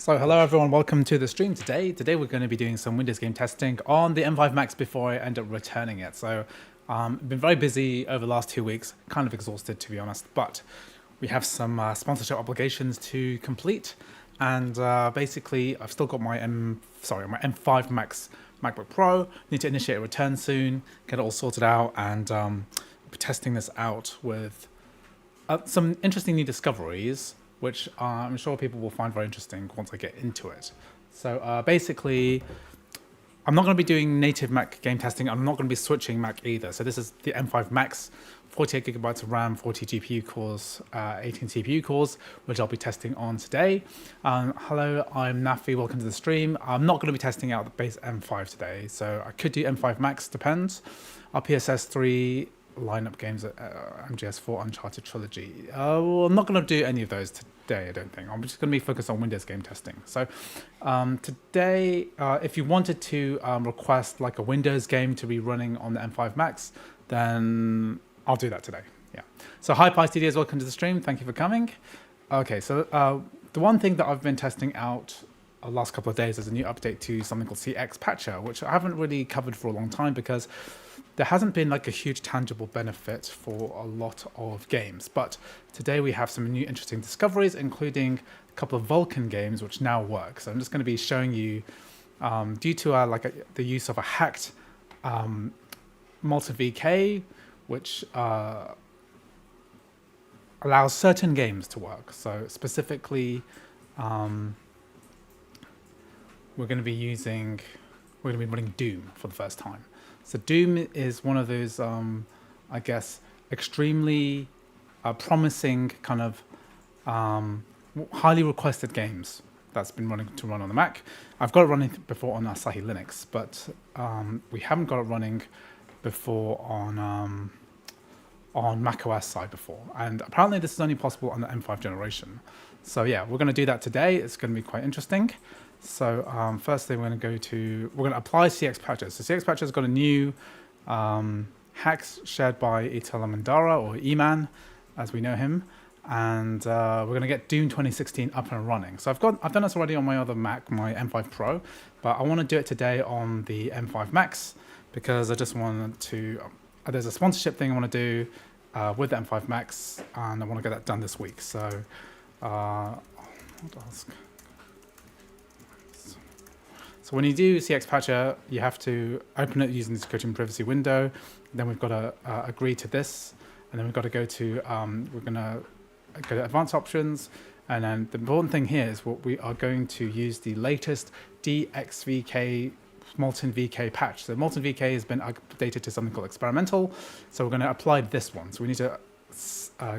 So hello everyone, welcome to the stream today. Today we're going to be doing some Windows game testing on the M5 Max before I end up returning it. So I've been very busy over the last 2 weeks, kind of exhausted to be honest, but we have some sponsorship obligations to complete. And basically I've still got my M5 Max MacBook Pro, need to initiate a return soon, get it all sorted out, and be testing this out with some interesting new discoveries, which I'm sure people will find very interesting once I get into it. So basically, I'm not going to be doing native Mac game testing. I'm not going to be switching Mac either. So this is the M5 Max, 48 gigabytes of RAM, 40 GPU cores, 18 CPU cores, which I'll be testing on today. Hello, I'm Nafi. Welcome to the stream. I'm not going to be testing out the base M5 today. So I could do M5 Max, depends. Our PSS3 lineup games at MGS4 Uncharted Trilogy. Well, I'm not going to do any of those today, I don't think. I'm just going to be focused on Windows game testing. So today, if you wanted to request like a Windows game to be running on the M5 Max, then I'll do that today. Yeah. So hi Pi Studios, welcome to the stream. Thank you for coming. Okay, so the one thing that I've been testing out the last couple of days is a new update to something called CX Patcher, which I haven't really covered for a long time because there hasn't been like a huge tangible benefit for a lot of games. But today we have some new interesting discoveries, including a couple of Vulkan games which now work. So I'm just going to be showing you, due to the use of a hacked multi-VK, which allows certain games to work. So specifically, we're going to be running Doom for the first time. So Doom is one of those, I guess, extremely promising kind of highly requested games that's been run on the Mac. I've got it running before on Asahi Linux, but we haven't got it running before on Mac OS side before. And apparently this is only possible on the M5 generation. So yeah, we're going to do that today. It's going to be quite interesting. So firstly, we're going to apply CX Patcher. So CX Patcher has got a new hacks shared by Itala Mandara, or Eman, as we know him, and we're going to get Doom 2016 up and running. So I've done this already on my other Mac, my M5 Pro, but I want to do it today on the M5 Max because I just wanted to. There's a sponsorship thing I want to do with the M5 Max, and I want to get that done this week. So I'll ask. So when you do CX Patcher, you have to open it using the security and privacy window. Then we've got to agree to this, and then we've got to go to we're going to go to advanced options, and then the important thing here is what we are going to use the latest DXVK Molten VK patch. So Molten VK has been updated to something called experimental. So we're going to apply this one. So we need to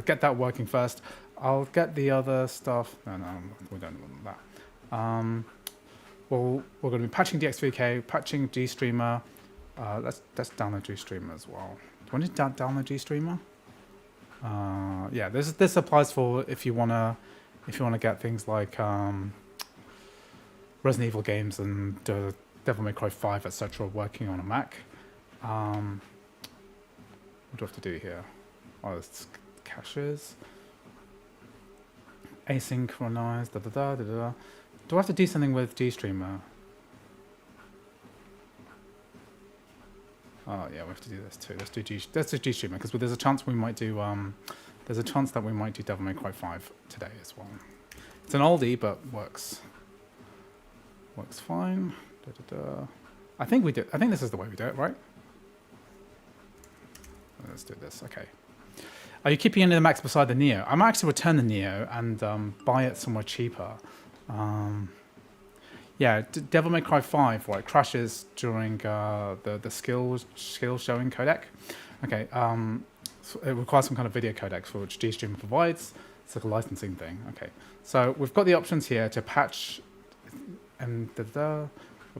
get that working first. I'll get the other stuff. No, we don't want that. Well, we're going to be patching DXVK, patching GStreamer. Let's download GStreamer as well. Do I need to download GStreamer? Yeah, this applies for if you wanna get things like Resident Evil games and Devil May Cry 5, etc. working on a Mac. What do I have to do here? Oh, it's caches. Asynchronize. Do I have to do something with GStreamer? Oh yeah, we have to do this too. Let's do GStreamer because there's a chance we might do. There's a chance that we might do Devil May Cry 5 today as well. It's an oldie, but works. Works fine. I think we do. I think this is the way we do it, right? Let's do this. Okay. Are you keeping any of the Macs beside the Neo? I might actually return the Neo and buy it somewhere cheaper. Yeah, Devil May Cry 5, right, crashes during the skill showing codec. Okay, so it requires some kind of video codec for which GStreamer provides. It's like a licensing thing. Okay, so we've got the options here to patch, and we're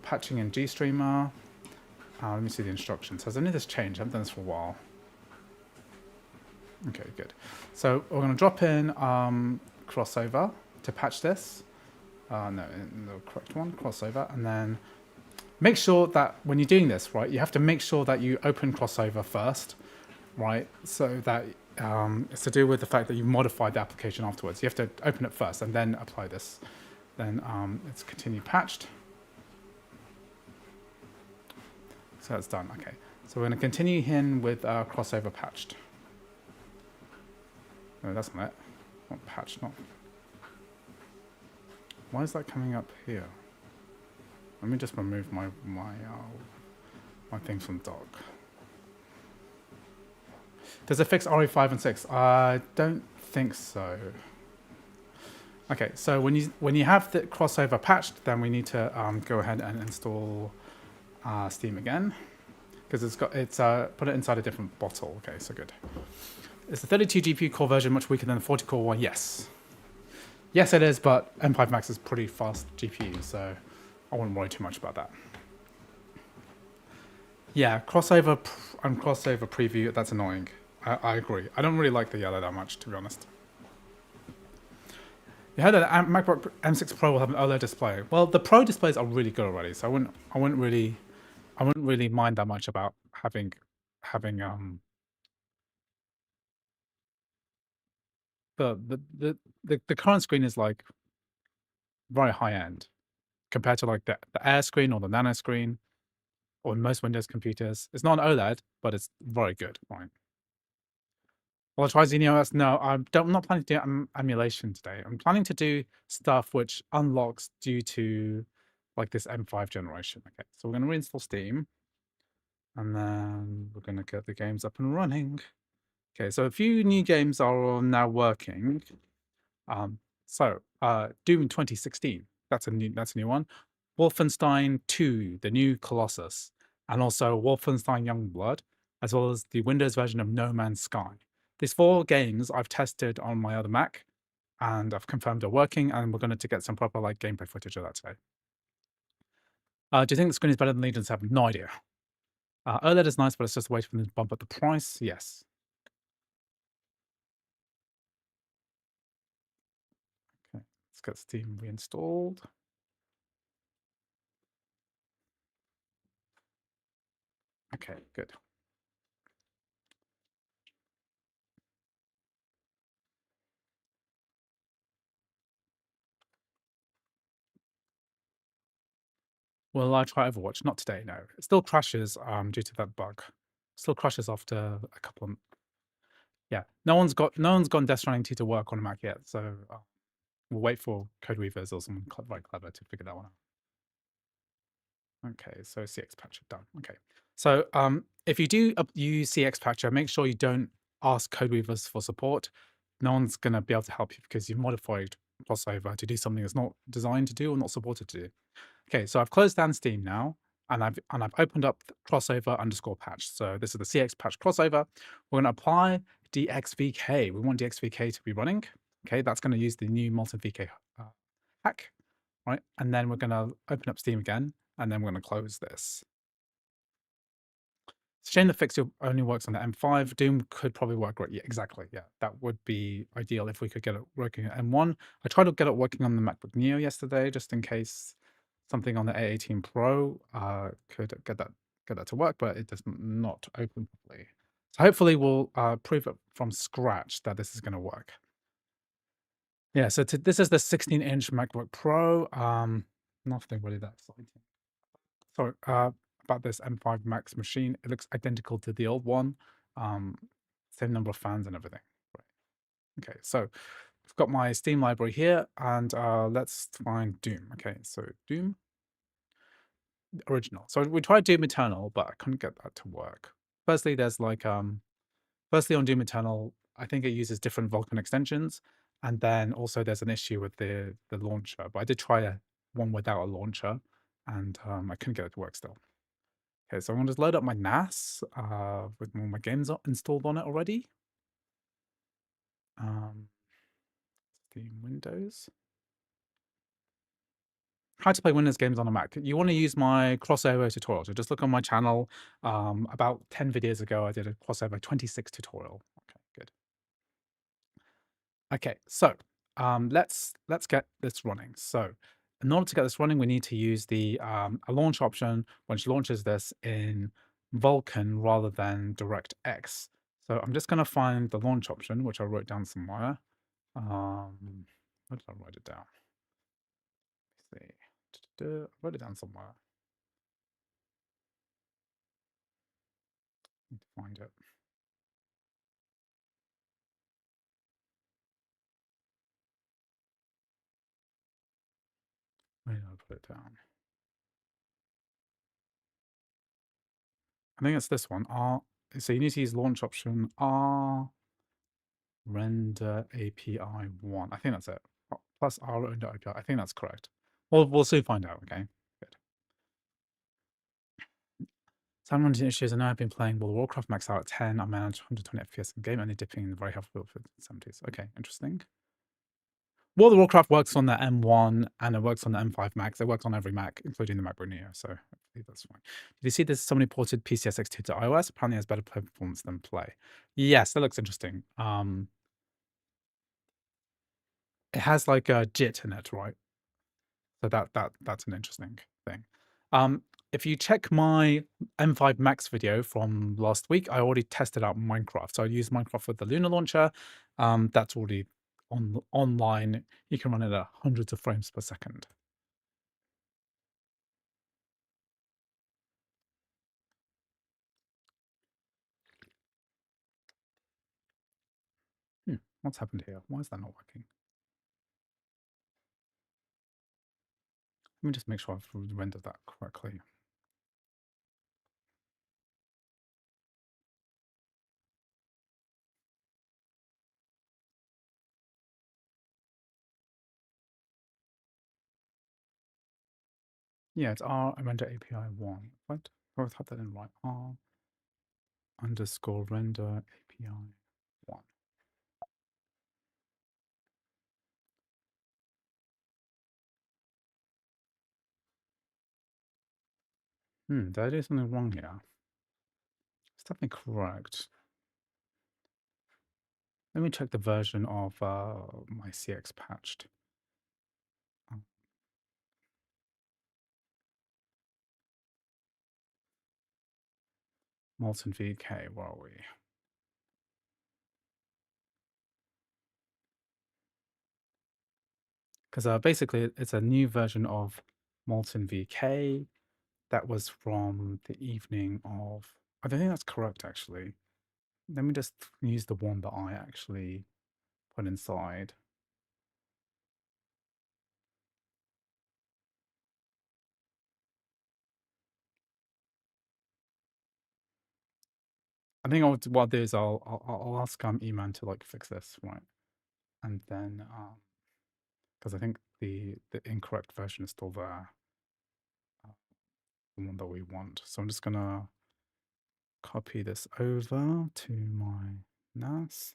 patching in GStreamer. Let me see the instructions. Has any of this changed? I haven't done this for a while. Okay, good. So we're going to drop in crossover to patch this. No, the correct one, crossover, and then make sure that when you're doing this, right, you have to make sure that you open crossover first, right, so that it's to do with the fact that you modified the application afterwards. You have to open it first and then apply this then it's continue patched. So that's done. Okay, so we're going to continue in with crossover patched. No, that's not it. Not patched. Not. Why is that coming up here? Let me just remove my things from dock. Does it fix RE5 and 6? I don't think so. Okay, so when you have the crossover patched, then we need to go ahead and install Steam again, because it's put it inside a different bottle. Okay, so good. Is the 32 GPU core version much weaker than the 40 core one? Yes. Yes, it is, but M5 Max is pretty fast GPU, so I wouldn't worry too much about that. Yeah, crossover and crossover preview, that's annoying. I agree. I don't really like the yellow that much, to be honest. You heard that the MacBook M6 Pro will have an OLED display. Well, the Pro displays are really good already, so I wouldn't really mind that much about having the current screen is like very high end compared to like the Air screen or the Nano screen or most Windows computers. It's not an OLED, but it's very good. Fine. Will I try XeneOS? No, I'm not planning to do emulation today. I'm planning to do stuff which unlocks due to like this M5 generation. Okay, so we're going to reinstall Steam, and then we're going to get the games up and running. Okay, so a few new games are now working. Doom 2016, that's a new one. Wolfenstein II, the new Colossus, and also Wolfenstein Youngblood, as well as the Windows version of No Man's Sky. These 4 games I've tested on my other Mac, and I've confirmed they're working, and we're going to get some proper like gameplay footage of that today. Do you think the screen is better than Legion 7? No idea. OLED is nice, but it's just a way for them to bump up the price. Yes. Okay, let's get Steam reinstalled. Okay, good. Will I try Overwatch? Not today, no. It still crashes due to that bug. Still crashes after a couple of... Yeah, no one's gotten Death Stranding 2 to work on a Mac yet, so we'll wait for Code Weavers or someone very clever to figure that one out. Okay, so CX Patcher done. Okay, so if you do use CX Patcher, make sure you don't ask Code Weavers for support. No one's going to be able to help you because you've modified crossover to do something it's not designed to do or not supported to do. Okay, so I've closed down Steam now, and I've opened up crossover underscore patch. So this is the CX patch crossover. We're going to apply DXVK. We want DXVK to be running. Okay, that's going to use the new Molten VK hack, right? And then we're going to open up Steam again, and then we're going to close this. It's a shame the fix only works on the M5. Doom could probably work right. Yeah, exactly. Yeah, that would be ideal if we could get it working at M1. I tried to get it working on the MacBook Neo yesterday, just in case something on the A18 Pro could get that to work, but it does not open properly. So hopefully we'll prove it from scratch that this is going to work. Yeah, so this is the 16-inch MacBook Pro. Nothing really that exciting. So about this M5 Max machine, it looks identical to the old one. Same number of fans and everything. Right. Okay, so I've got my Steam library here, and let's find Doom. Okay, so Doom original. So we tried Doom Eternal, but I couldn't get that to work. Firstly, there's like firstly on Doom Eternal, I think it uses different Vulkan extensions, and then also there's an issue with the launcher. But I did try one without a launcher, and I couldn't get it to work still. Okay, so I'm gonna just load up my NAS with all my games installed on it already. Steam Windows. How to play Windows games on a Mac. You want to use my crossover tutorial. So just look on my channel. About 10 videos ago, I did a crossover 26 tutorial. Okay, good. Okay, so let's get this running. So in order to get this running, we need to use the a launch option, which launches this in Vulkan rather than DirectX. So I'm just going to find the launch option, which I wrote down somewhere. Where did I write it down? see. I wrote it down somewhere. Need to find it. Where did I put it down? I think it's this one. R. So you need to use launch option R render API 1. I think that's it. Plus R render API. I think that's correct. We'll soon find out. Okay. Good. Some running issues. I know I've been playing World of Warcraft max out at 10. I manage 120 FPS in game, only dipping in the very healthy for 70s. Okay, interesting. World of Warcraft works on the M1 and it works on the M5 Max. It works on every Mac, including the MacBook Neo. So hopefully that's fine. Did you see there's somebody ported PCSX2 to iOS? Apparently it has better performance than Play. Yes, that looks interesting. It has like a JIT in it, right? So that's an interesting thing. If you check my M5 Max video from last week, I already tested out Minecraft. So I used Minecraft with the Luna launcher. That's already online. You can run it at hundreds of frames per second. What's happened here? Why is that not working? Let me just make sure I've rendered that correctly. Yeah, it's R render API 1. What? I've had that in right. R underscore render API 1. Did I do something wrong here? It's definitely correct. Let me check the version of my CX patched. Molten VK, where are we? Because basically it's a new version of Molten VK that was from the evening of... I don't think that's correct, actually. Let me just use the one that I actually put inside. I think what I'll do is I'll ask Eman to like fix this, right? And then because I think the incorrect version is still there, the one that we want. So I'm just gonna copy this over to my NAS.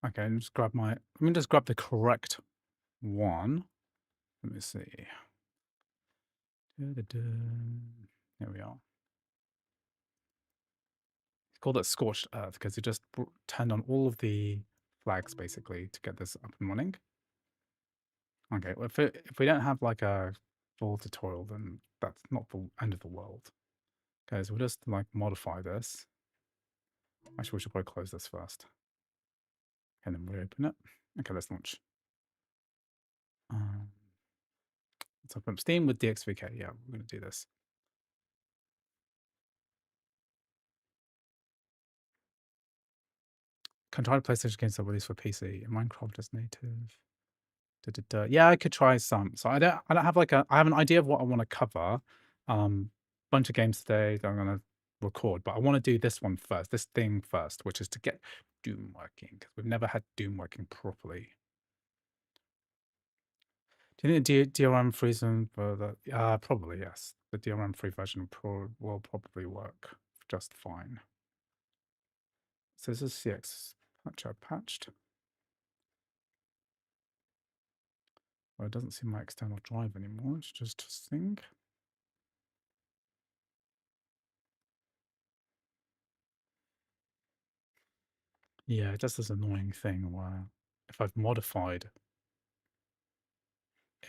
Okay, and just grab my. Let me just grab the correct one. Let me see. Here we are. It's called it Scorched Earth because it just turned on all of the flags basically to get this up and running. Okay, well, if we don't have like a full tutorial, then that's not the end of the world. Okay, so we'll just like modify this. Actually, we should probably close this first. And then reopen it. Okay, let's launch. Let's open up Steam with DXVK. Yeah, we're going to do this. Can try PlayStation games that release for PC. Minecraft is native. Yeah, I could try some. So I don't have like I have an idea of what I want to cover. Bunch of games today that I'm gonna record, but I want to do this one first, this thing first, which is to get Doom working, because we've never had Doom working properly. Do you think the DRM reason for that? Probably yes. The DRM free version will probably work just fine. So this is CX patched. Well, it doesn't seem my external drive anymore. It's just a thing. Yeah, it does this annoying thing where if I've modified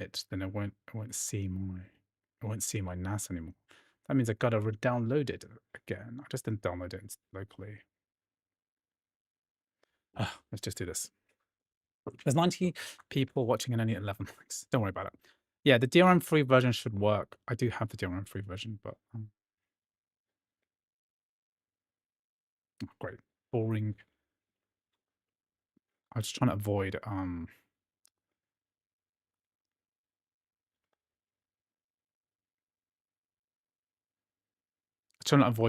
it, then it won't see my NAS anymore. That means I gotta re-download it again. I just didn't download it locally. Let's just do this. There's 90 people watching and only 11 likes. Don't worry about it. Yeah, the DRM-free version should work. I do have the DRM-free version, but great. Boring. I was trying to avoid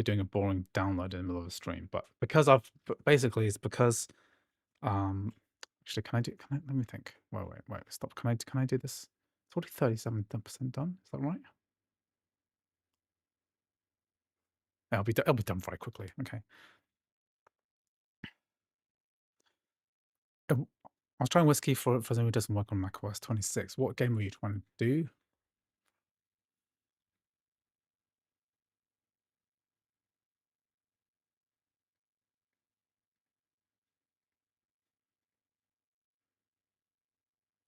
doing a boring download in the middle of a stream, but basically it's because actually let me think. Wait, stop. Can I do this? It's already 37% done. Is that right? Yeah, it'll be done very quickly. Okay. I was trying Whiskey for someone who doesn't work on macOS 26. What game were you trying to do?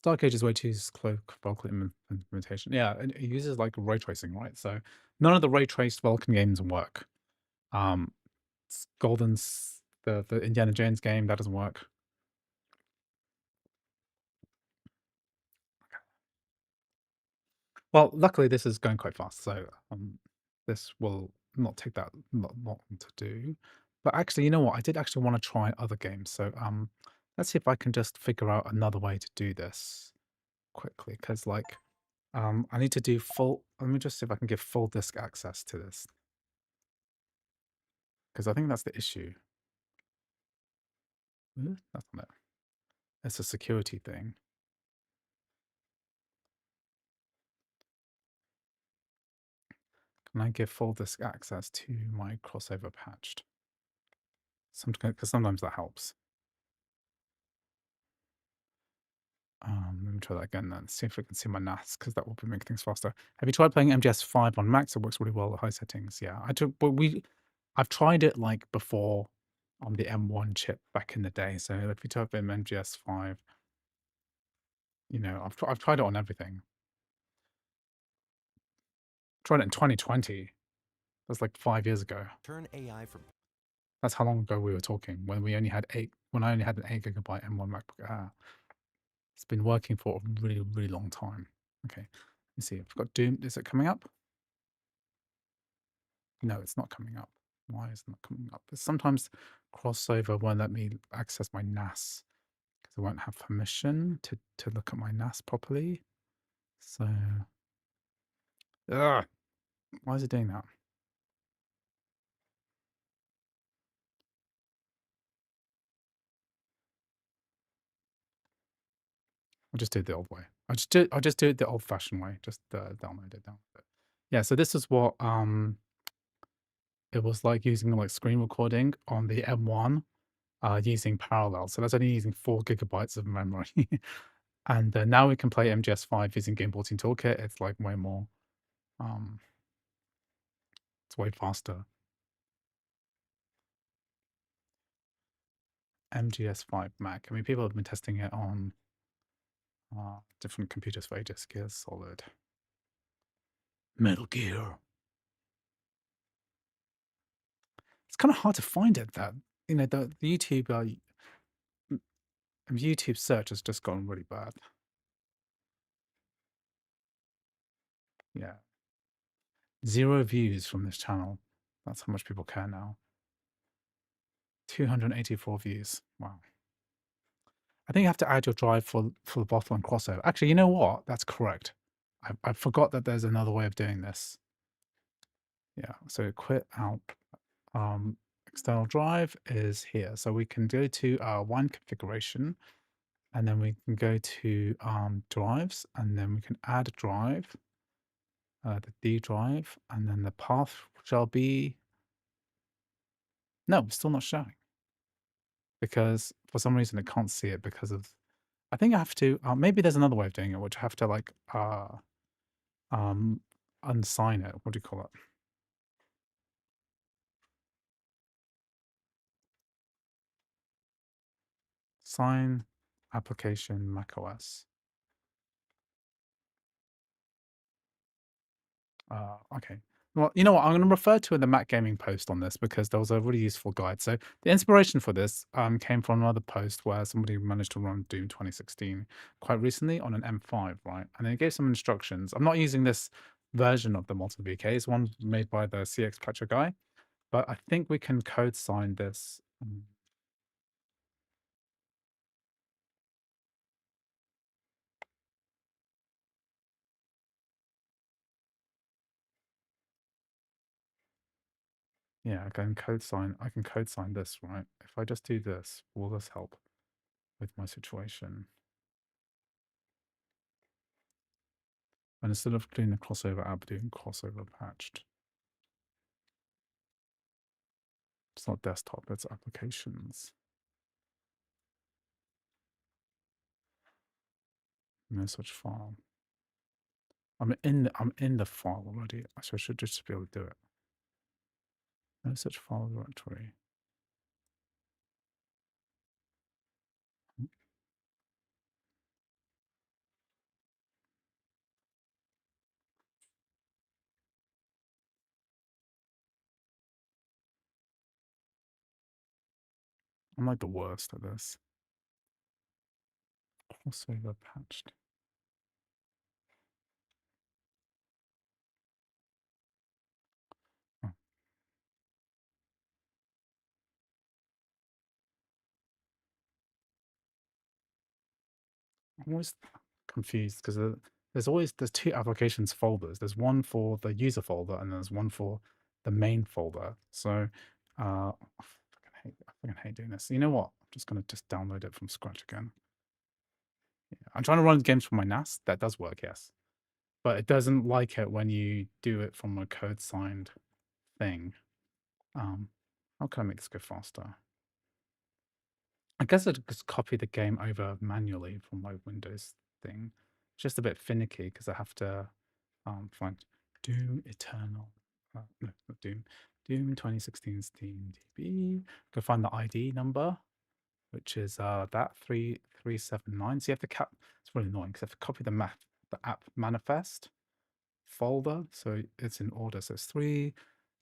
Dark Age is way too slow for Vulkan implementation. Yeah, it uses like ray tracing, right? So none of the ray traced Vulkan games work. Golden's the Indiana Jones game that doesn't work. Well, luckily this is going quite fast, so this will not take that long to do. But actually, you know what? I did actually want to try other games. So let's see if I can just figure out another way to do this quickly. Because like I need to do full. Let me just see if I can give full disk access to this. Because I think that's the issue. That's not it. It's a security thing. Can I give full disk access to my crossover patched? Because sometimes that helps. Let me try that again then. See if we can see my NAS, because that will make things faster. Have you tried playing MGS5 on Macs? It works really well at high settings. Yeah, I've tried it like before on the M1 chip back in the day. So if you type in MGS5, you know, I've tried it on everything. Tried it in 2020. That's like 5 years ago. Turn AI from. That's how long ago we were talking. When I only had an 8 GB M1 MacBook Air. It's been working for a really, really long time. Okay, let's see. I've got Doom. Is it coming up? No, it's not coming up. Why is it not coming up? Sometimes crossover won't let me access my NAS because I won't have permission to look at my NAS properly. So, why is it doing that? I'll just do it the old way. I'll just do it the old-fashioned way. Just download it. Yeah. So this is what it was like using like screen recording on the M1 using parallel. So that's only using 4 GB of memory. And now we can play MGS5 using Game Porting Toolkit. It's like way more, it's way faster. MGS5 Mac. I mean, people have been testing it on different computers for ages. Gear Solid. Metal Gear. It's kind of hard to find it. That you know, the YouTube search has just gotten really bad. Yeah, 0 views from this channel. That's how much people care now. 284 views. Wow. I think you have to add your drive for the bottle and crossover. Actually, you know what? That's correct. I forgot that there's another way of doing this. Yeah. So quit out. External drive is here. So we can go to our one configuration, and then we can go to drives, and then we can add a drive, the D drive, and then the path shall be. No, it's still not showing because for some reason it can't see it because of. I think I have to. Maybe there's another way of doing it, which I have to like unsign it. What do you call it? Sign application macOS. Okay. Well, you know what? I'm going to refer to the Mac Gaming post on this because there was a really useful guide. So the inspiration for this came from another post where somebody managed to run Doom 2016 quite recently on an M5, right? And they gave some instructions. I'm not using this version of the Multi VK. It's one made by the CX Patcher guy, but I think we can code sign this. Yeah, I can code sign. I can code sign this, right? If I just do this, will this help with my situation? And instead of doing the crossover app, doing crossover patched. It's not desktop, it's applications. No such file. I'm in the file already, so I should just be able to do it. No such file directory. I'm like the worst at this. Crossover patched. Oh, I'm always confused because there's two applications folders. There's one for the user folder and there's one for the main folder. So I fucking hate doing this. You know what? I'm just gonna just download it from scratch again. Yeah. I'm trying to run games from my NAS. That does work, yes. But it doesn't like it when you do it from a code signed thing. How can I make this go faster? I guess I'd just copy the game over manually from my Windows thing. It's just a bit finicky because I have to find Doom Eternal. No, not Doom. Doom 2016 Steam DB. Go find the ID number, which is that 3379. So you have to cap. It's really annoying because I have to copy the app manifest folder, so it's in order. So it's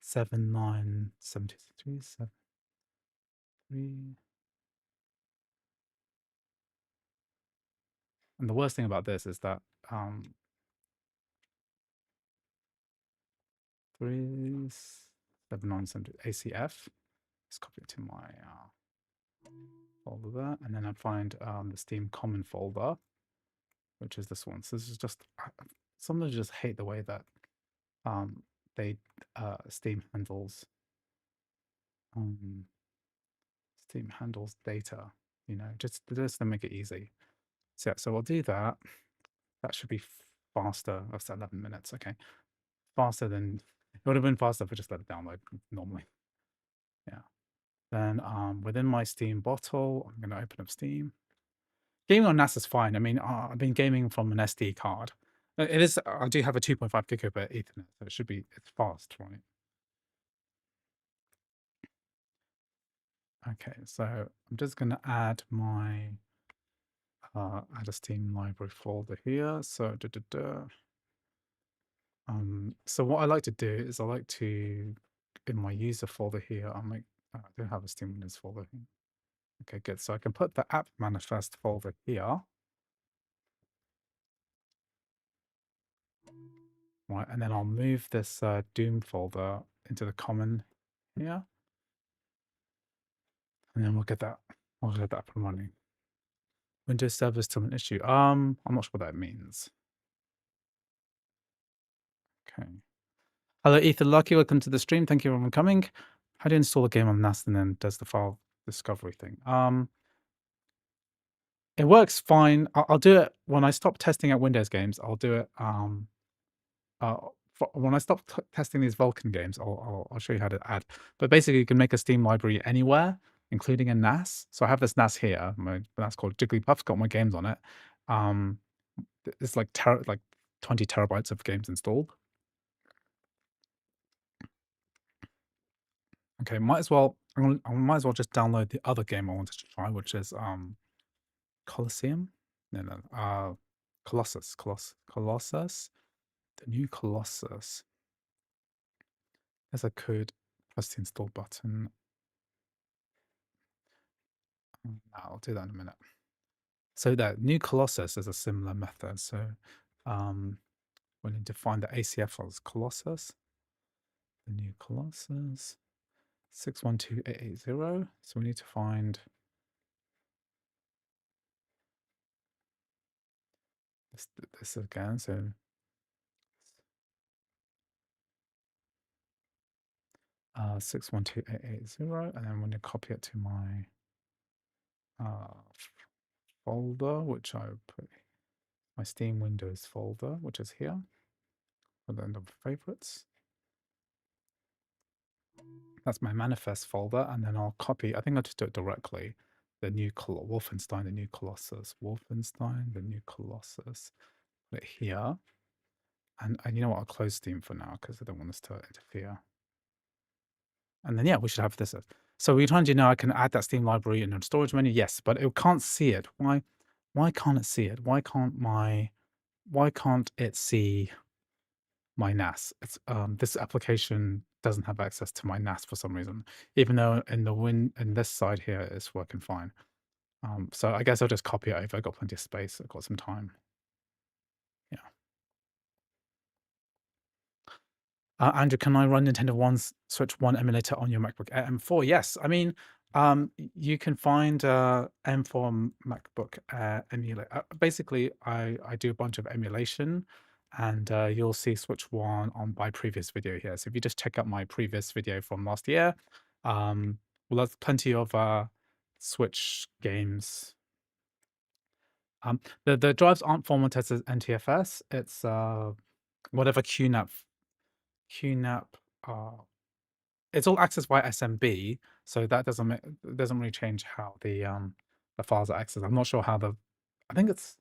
3797373. And the worst thing about this is that 37970 ACF. Let's copy it to my folder there, and then I find the Steam common folder, which is this one. So this is just sometimes I just hate the way that they Steam handles data. You know, just to make it easy. So yeah, so we'll do that. That should be faster. That's 11 minutes. Okay, faster than it would have been faster if I just let it download normally. Yeah. Then within my Steam bottle, I'm going to open up Steam. Gaming on NAS is fine. I mean, I've been gaming from an SD card. It is. I do have a 2.5 gigabit Ethernet, so it should be. It's fast, right? Okay, so I'm just going to add my add a Steam library folder here. So so what I like to do is I like to in my user folder here. I do have a Steam Windows folder here. Okay, good. So I can put the app manifest folder here. Right, and then I'll move this Doom folder into the common here. And then we'll get that up and running. Windows server is still an issue. I'm not sure what that means. Okay. Hello, Ethan Lucky. Welcome to the stream. Thank you for coming. How do you install a game on NAS and then does the file discovery thing? It works fine. I'll do it when I stop testing out Windows games. I'll do it. When I stop testing these Vulkan games, I'll show you how to add. But basically, you can make a Steam library anywhere, including a NAS. So I have this NAS here. My NAS called Jigglypuff's got my games on it. It's like 20 terabytes of games installed. Okay, I might as well just download the other game I wanted to try, which is Colosseum? No. Colossus. Colossus? The new Colossus. There's a code plus the install button. I'll do that in a minute. So that new Colossus is a similar method. So we need to find the ACF as Colossus. The new Colossus. 612880. So we need to find this again. So 612880, and then I'm going to copy it to my folder, which I put my Steam Windows folder, which is here, for the end of favorites. That's my manifest folder, and then I'll copy. I think I'll just do it directly. The new Wolfenstein, the new Colossus, Wolfenstein, the new Colossus. Put it here, and you know what? I'll close Steam for now because I don't want this to interfere. And then, yeah, we should have this. So we're trying to know I can add that Steam library in the storage menu. Yes, but it can't see it. Why can't it see it? Why can't it see my NAS? It's this application doesn't have access to my NAS for some reason, even though in this side here it's working fine. So I guess I'll just copy it over. I've got plenty of space. I've got some time. Yeah. Andrew, can I run Nintendo One's Switch 1 emulator on your MacBook Air M4? Yes. I mean, you can find M4 MacBook Air emulator. Basically, I do a bunch of emulation, and you'll see Switch 1 on my previous video here. So if you just check out my previous video from last year, well, there's plenty of Switch games. The drives aren't formatted as NTFS. It's whatever QNAP. It's all accessed by SMB, so that doesn't really change how the files are accessed. I'm not sure how I think it's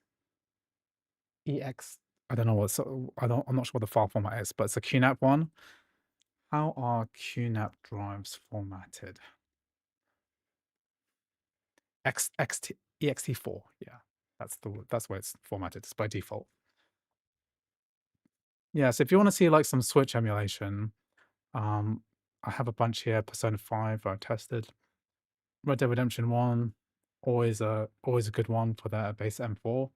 EX. I don't know what. So I'm not sure what the file format is, but it's a QNAP one. How are QNAP drives formatted? ext4. Yeah, that's where it's formatted. It's by default. Yeah, so if you want to see like some Switch emulation, I have a bunch here. Persona 5 I tested. Red Dead Redemption 1, always a good one for their base M4.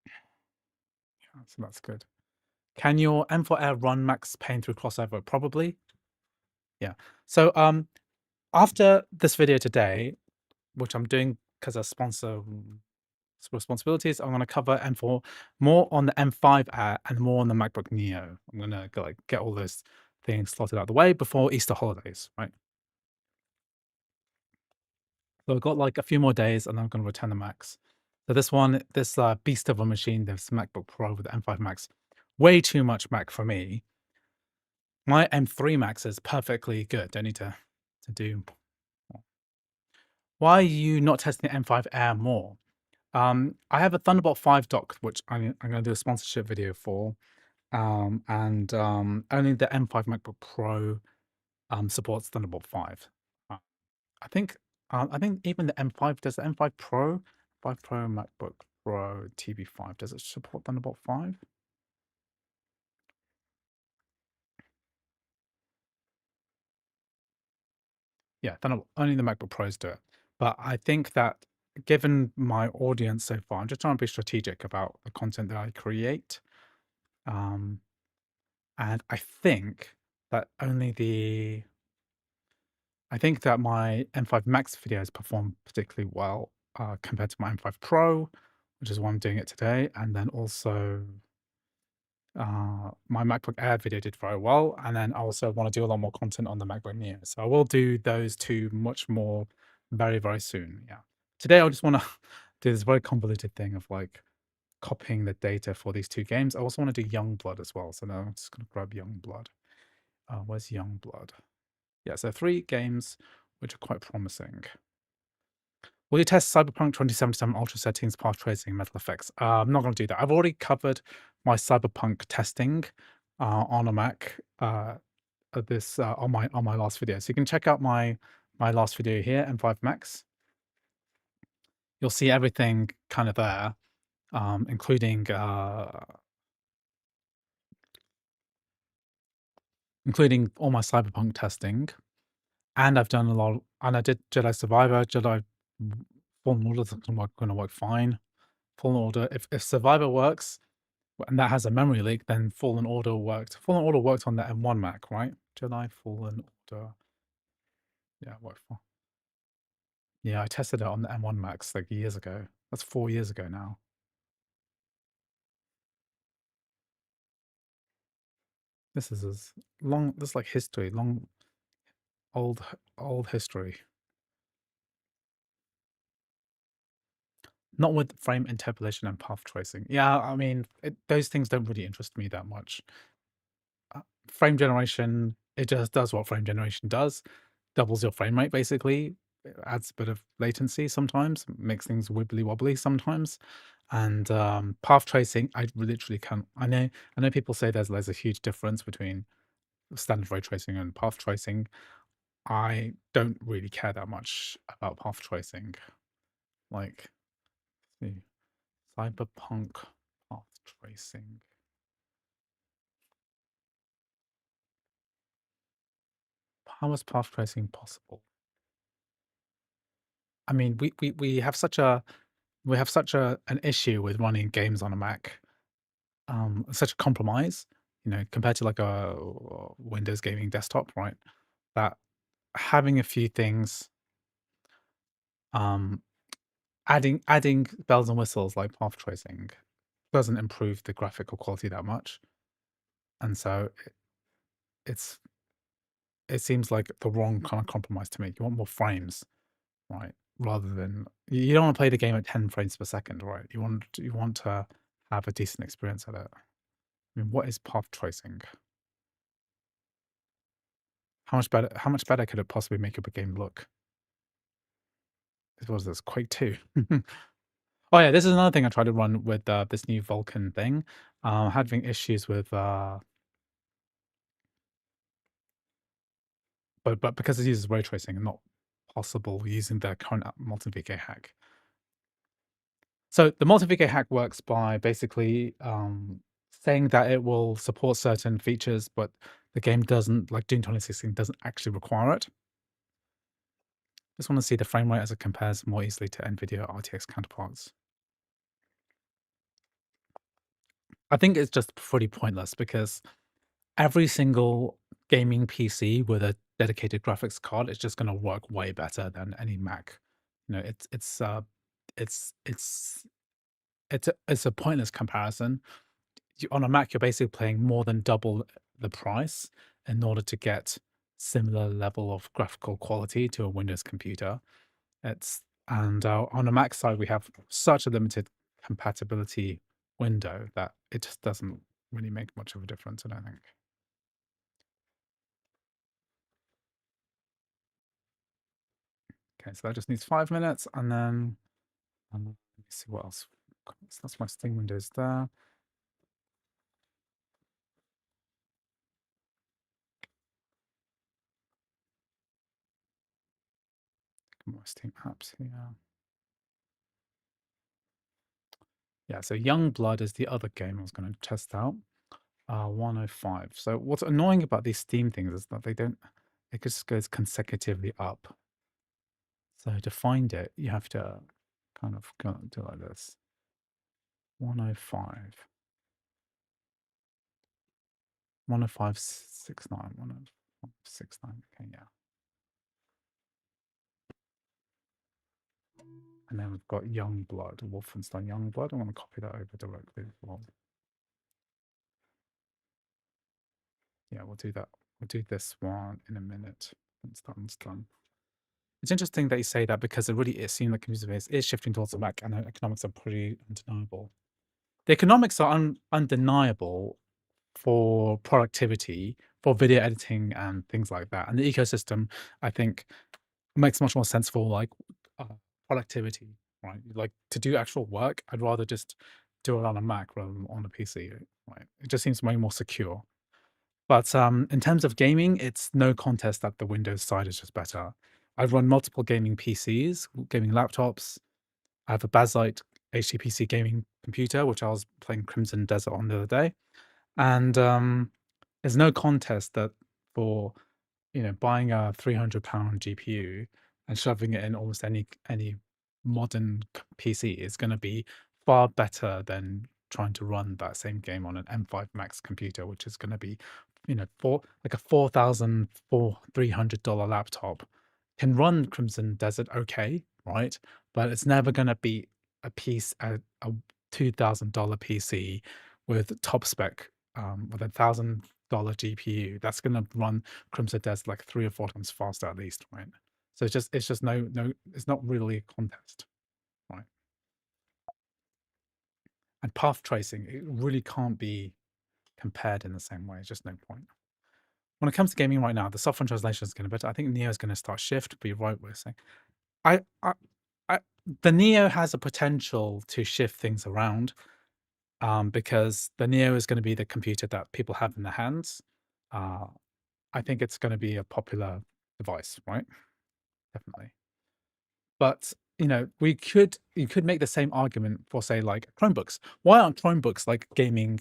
Yeah, so that's good. Can your M4 Air run Max Payne through crossover? Probably. Yeah. So after this video today, which I'm doing because I sponsor responsibilities, I'm going to cover M4 more on the M5 Air and more on the MacBook Neo. I'm going to get all those things slotted out of the way before Easter holidays, right? So I've got like a few more days and I'm going to return the Macs. So this beast of a machine, this MacBook Pro with the M5 Max, way too much Mac for me. My M3 Max is perfectly good. Don't need to do more. Why are you not testing the M5 Air more? I have a Thunderbolt 5 dock, which I'm going to do a sponsorship video for. And only the M5 MacBook Pro supports Thunderbolt 5. I think even the M5 does. The M5 Pro, 5 Pro MacBook Pro TV5, does it support Thunderbolt 5? Yeah, only the MacBook Pros do it. But I think that given my audience so far, I'm just trying to be strategic about the content that I create. And I think that my M5 Max videos perform particularly well compared to my M5 Pro, which is why I'm doing it today. And then also my MacBook Air video did very well. And then I also want to do a lot more content on the MacBook Neo. So I will do those two much more very, very soon. Yeah. Today, I just want to do this very convoluted thing of like copying the data for these two games. I also want to do Youngblood as well. So now I'm just going to grab Youngblood. Where's Youngblood? Yeah, so 3 games which are quite promising. Will you test Cyberpunk 2077 Ultra settings, path tracing, metal effects? I'm not going to do that. I've already covered my Cyberpunk testing on a Mac on my last video. So you can check out my last video here, M5 Max. you'll see everything kind of there, including all my Cyberpunk testing, and I've done a lot, and I did Jedi Survivor, Jedi Fallen Order. That's going to work fine. Fallen Order, if Survivor works, and that has a memory leak, then Fallen Order worked. Fallen Order worked on the M1 Mac, right? Jedi Fallen Order, yeah, worked fine. Yeah, I tested it on the M1 Max like years ago. That's 4 years ago now. This is as long. This is like history, long, old history. Not with frame interpolation and path tracing. Yeah, I mean, those things don't really interest me that much. Frame generation, it just does what frame generation does, doubles your frame rate basically. It adds a bit of latency sometimes, makes things wibbly wobbly sometimes. And path tracing, I literally can't. I know people say there's a huge difference between standard ray tracing and path tracing. I don't really care that much about path tracing. Like, let's see, Cyberpunk path tracing. How is path tracing possible? I mean, we have such a an issue with running games on a Mac, such a compromise, compared to like a Windows gaming desktop, right? That having a few things, um, adding bells and whistles like path tracing doesn't improve the graphical quality that much, and so it's it seems like the wrong kind of compromise to make. You want more frames, right? Rather than, you don't want to play the game at 10 frames per second, right? You want to have a decent experience at it. I mean, what is path tracing? How much better could it possibly make a game look? What was this? Quake 2. Oh yeah, this is another thing I tried to run with this new Vulkan thing. Having issues with but because it uses ray tracing and not possible using the current multi-VK hack. So the multi-VK hack works by basically saying that it will support certain features, but the game doesn't, like Doom 2016 doesn't actually require it. Just want to see the frame rate as it compares more easily to NVIDIA RTX counterparts. I think it's just pretty pointless because every single gaming PC with a dedicated graphics card is just going to work way better than any Mac. It's a pointless comparison. On a Mac, you're basically paying more than double the price in order to get similar level of graphical quality to a Windows computer. On the Mac side, we have such a limited compatibility window that it just doesn't really make much of a difference, I don't think. Okay, so that just needs 5 minutes, and then let me see what else. So that's my Steam windows there. My Steam apps here. Yeah, so Youngblood is the other game I was going to test out. 105. So what's annoying about these Steam things is that it just goes consecutively up. So to find it, you have to kind of do like this. 105. 10569. 10569. Okay, yeah. And then we've got Youngblood, Wolfenstein Youngblood. I'm going to copy that over directly as well. Yeah, we'll do that. We'll do this one in a minute. Once that one's done. It's interesting that you say that because it seems like computer base is shifting towards the Mac and the economics are pretty undeniable. The economics are undeniable for productivity, for video editing and things like that. And the ecosystem, I think, makes much more sense for like productivity, right? Like to do actual work, I'd rather just do it on a Mac rather than on a PC, right? It just seems way more secure. But in terms of gaming, it's no contest that the Windows side is just better. I've run multiple gaming PCs, gaming laptops, I have a Bazite HTPC gaming computer, which I was playing Crimson Desert on the other day. And there's no contest that for buying a £300 GPU and shoving it in almost any modern PC is going to be far better than trying to run that same game on an M5 Max computer, which is going to be, for like a $4,300 laptop can run Crimson Desert okay, right? But it's never going to be a $2,000 PC with top spec with $1,000 GPU that's going to run Crimson Desert like 3 or 4 times faster at least, right? So it's just no, it's not really a contest, right? And path tracing, it really can't be compared in the same way. It's just no point. When it comes to gaming right now, the software translation is going to better. I think Neo is going to start shift. Be right, we're saying. I, I, the Neo has a potential to shift things around, because the Neo is going to be the computer that people have in their hands. I think it's going to be a popular device, right? Definitely. But you could make the same argument for, say, like Chromebooks. Why aren't Chromebooks like gaming,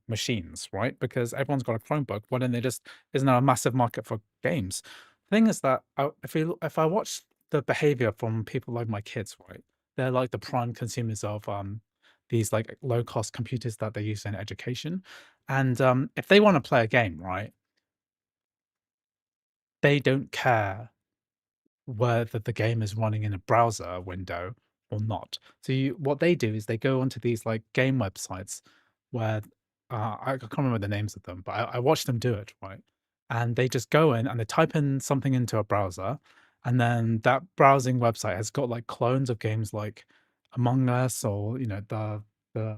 machines, right? Because everyone's got a Chromebook. Why don't they just? Isn't there a massive market for games? The thing is that if I watch the behavior from people like my kids, right, they're like the prime consumers of these like low cost computers that they use in education, and if they want to play a game, right, they don't care whether the game is running in a browser window or not. So what they do is they go onto these like game websites where I can't remember the names of them, but I watched them do it, right? And they just go in and they type in something into a browser, and then that browsing website has got like clones of games like Among Us or the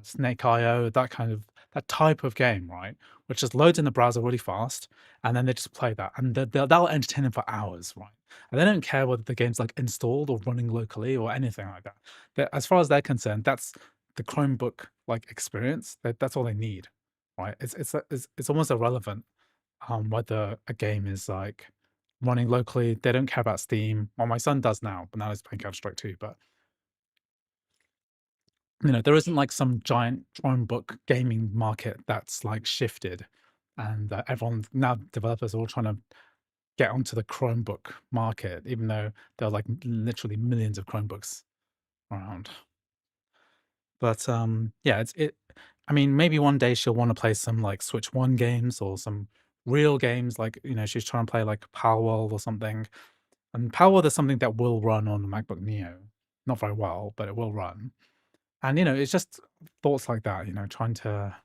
Snake IO, that type of game, right? Which just loads in the browser really fast, and then they just play that, and that'll entertain them for hours, right? And they don't care whether the game's like installed or running locally or anything like that. As far as they're concerned, that's the Chromebook like experience. That's all they need, right? It's almost irrelevant whether a game is like running locally. They don't care about Steam. Well, my son does now, but now he's playing Counter-Strike 2. But there isn't like some giant Chromebook gaming market that's like shifted, and everyone now developers are all trying to get onto the Chromebook market, even though there are like literally millions of Chromebooks around. But yeah, I mean, maybe one day she'll want to play some like Switch One games or some real games, like she's trying to play like Power World or something. And Power World is something that will run on the MacBook Neo, not very well, but it will run. And it's just thoughts like that, trying to.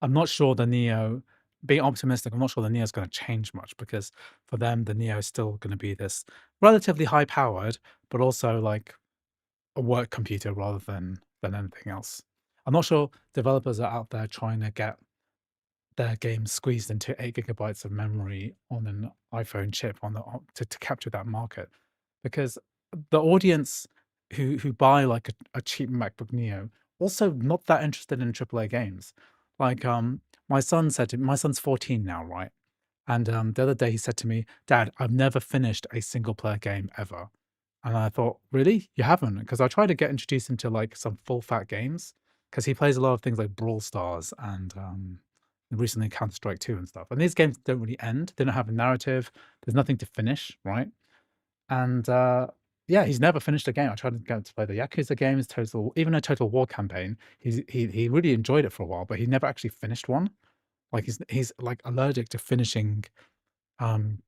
I'm not sure the Neo, being optimistic, I'm not sure the Neo is going to change much, because for them, the Neo is still going to be this relatively high powered, but also like a work computer rather than anything else. I'm not sure developers are out there trying to get their games squeezed into 8 GB of memory on an iPhone chip to capture that market, because the audience who buy like a cheap MacBook Neo also not that interested in AAA games. Like my son's 14 now, right? And the other day he said to me, "Dad, I've never finished a single player game ever." And I thought, "Really? You haven't?" Because I tried to get introduced into like some full fat games, because he plays a lot of things like Brawl Stars and recently Counter-Strike 2 and stuff. And these games don't really end. They don't have a narrative. There's nothing to finish, right? And yeah, he's never finished a game. I tried to get him to play the Yakuza games, even a Total War campaign. He really enjoyed it for a while, but he never actually finished one. Like he's like allergic to finishing um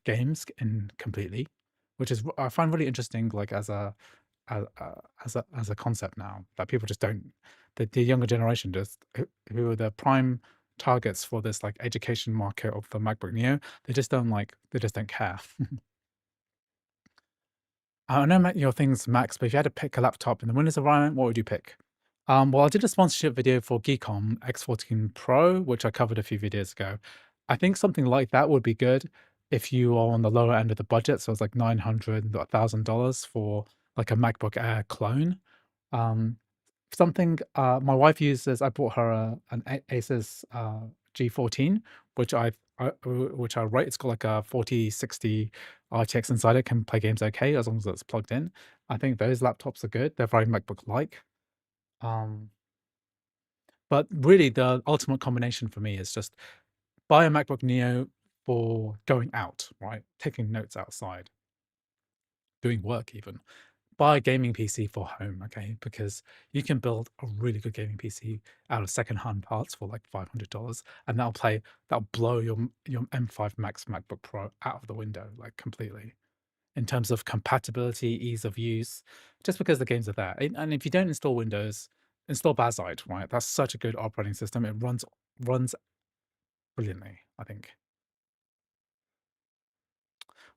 games in completely, which is I find really interesting, like as, as a concept now, that people just don't, the younger generation just who are the prime targets for this like education market of the MacBook Neo, they just don't care. I know your thing's Macs, but if you had to pick a laptop in the Windows environment, what would you pick? Well, I did a sponsorship video for Geekom X14 Pro, which I covered a few videos ago. I think something like that would be good if you are on the lower end of the budget. So it's like $900, $1,000 for like a MacBook Air clone. Something my wife uses. I bought her an Asus G14, which which I rate. It's got like a 4060 RTX inside it. Can play games okay as long as it's plugged in. I think those laptops are good. They're very MacBook-like. But really, the ultimate combination for me is just buy a MacBook Neo for going out, right? Taking notes outside, doing work even. Buy a gaming PC for home, okay? Because you can build a really good gaming PC out of secondhand parts for like $500, and that'll blow your M5 Max MacBook Pro out of the window, like completely, in terms of compatibility, ease of use, just because the games are there. And if you don't install Windows, install Bazide, right? That's such a good operating system. It runs brilliantly, I think.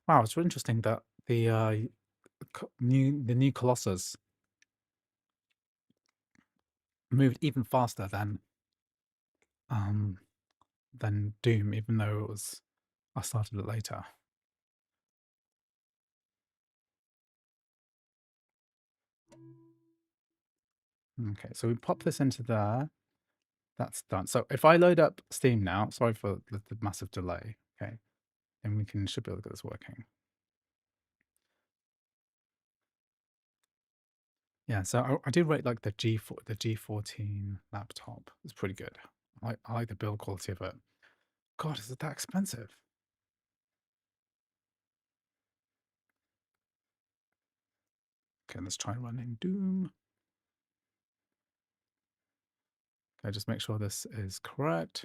Wow, it's really interesting that the new Colossus moved even faster um than Doom, even though I started it later. Okay, so we pop this into there. That's done. So if I load up Steam now, sorry for the massive delay. Okay, then we should be able to get this working. Yeah, so I do rate like the G14 laptop. It's pretty good. I like the build quality of it. God, is it that expensive? Okay, let's try running Doom. Okay, just make sure this is correct.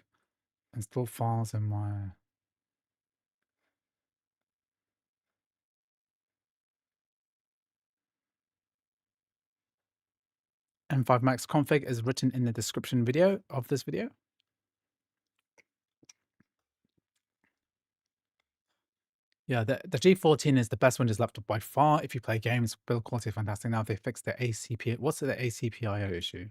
Install files in my M5 Max config is written in the description video of this video. Yeah, the G14 is the best Windows laptop by far. If you play games, build quality is fantastic. Now they fixed the ACP. What's the ACPIO issue?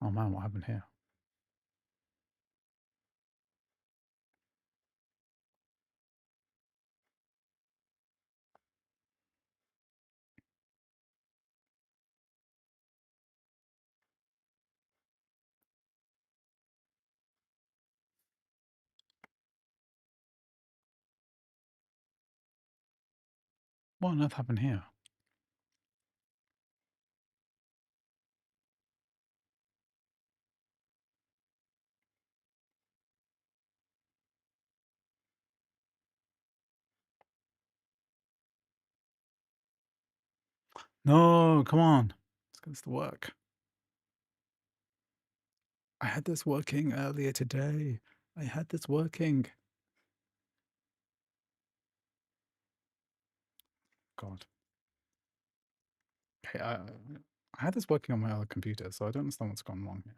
Oh man, what happened here? What on earth happened here? No, come on. Let's get this to work. I had this working earlier today. I had this working. God. Okay, I had this working on my other computer, so I don't understand what's gone wrong here.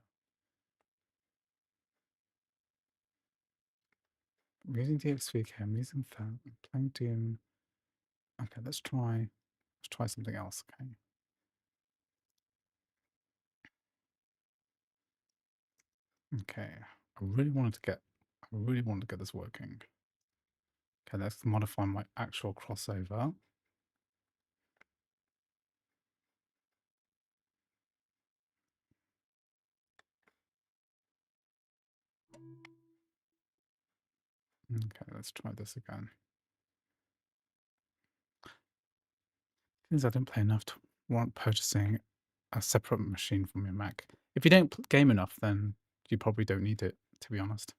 I'm using DXVK, I'm using that, I'm playing Doom. Okay, let's try something else, okay? Okay, I really wanted to get this working. Okay, let's modify my actual crossover. Okay, let's try this again. Things I didn't play enough to warrant purchasing a separate machine from your Mac. If you don't game enough, then you probably don't need it, to be honest.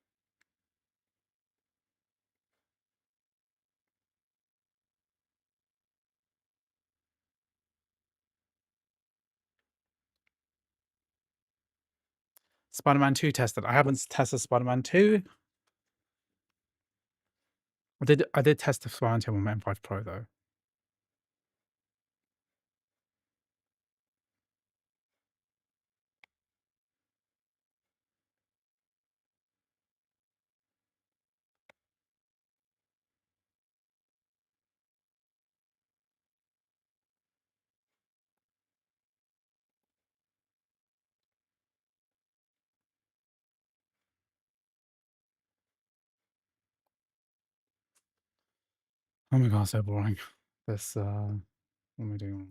Spider-Man 2 tested. I haven't tested Spider-Man 2. I did test the Spider-Man 2 on my M5 Pro though. Oh my god, so boring. This, what am I doing?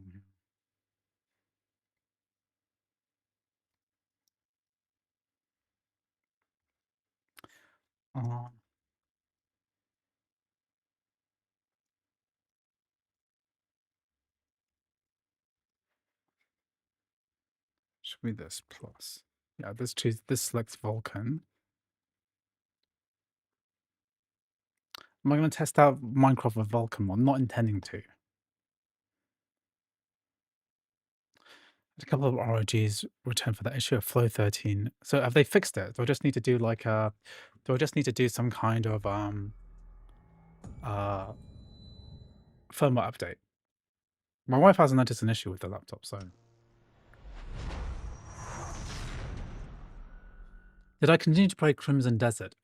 Uh, should be this plus. Yeah, this selects Vulkan. Am I going to test out Minecraft with Vulkan mod? Not intending to. A couple of ROGs returned for that issue of Flow 13. So have they fixed it? Do I just need to do like a... Do I just need to do some kind of firmware update? My wife hasn't noticed an issue with the laptop, so... Did I continue to play Crimson Desert?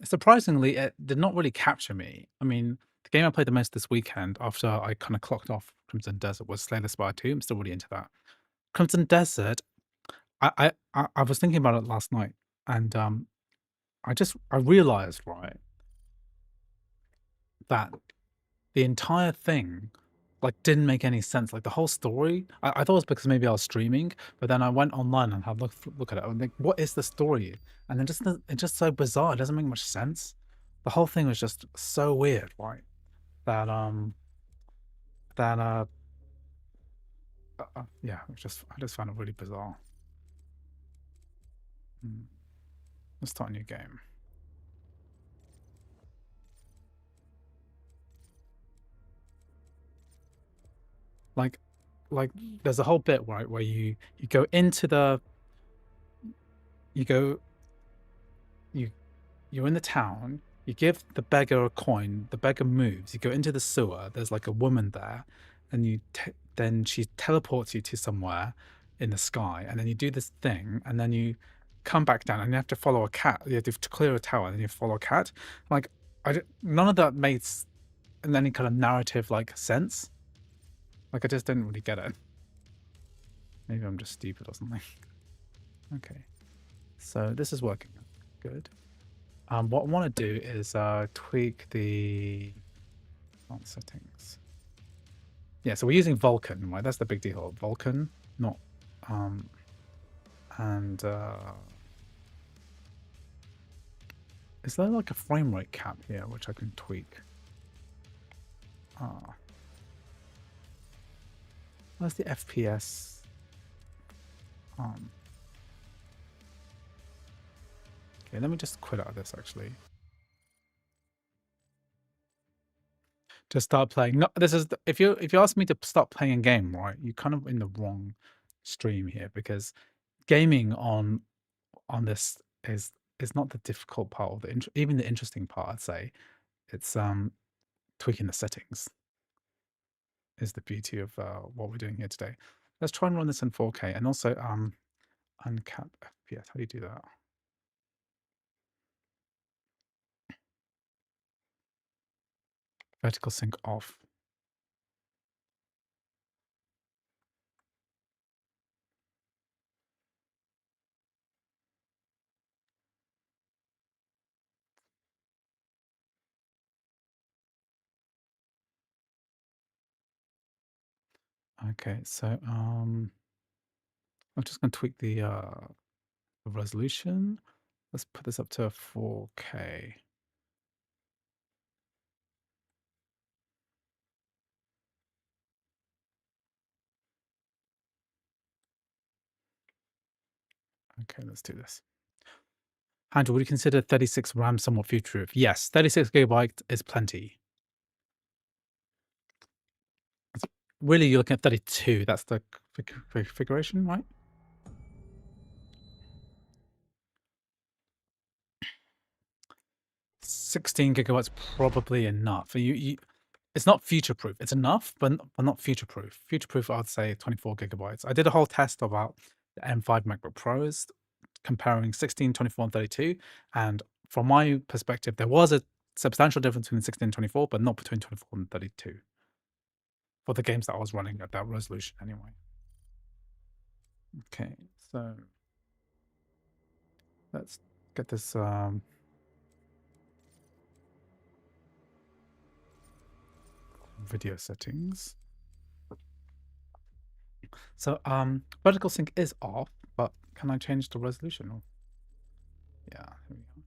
Surprisingly, it did not really capture me. I mean, the game I played the most this weekend after I kind of clocked off Crimson Desert was Slay the Spire 2. I'm still really into that. Crimson Desert, I was thinking about it last night, and I realized, right, that the entire thing like didn't make any sense. Like the whole story, I thought it was because maybe I was streaming, but then I went online and had look at it. I'm like, what is the story? And then it's just so bizarre. It doesn't make much sense. The whole thing was just so weird, right? That that yeah, I just found it really bizarre. Let's start a new game. Like there's a whole bit right where you go into the you you're in the town, you give the beggar a coin, the beggar moves, you go into the sewer, there's like a woman there, and then she teleports you to somewhere in the sky, and then you do this thing, and then you come back down, and you have to follow a cat. You have to clear a tower, and then you follow a cat. Like, none of that makes any kind of narrative like sense. Like, I just didn't really get it. Maybe I'm just stupid or something. Okay, so this is working good. What I want to do is tweak the settings. Yeah, so we're using Vulkan, right? That's the big deal. Vulkan, not and is there like a frame rate cap here which I can tweak? Where's the FPS? Okay, let me just quit out of this actually. Just start playing. No, this is if you ask me to start playing a game, right? You're kind of in the wrong stream here because gaming on this is not the difficult part of even the interesting part. I'd say it's tweaking the settings is the beauty of what we're doing here today. Let's try and run this in 4K and also uncap FPS. How do you do that? Vertical sync off. Okay, so I'm just going to tweak the resolution. Let's put this up to 4K. Okay, let's do this. Andrew, would you consider 36 RAM somewhat future-proof? Yes, 36 gigabytes is plenty. Really, you're looking at 32. That's the configuration, right? 16 gigabytes probably enough. It's not future-proof. It's enough, but not future-proof. Future-proof, I'd say 24 gigabytes. I did a whole test about the M5 MacBook Pros, comparing 16, 24, and 32. And from my perspective, there was a substantial difference between 16 and 24, but not between 24 and 32. For the games that I was running at that resolution anyway. Okay, so let's get this video settings. So vertical sync is off, but can I change the resolution? Yeah, here we go.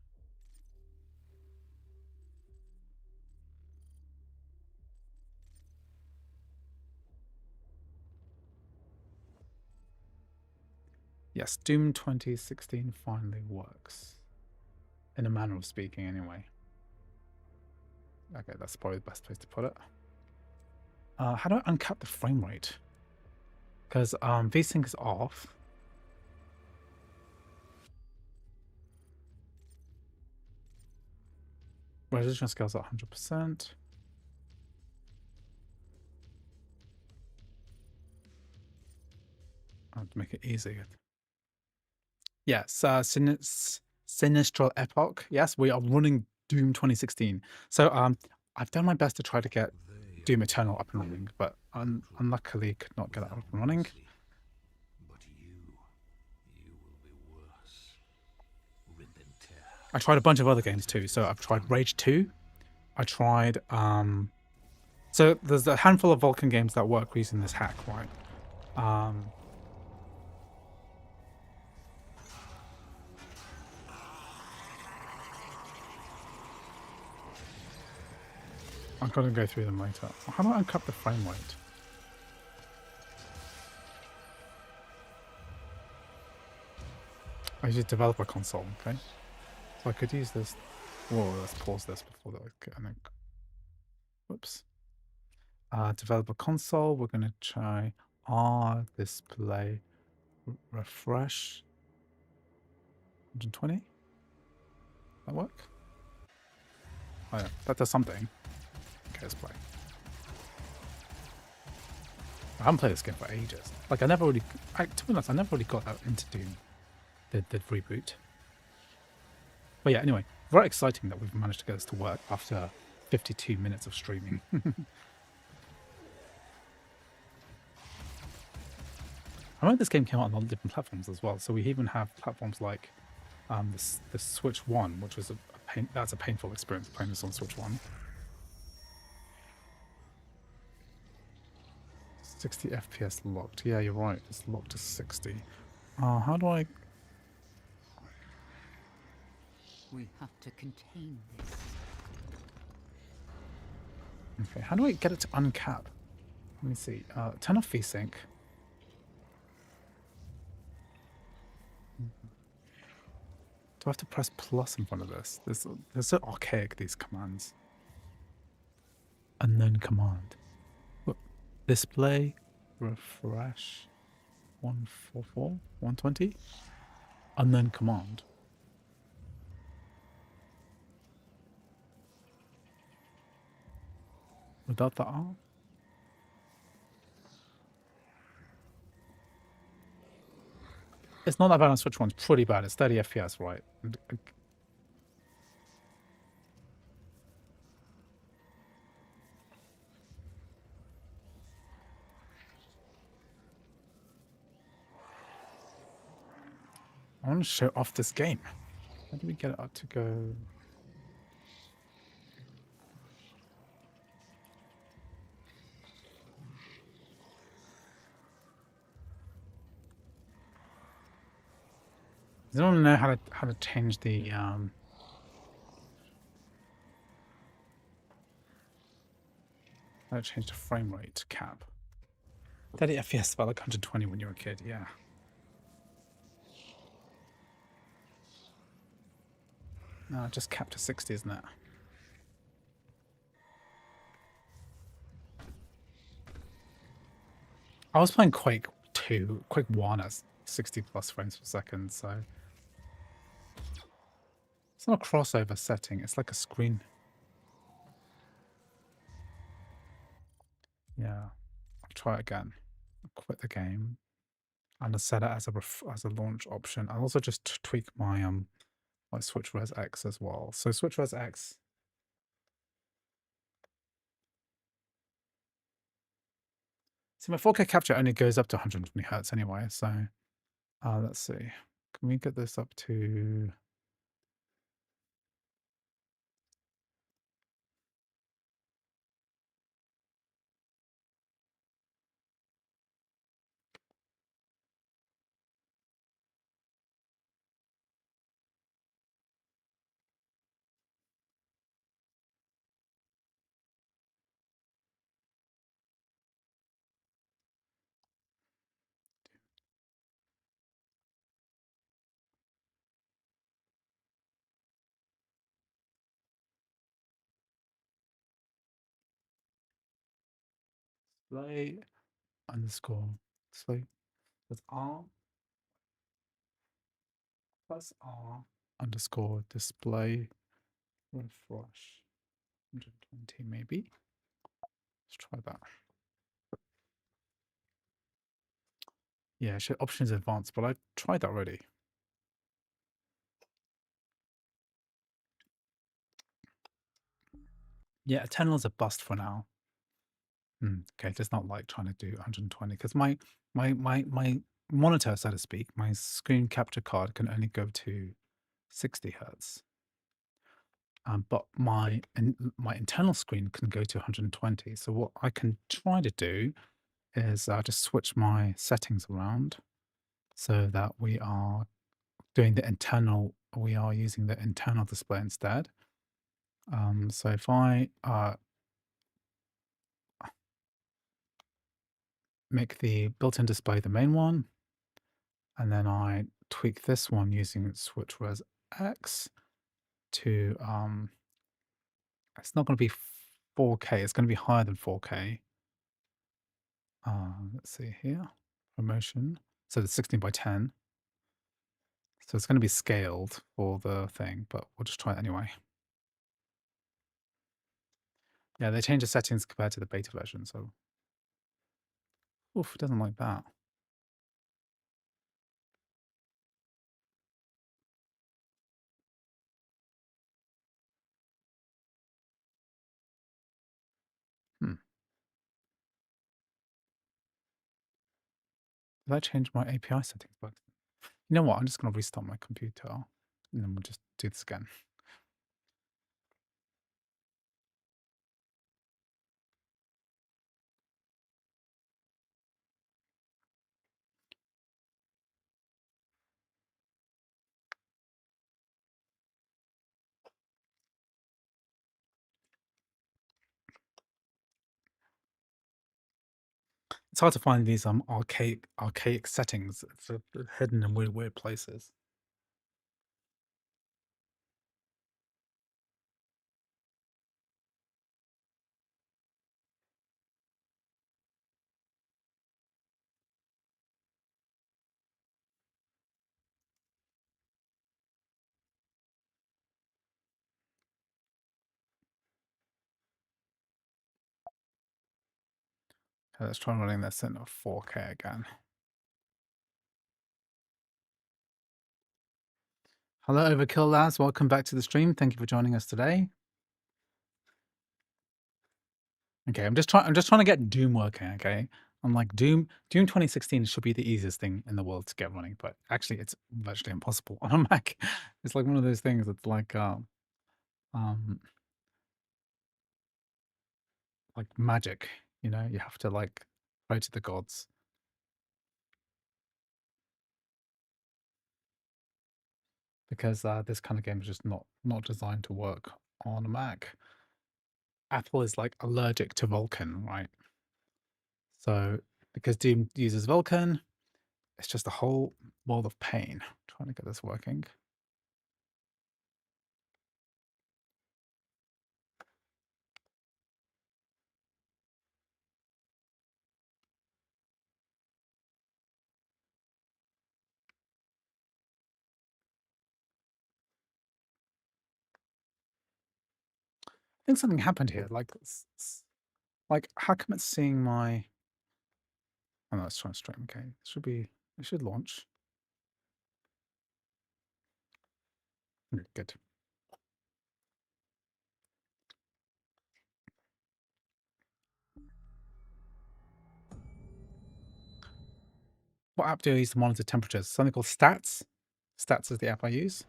Yes, Doom 2016 finally works. In a manner of speaking, anyway. Okay, that's probably the best place to put it. How do I uncap the frame rate? Because VSync is off. Resolution scale's at 100%. I'll make it easy. Yes, Sinistral Epoch. Yes, we are running Doom 2016. So I've done my best to try to get Doom Eternal up and running, but unluckily could not get it up and running. But you will be worse. Rip and tear. I tried a bunch of other games too. So I've tried Rage 2. I tried so there's a handful of Vulkan games that work using this hack, right? I'm gonna go through them later. How do I uncap the frame rate? I use developer console, okay? So I could use this. Whoa, let's pause this before that. And then, whoops. Developer console, we're gonna try R display refresh 120. That work? Oh yeah, that does something. Okay, let's play. I haven't played this game for ages. Like I never really, to be honest, I never really got out into Doom, the reboot. But yeah, anyway, very exciting that we've managed to get this to work after 52 minutes of streaming. I remember this game came out on all different platforms as well. So we even have platforms like the Switch 1, which was that's a painful experience playing this on Switch 1. 60 FPS locked. Yeah, you're right. It's locked to 60. How do I... We have to contain this. Okay, how do I get it to uncap? Let me see. Turn off VSync. Do I have to press plus in front of this? They're so archaic, these commands. Unknown command. Look, display, refresh, 144, 120. Unknown command. Without the R? It's not that bad on Switch 1. It's pretty bad. It's 30 FPS, right? I want to show off this game. How do we get it up to go? I don't know how to change the how to change the frame rate cap. 30 FPS about like 120 when you're a kid, yeah. No, just capped to 60, isn't it? I was playing Quake 2, Quake 1 at 60 plus frames per second, so it's not a crossover setting, it's like a screen. Yeah, I'll try it again. I'll quit the game and I'll set it as a launch option. I'll also just tweak my my Switch Res X as well. So Switch Res X. See, my 4K capture only goes up to 120 hertz anyway, so let's see. Can we get this up to... display underscore display with R plus R underscore display refresh 120 maybe. Let's try that. Yeah, options advanced, but I tried that already. Yeah, Eternal's a bust for now. Okay, it's not like trying to do 120 because my monitor, so to speak, my screen capture card can only go to 60 hertz. But my internal screen can go to 120. So what I can try to do is just switch my settings around so that we are doing the internal. We are using the internal display instead. So if I make the built-in display the main one, and then I tweak this one using switch res X to it's not going to be 4K. It's going to be higher than 4K. Let's see here, promotion. So it's 16 by 10. So it's going to be scaled for the thing, but we'll just try it anyway. Yeah, they changed the settings compared to the beta version. So, oof, it doesn't like that. Did I change my API settings? But you know what? I'm just going to restart my computer, and then we'll just do this again. It's hard to find these archaic settings. It's hidden in weird places. Okay, let's try running this in 4K again. Hello, Overkill lads. Welcome back to the stream. Thank you for joining us today. Okay, I'm just trying to get Doom working. Okay, I'm like Doom 2016 should be the easiest thing in the world to get running, but actually, it's virtually impossible on a Mac. It's like one of those things that's like magic. You know, you have to like pray to the gods. Because this kind of game is just not designed to work on a Mac. Apple is like allergic to Vulkan, right? So because Doom uses Vulkan, it's just a whole world of pain trying to get this working. I think something happened here. Like how come it's seeing my? Oh no, it's trying to stream. Okay, it should launch. Okay, good. What app do I use to monitor temperatures? Something called Stats. Stats is the app I use.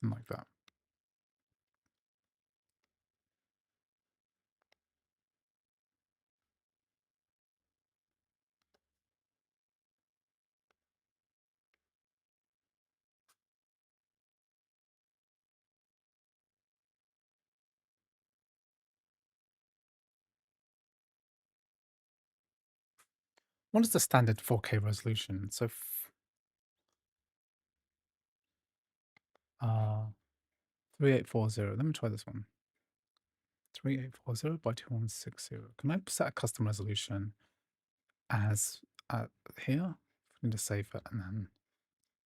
Something like that. What is the standard 4K resolution? So, 3840. Let me try this one. 3840 by 2160. Can I set a custom resolution as here? I need to save it and then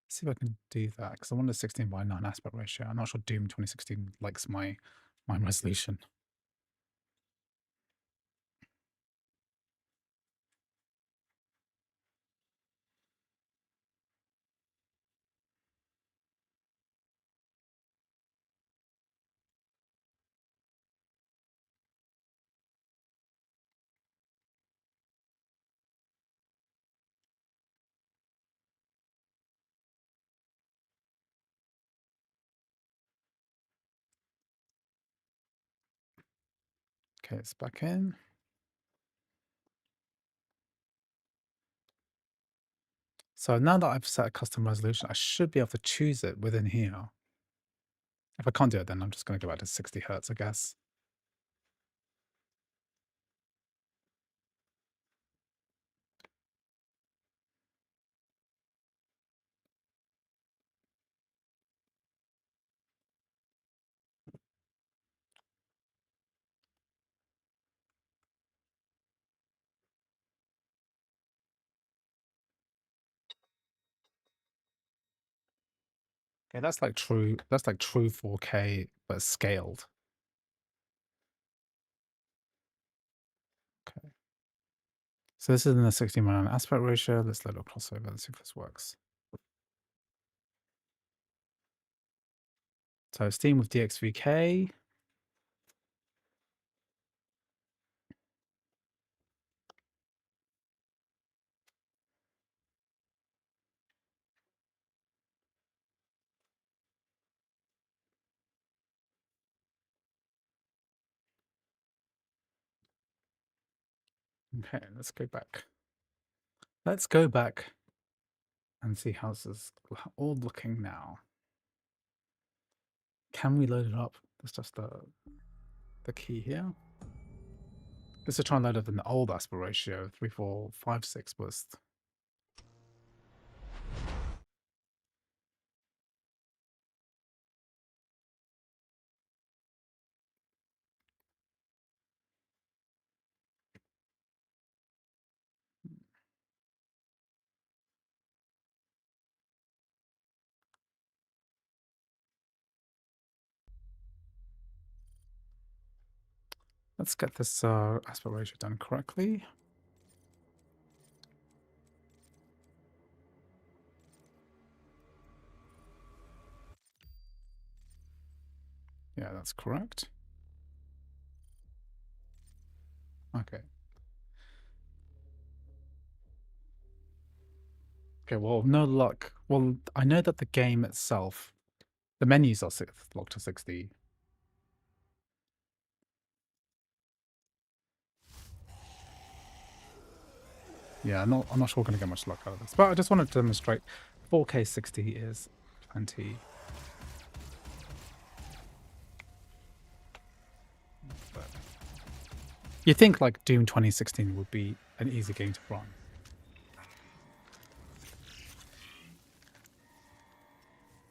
see if I can do that because I want a 16:9 aspect ratio. I'm not sure Doom 2016 likes my resolution. Okay, it's back in. So now that I've set a custom resolution, I should be able to choose it within here. If I can't do it, then I'm just going to go back to 60 hertz, I guess. Okay, that's like true 4K, but scaled. Okay. So this is in the 16:9 aspect ratio. Let's let it crossover. Let's see if this works. So Steam with DXVK. Okay, let's go back. Let's go back and see how this is all looking now. Can we load it up? That's just the key here. This is trying to load up in the old aspect ratio, 3456 was. Let's get this aspect ratio done correctly. Yeah, that's correct. Okay. Okay, well, no luck. Well, I know that the game itself, the menus are locked to 60. Yeah, I'm not sure we're going to get much luck out of this, but I just wanted to demonstrate 4K 60 is plenty. But you think like Doom 2016 would be an easy game to run.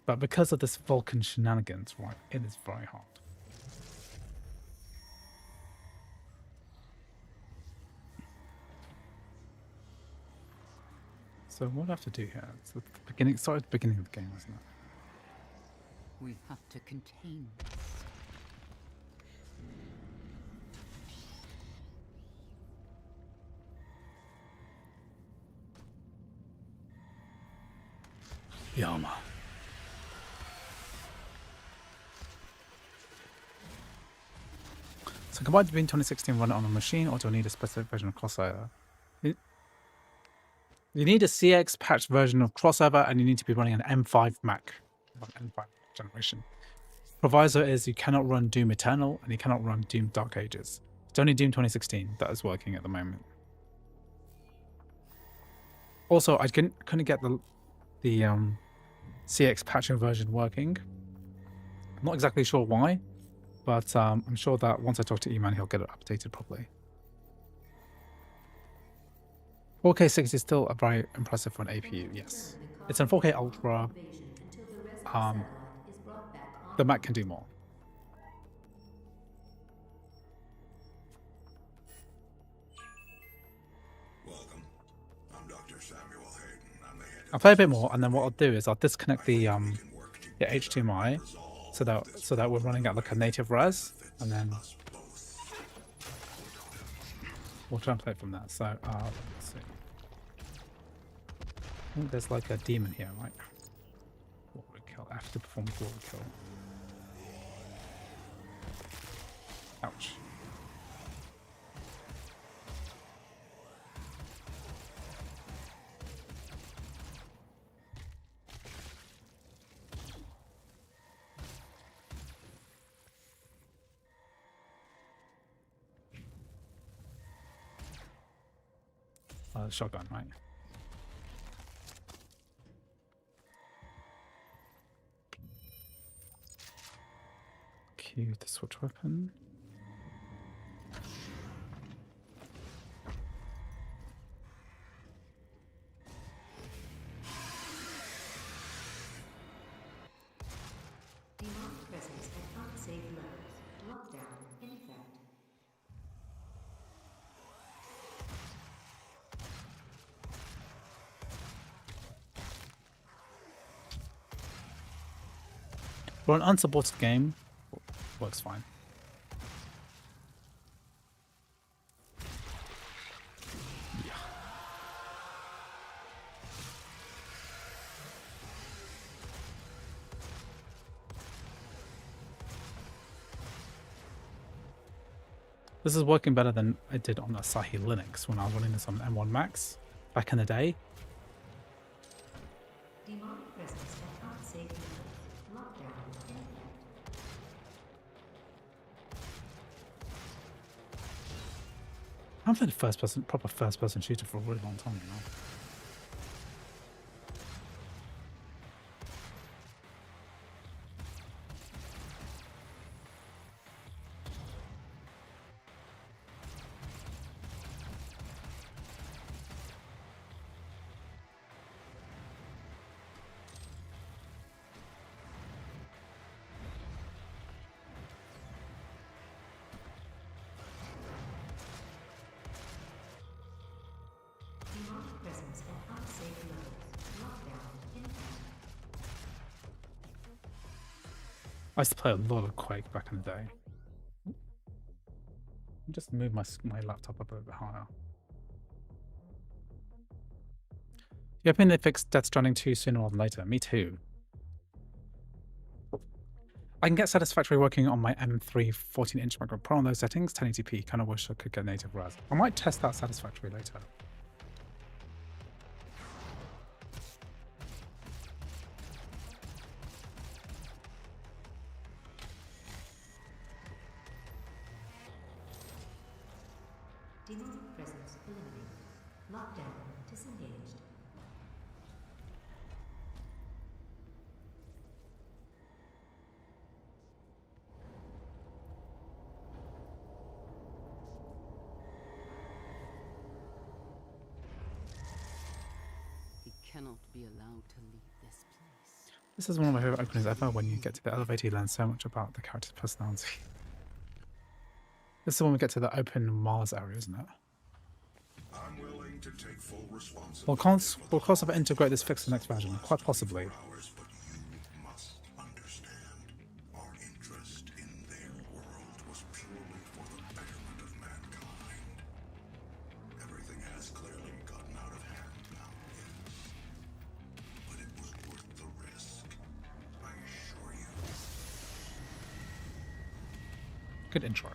But because of this Vulcan shenanigans, right, it is very hard. So what do I have to do here? It's the beginning, sorry, the beginning of the game, isn't it? We have to contain this. Yama. So combine between 2016 run it on a machine, or do I need a specific version of Crossover? You need a CX patched version of Crossover, and you need to be running an M5 Mac, M5 generation. Proviso is you cannot run Doom Eternal, and you cannot run Doom Dark Ages. It's only Doom 2016 that is working at the moment. Also, I couldn't get the CX patching version working. I'm not exactly sure why, but I'm sure that once I talk to E-Man, he'll get it updated properly. 4K 60 is still a very impressive for an APU, yes. It's in 4K Ultra. The Mac can do more. Welcome. I'm Dr. Samuel Hayden. I'm the head I'll play a bit more, and then what I'll do is I'll disconnect the HDMI so that we're running at like a native res, and then we'll try and play it from that. So let's see. I think there's like a demon here, right? What would we kill after perform what would kill? Ouch. Shotgun, right? Q to switch weapon. Demonic presence at unsafe levels. Lockdown in effect. For an unsupported game, works fine. Yeah. This is working better than I did on Asahi Linux when I was running this on M1 Max back in the day. Demonic presence at unsafe levels. Lockdown in effect. I haven't played a proper first person shooter for a really long time now. Demonic presence at unsafe levels. Lockdown in effect. I used to play a lot of Quake back in the day. Just move my laptop up a bit higher. You hoping they fix Death Stranding 2 sooner rather than later? Me too. I can get Satisfactory working on my M3 14-inch MacBook Pro on those settings, 1080p. Kind of wish I could get native res. I might test that Satisfactory later. Demonic presence eliminated. Lockdown disengaged. He cannot be allowed to leave this place. This is one of my favorite openings ever when you get to the elevator, you learn so much about the character's personality. This is when we get to the open Mars area, isn't it? I'm willing to take full responsibility. We'll cross over integrate this fix in the next version, quite possibly. Ours, but you must understand. Our interest in their world was purely for the betterment of mankind. Everything has clearly gotten out of hand now, yes. But it was worth the risk, I assure you. Good intro.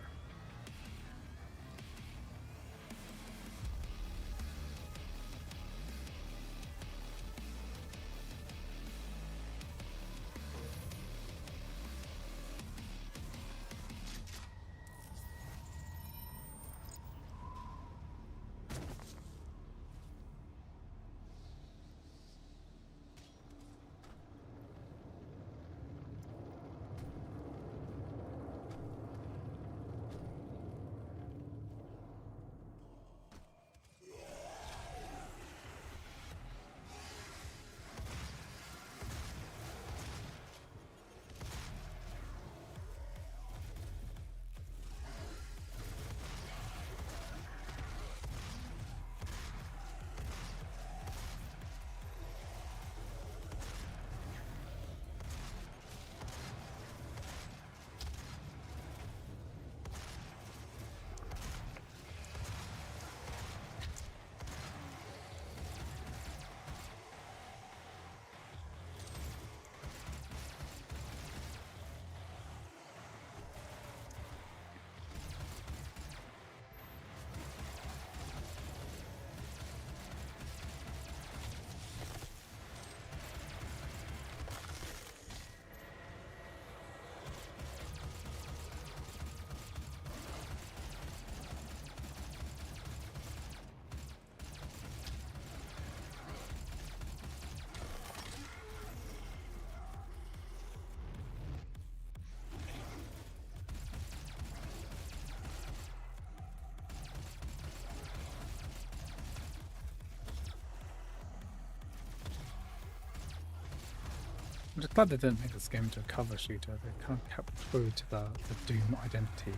I'm just glad they didn't make this game into a cover shooter. They kind of kept true to the Doom identity.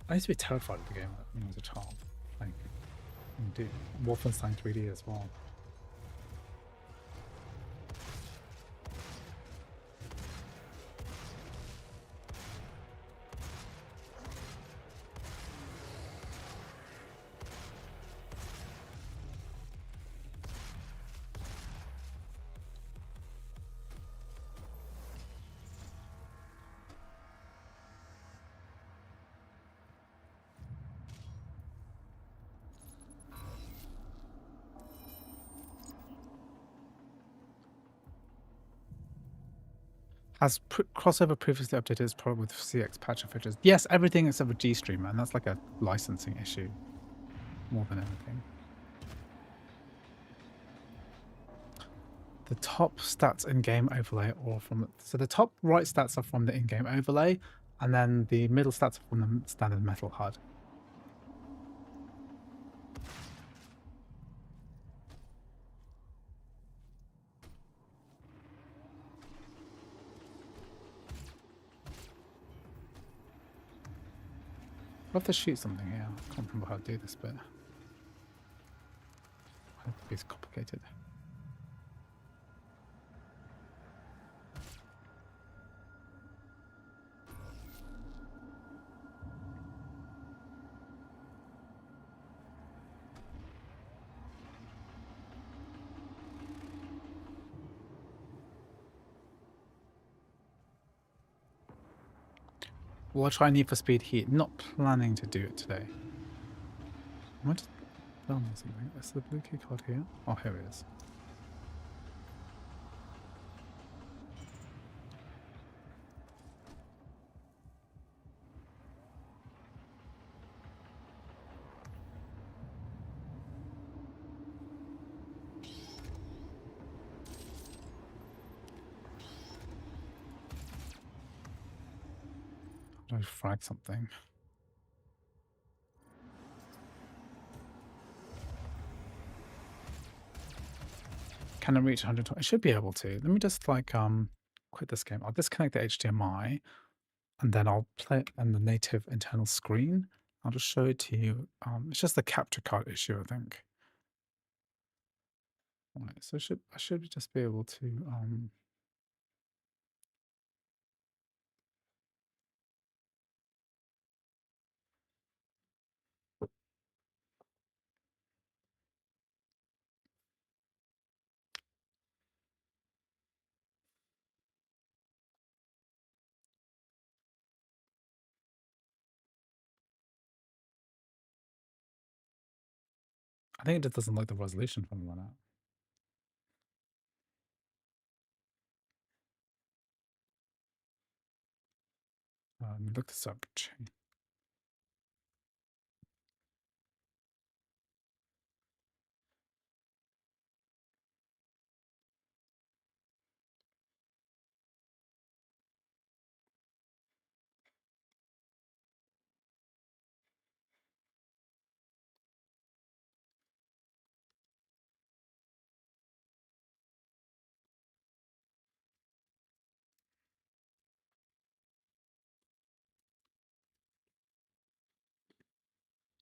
I used to be terrified of the game when I was a child. Like, Doom, Wolfenstein 3D as well. Has crossover previously updated its product with CX patcher features? Yes, everything except for GStreamer, and that's like a licensing issue more than anything. The top stats in-game overlay or from... So the top right stats are from the in-game overlay, and then the middle stats are from the standard metal HUD. I'll have to shoot something here. I can't remember how to do this bit. It's complicated. We'll try Need for Speed Heat. Not planning to do it today. I might just film something. Is the blue key card here? Oh, here it is. I'll frag something. Can it reach 120? I should be able to. Let me just like quit this game. I'll disconnect the HDMI and then I'll play it on the native internal screen. I'll just show it to you. It's just the capture card issue, I think. Right, so I should just be able to I think it just doesn't like the resolution from the one out. Look this up.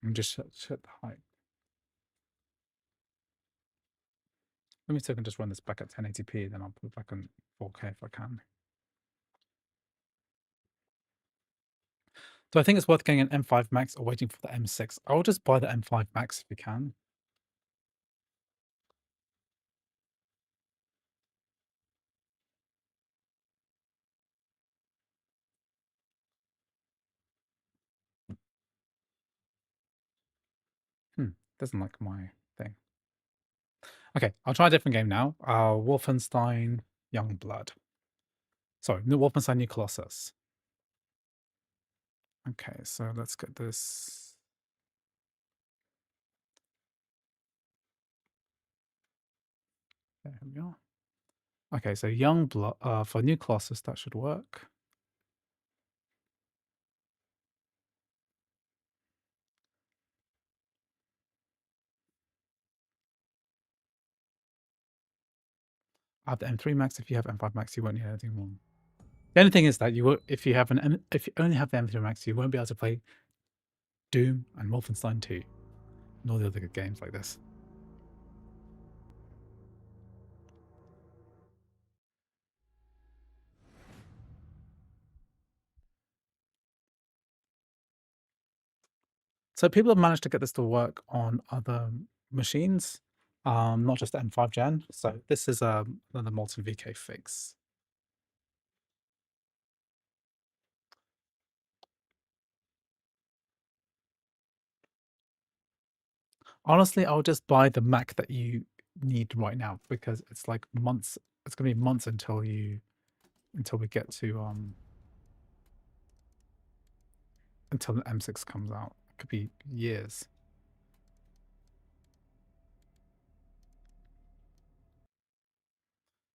And just set the height. Let me see if I can just run this back at 1080p, then I'll put it back on 4K if I can. So I think it's worth getting an M5 Max or waiting for the M6. I'll just buy the M5 Max if you can. Doesn't like my thing. Okay, I'll try a different game now. Wolfenstein Youngblood. Sorry, no, Wolfenstein New Colossus. Okay, so let's get this. There we are. Okay, so Youngblood for New Colossus, that should work. I have the M3 Max. If you have M5 Max, you won't need anything more. The only thing is that you will, if you only have the M3 Max, you won't be able to play Doom and Wolfenstein 2 and all the other good games like this. So people have managed to get this to work on other machines, not just M5 Gen. So this is another Molten VK fix. Honestly, I'll just buy the Mac that you need right now because it's like months. It's gonna be months until we get to until the M6 comes out. It could be years.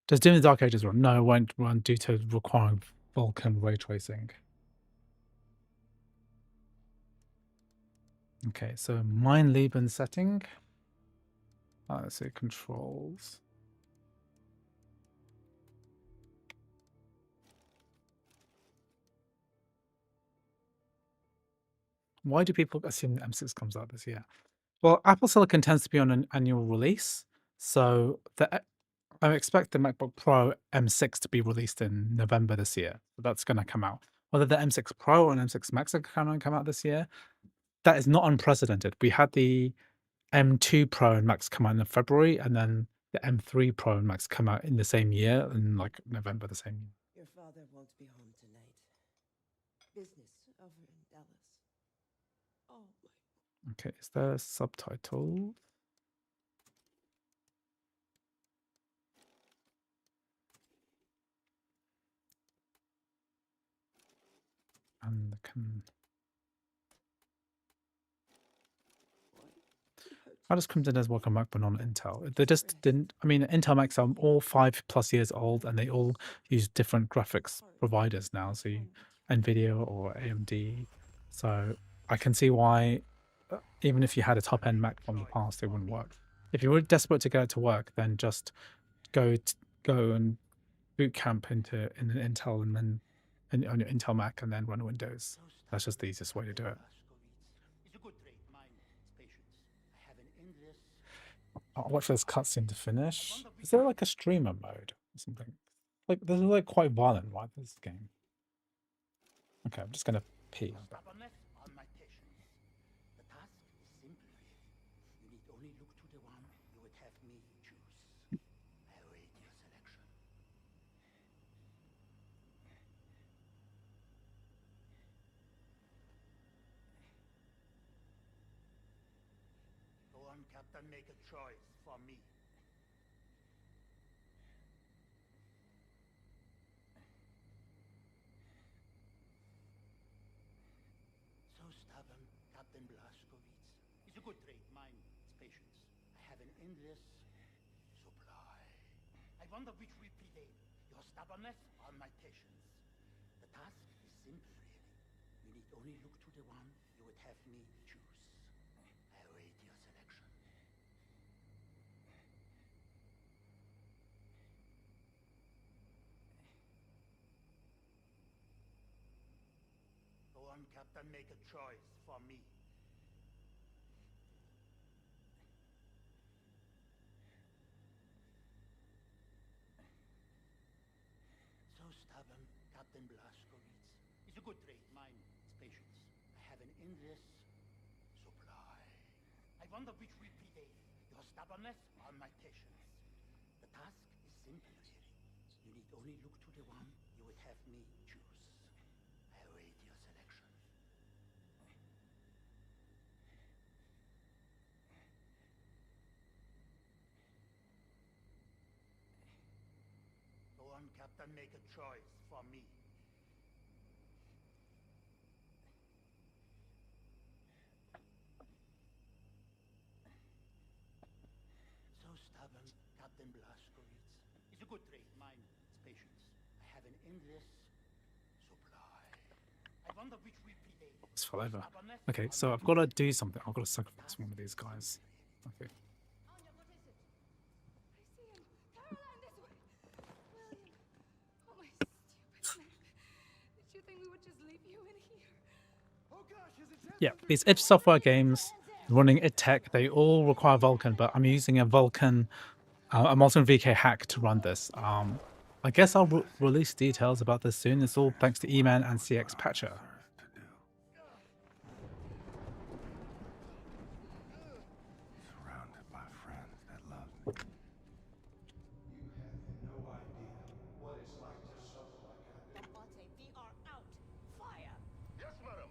Does Doom the Dark Ages run? No, it won't run due to requiring Vulkan ray tracing. Okay, so Mein Leben setting. Let's see, controls. Why do people assume the M6 comes out this year? Well, Apple Silicon tends to be on an annual release, so I expect the MacBook Pro M6 to be released in November this year. So that's going to come out. Whether the M6 Pro or an M6 Max are going to come out this year, that is not unprecedented. We had the M2 Pro and Max come out in February, and then the M3 Pro and Max come out in the same year, in like November the same year. Your father won't be home tonight. Business over in Dallas. Oh my. Okay, is there subtitles? And can... How does Crimson Days work on Mac but not on Intel? They just didn't. I mean, Intel Macs are all 5+ years old, and they all use different graphics providers now. So NVIDIA or AMD. So I can see why, even if you had a top-end Mac from the past, it wouldn't work. If you were desperate to get it to work, then just go and boot camp into an Intel and then on your Intel Mac and then run Windows. That's just the easiest way to do it. I'll watch this cutscene to finish. Is there like a streamer mode or something? Like this is like quite violent, right? This game. Okay, I'm just gonna pee. Captain, make a choice for me. So stubborn, Captain Blazkowicz. It's a good trait, mine. It's patience. I have an endless supply. I wonder which will prevail, your stubbornness or my patience. The task is simple, really. You need only look to the one you would have me choose. I await your selection. Go on, Captain, make a choice for me. So stubborn, Captain Blazkowicz. It's a good trait, mine. It's patience. I have an endless supply. I wonder which will prevail, your stubbornness or my patience. The task is simple, really. You need only look to the one you would have me choose. I await your selection. Go on, Captain, make a choice for me. So stubborn, Captain Blazkowicz. It's a good trait, mine. It's patience. I have an endless supply. I wonder which will prevail. It's forever. Okay, so I've got to do something. I've got to sacrifice one of these guys. Okay. Anya, what is it? I see him. Caroline, this way. Yeah, these id Software games running id Tech, they all require Vulkan, but I'm using a Vulkan, a Molten VK hack to run this. I guess I'll release details about this soon. It's all thanks to E-Man and CX Patcher. Earth to do. Surrounded by friends that love me. You have no idea what it's like to suffer like I do. Combate, we are out. Fire! Yes, madam.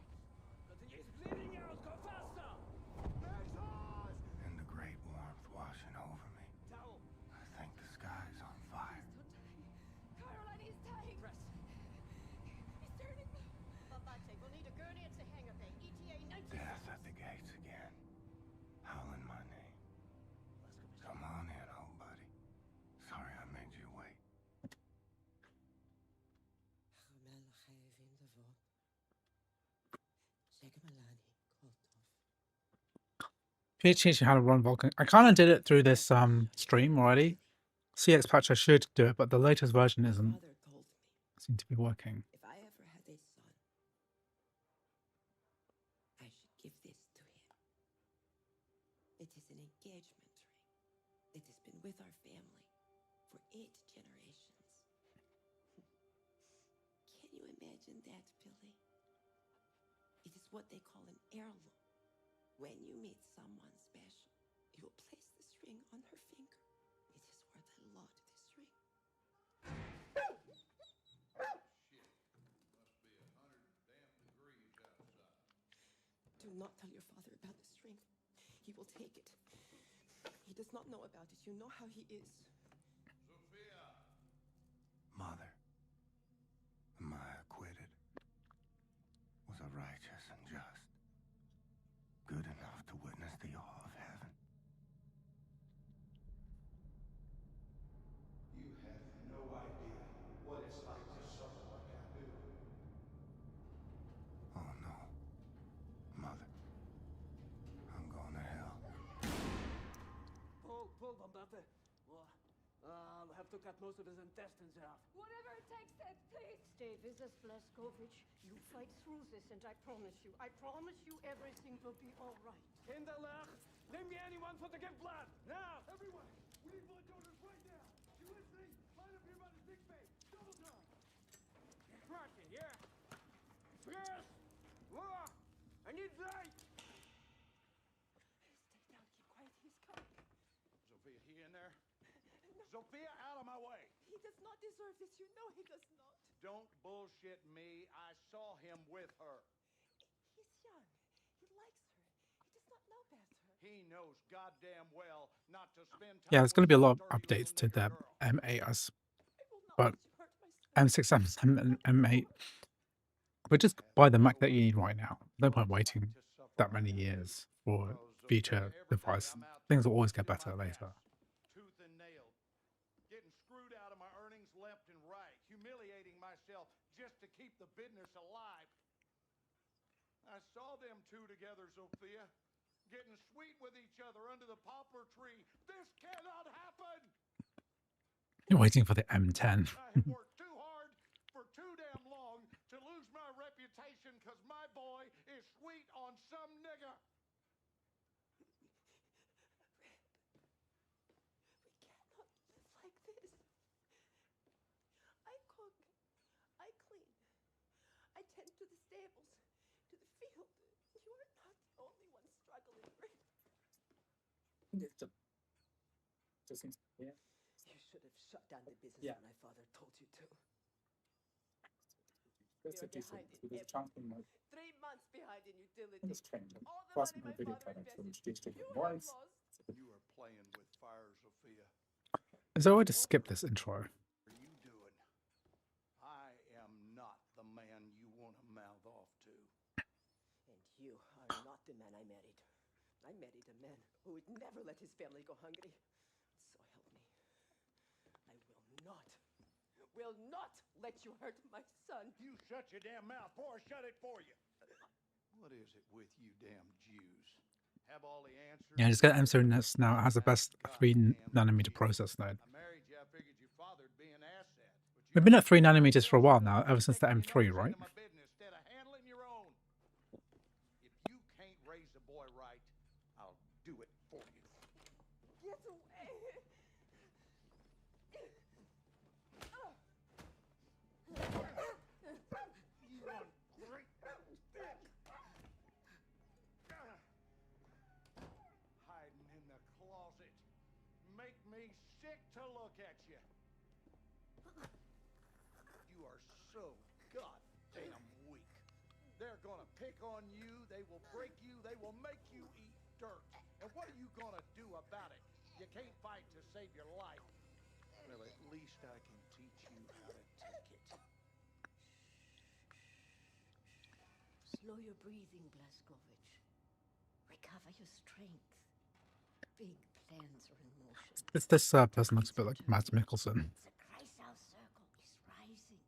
And the great warmth washing over me. I think the sky's on fire. Caroline is dying. He's turning. Combate, we'll need a gurney at the hangar bay. ETA 90 Death seconds. at the gates again. Howling my name. Come on in, old buddy. Sorry I made you wait. If you're teaching how to run Vulkan, I kind of did it through this stream already. CX Patcher should do it, but the latest version isn't Mother told me seem to be working. if I ever had a son, I should give this to him. It is an engagement ring that has been with our family for 8 generations. Can you imagine that, Billy? It is what they call an heirloom. When you meet someone special, you will place this ring on her finger. It is worth a lot, this ring. Do not tell your father about this ring. He will take it. He does not know about it. You know how he is. Mother, am I acquitted? Was I righteous and just? Good enough to witness the awe of heaven? You have no idea what it's like to suffer like I do. Oh no. Mother, I'm going to hell. Pull, Bombate. I'll have to cut most of his intestines out. Whatever it takes, Dad, please. Stay with us, Blazkowicz. You fight through this, and I promise you everything will be all right. Kinderlach, name me anyone for the give blood. Now, everyone, we need blood donors right now. You listening? Line up here by the sick bay. Double time. Martin, yeah. Yes. I need light. Stay down, keep quiet, he's coming. Sophia, he in there? Sophia, out of my way. He does not deserve this, you know he does not. Don't bullshit me. I saw him with her. He's young. He likes her. He does not know better. He knows goddamn well not to spend time. Yeah, there's going to be a lot of with a dirty updates to little the nigger girl. M8, I will not but let you hurt my son. M6, and M8. But just buy the Mac that you need right now. No point waiting that many years for future device. Things will always get better later. Tooth and nail. Getting screwed out of my earnings left and right. Humiliating myself just to keep the business alive. I saw them two together, Sophia. Getting sweet with each other under the poplar tree. This cannot happen! You're waiting for the M10. I have worked too hard for too damn long to lose my reputation because my boy is sweet on some nigger. We cannot live like this. I cook. I clean. I tend to the stables, to the field. You are not the only one struggling, Rick. You should have shut down the business when my father told you to. You're behind in everything. 3 months behind in utilities. All the money my father invested, you have lost. You are playing with fire, Sophia. Is there a way to skip this intro? What are you doing? I am not the man you want to mouth off to. And you are not the man I married. I married a man who would never let his family go hungry. So help me. I will not let you hurt my son. You shut your damn mouth, or I shut it for you. What is it with you damn Jews? Have all the answers? Yeah, just get M7 now. It has the best 3nm process node. I married you. I figured your father'd be an asset. But We've been at 3nm for a while now, ever since the M3, right? Instead of handling your own. If you make me sick to look at you. You are so goddamn weak. They're gonna pick on you, they will break you, they will make you eat dirt. And what are you gonna do about it? You can't fight to save your life. Well, at least I can teach you how to take it. Slow your breathing, Blazkowicz. Recover your strength. Big plans are in motion. This person looks a bit like Mads Mikkelsen. The Kreisau circle is rising.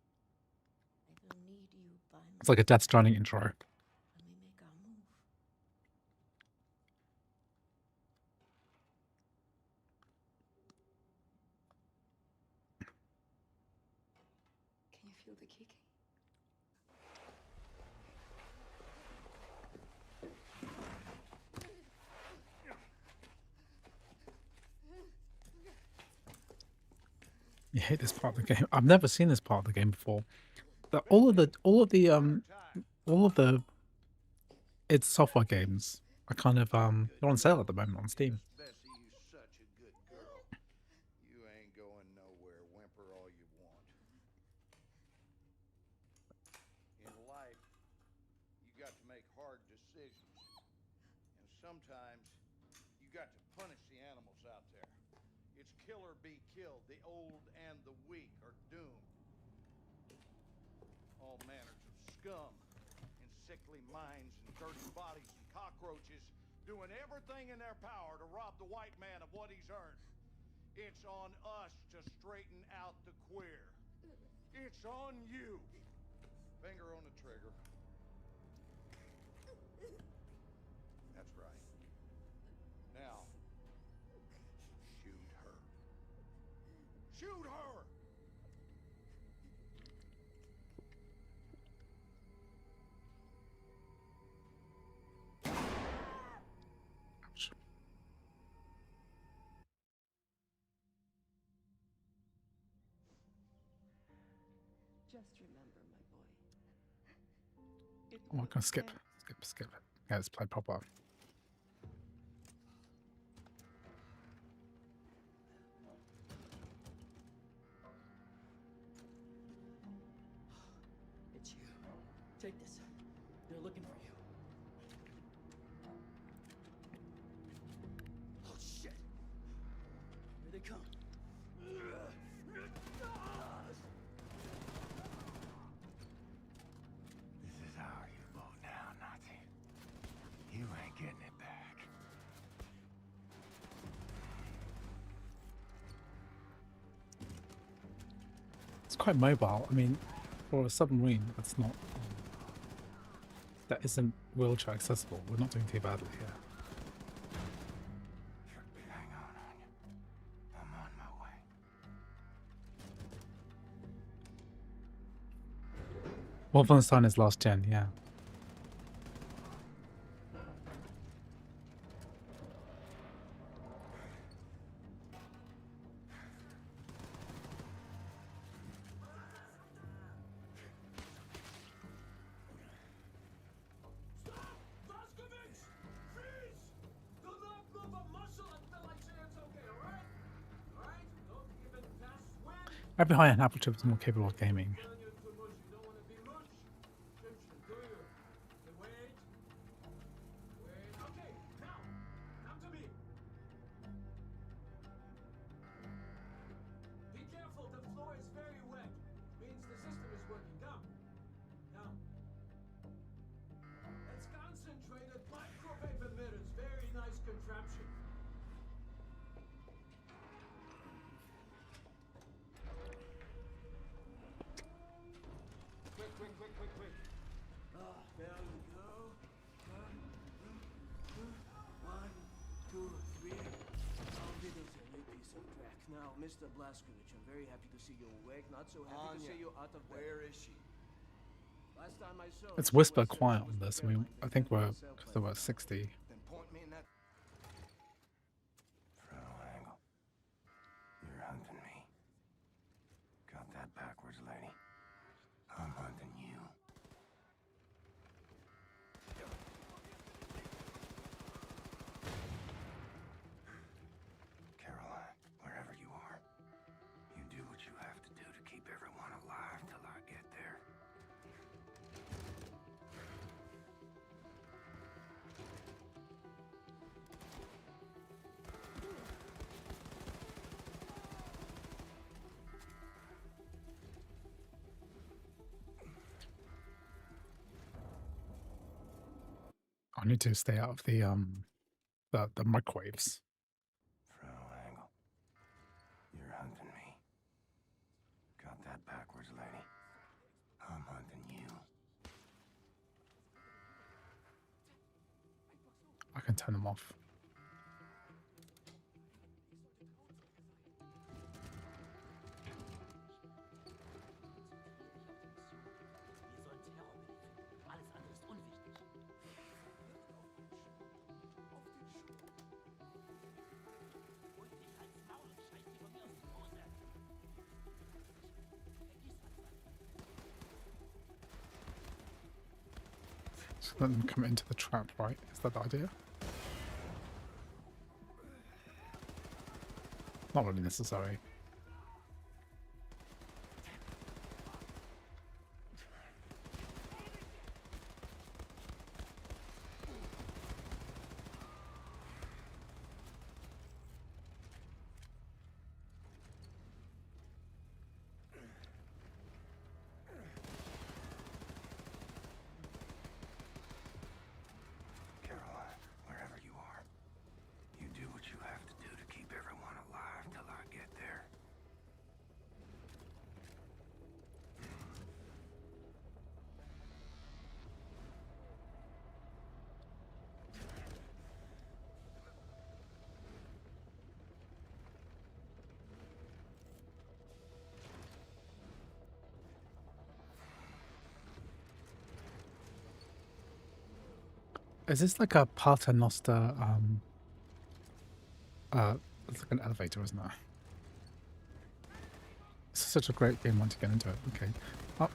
I will need you by my It's like a Death Stranding intro. when we make our move. Can you feel the kicking? You hate this part of the game. I've never seen this part of the game before. All of the id Software games are kind of they're on sale at the moment on Steam. Bessie, you such a good girl. You ain't going nowhere. Whimper all you want. In life, you got to make hard decisions. And sometimes, you got to punish the animals out there. It's kill or be killed. The old and the weak are doomed. All manners of scum and sickly minds and dirty bodies and cockroaches doing everything in their power to rob the white man of what he's earned. It's on us to straighten out the queer. It's on you. Finger on the trigger. That's right. Now, shoot her. Shoot her! Ouch. Just remember, my boy. It Oh, I'm will gonna skip. end. Skip. Yeah, let's play proper. It's you. Take this. They're looking for you. Oh, shit. Here they come. This is how you go down, Nazi. You ain't getting it back. It's quite mobile. I mean, for a submarine, that isn't wheelchair accessible. We're not doing too badly here. Hang on, Anya. I'm on my way. Wolfenstein is last gen, yeah. Blazkowicz! Freeze! Do not move a muscle until I say it's okay, alright? Alright? Don't give it fast swim. Right behind an Apple chip is more capable of gaming. When you're too much, you don't want to be much. Simpson, do you? Okay, wait. Wait. Okay, now, come to me. Be careful, the floor is very wet. Means the system is working. Come. Come. It's concentrated microwave emitters. Very nice contraption. Quick. There you go. 1, 2, 3. How big is a new piece of crack? Now, Mr. Blazkowicz, I'm very happy to see you awake. Not so happy to see you out of bed. Where is she? Last time I saw her, It's she whisper was, quiet she was on this. I prepared mean, like I this. think we're Myself, because there were 60. Then point me in that. Frontal angle. You're hunting me. Got that backwards, lady. I'm hunting you. Caroline, I need to stay out of the microwaves. Frau Angle, you're hunting me. Got that backwards, lady. I'm hunting you. I can turn them off. So let them come into the trap, right? Is that the idea? Not really necessary. Caroline, wherever you are, you do what you have to do to keep everyone alive till I get there. Is this like a Paternoster? It's like an elevator, isn't it? This is such a great game once you get into it. Okay.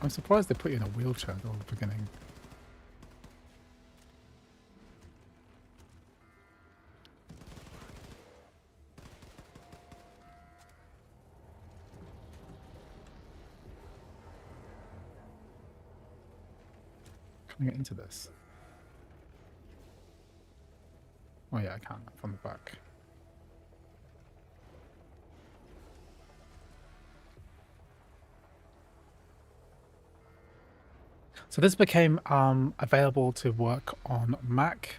I'm surprised they put you in a wheelchair at the beginning. Can I get into this? Oh yeah, I can, from the back. So this became available to work on Mac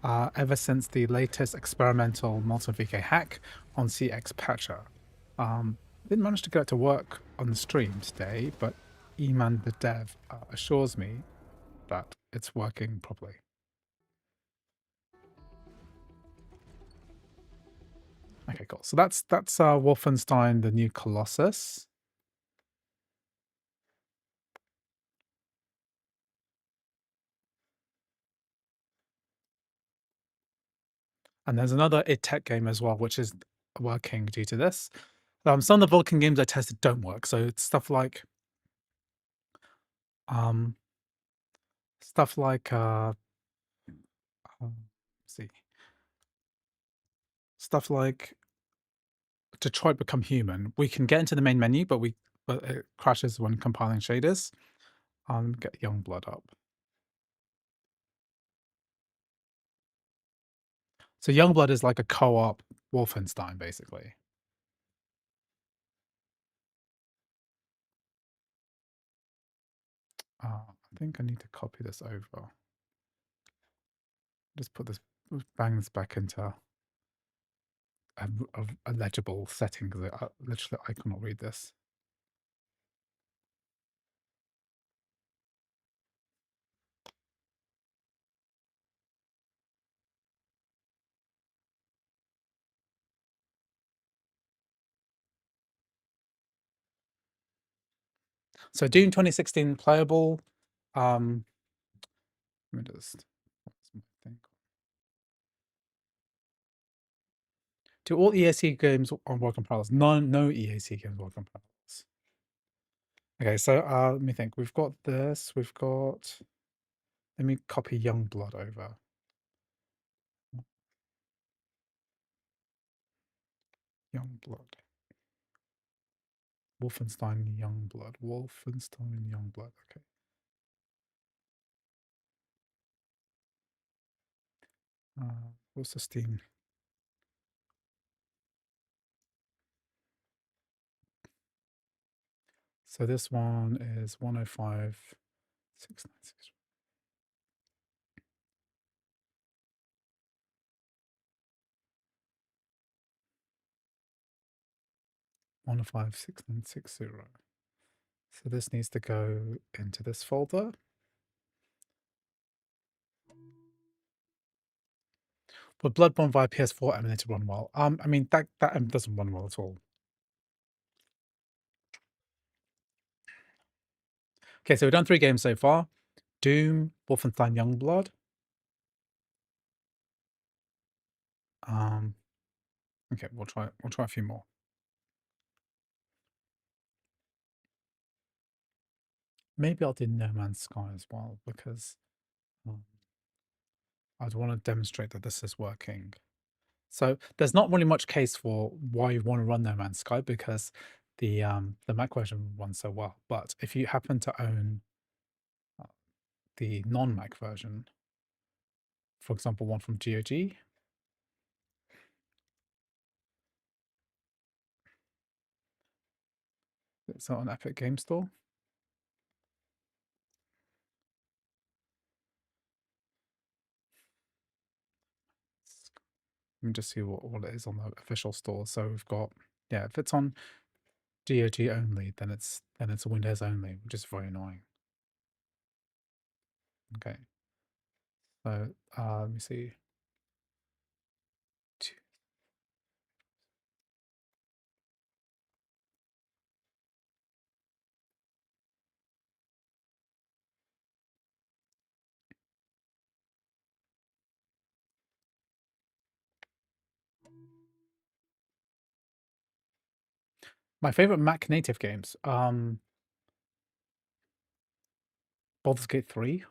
ever since the latest experimental multi-VK hack on CX Patcher. Didn't manage to get it to work on the stream today, but Eman the dev assures me that it's working properly. Okay, cool. So that's Wolfenstein: The New Colossus. And there's another id Tech game as well, which is working due to this. Some of the Vulkan games I tested don't work. So it's stuff like see, stuff like Detroit Become Human. We can get into the main menu, but it crashes when compiling shaders. Get Youngblood up. So Youngblood is like a co-op Wolfenstein, basically. I think I need to copy this over. Just put this, bang this back into a legible setting because literally I cannot read this. So Doom 2016 playable. Let me just, what's my thing? Do all EAC games on work in parallels? No EAC games work in parallels. Okay, so let me think. We've got this. We've got. Let me copy Youngblood over. Youngblood. Wolfenstein Youngblood. Wolfenstein Youngblood. Okay. What's the Steam? So this one is 105,696. 156960. So this needs to go into this folder. Would Bloodborne via PS4 emulator run well? I mean that doesn't run well at all. Okay, so we've done 3 games so far: Doom, Wolfenstein Youngblood. Okay, we'll try a few more. Maybe I'll do No Man's Sky as well because I'd want to demonstrate that this is working. So there's not really much case for why you want to run No Man's Sky because the Mac version runs so well. But if you happen to own the non-Mac version, for example, one from GOG, it's on Epic Game Store. Let me just see what it is on the official store. So we've got, yeah, if it's on GOG only, then it's Windows only, which is very annoying. Okay. So let me see. My favorite Mac native games, Baldur's Gate 3,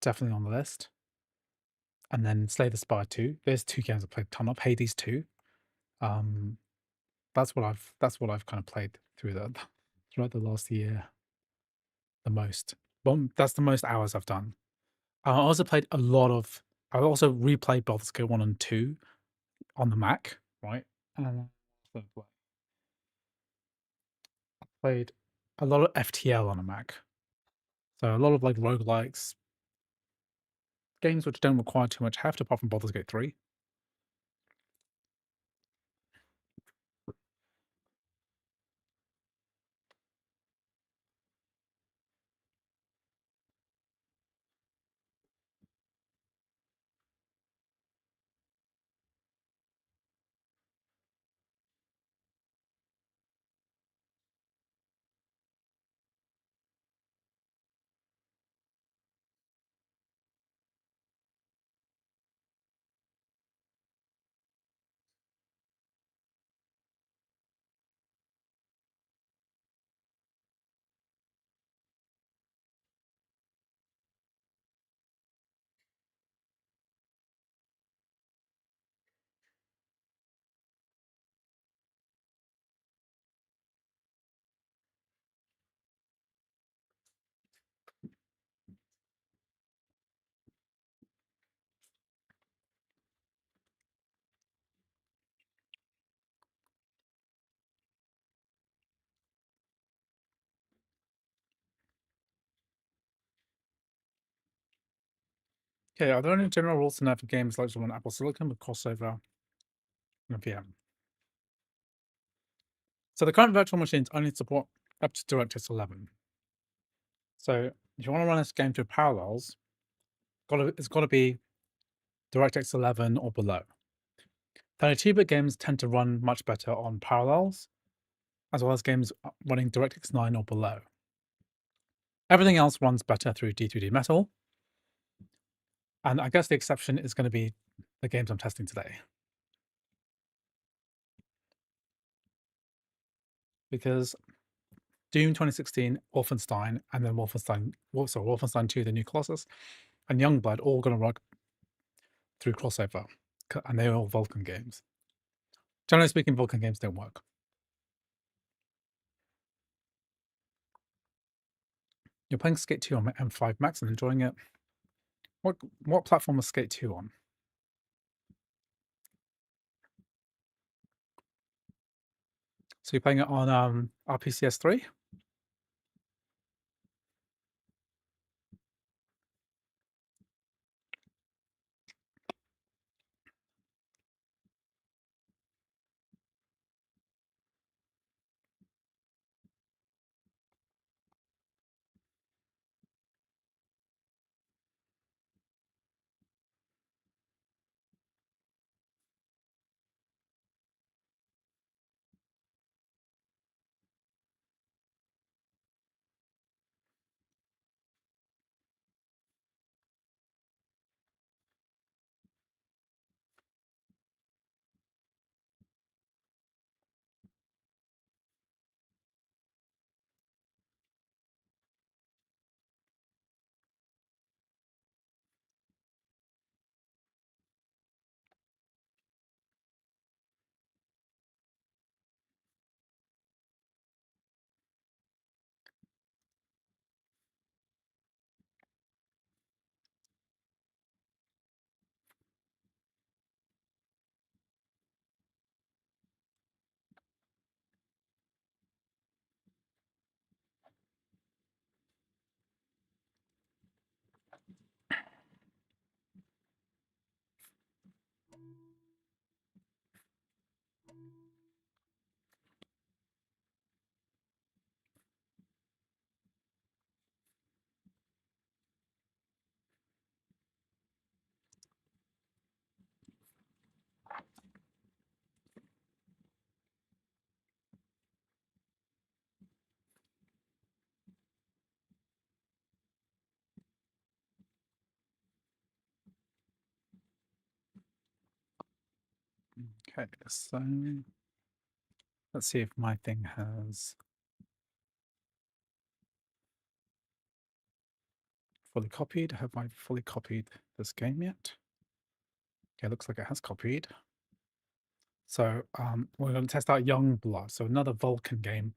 definitely on the list. And then Slay the Spire 2. There's 2 games I played a ton of. Hades 2. That's what I've kind of played throughout the last year the most. Well, that's the most hours I've done. I also played a lot of. I also replayed Baldur's Gate 1 and 2 on the Mac, right? And I played a lot of FTL on a Mac. So a lot of like roguelikes, games which don't require too much heft apart from Baldur's Gate 3. Okay, are there any general rules to know for games like the one Apple Silicon with crossover and VM? So the current virtual machines only support up to DirectX 11. So if you want to run this game through parallels, it's got to be DirectX 11 or below. 32-bit games tend to run much better on parallels, as well as games running DirectX 9 or below. Everything else runs better through D3D Metal, and I guess the exception is going to be the games I'm testing today. Because Doom 2016, Wolfenstein, and then Wolfenstein 2, the new Colossus, and Youngblood all going to run through crossover, and they're all Vulkan games. Generally speaking, Vulkan games don't work. You're playing Skate 2 on M5 Max and enjoying it. What platform was Skate 2 on? So you're playing it on RPCS 3? Okay, so let's see if my thing has fully copied. Have I fully copied this game yet? Okay, looks like it has copied. So we're going to test out Youngblood, so another Vulcan game.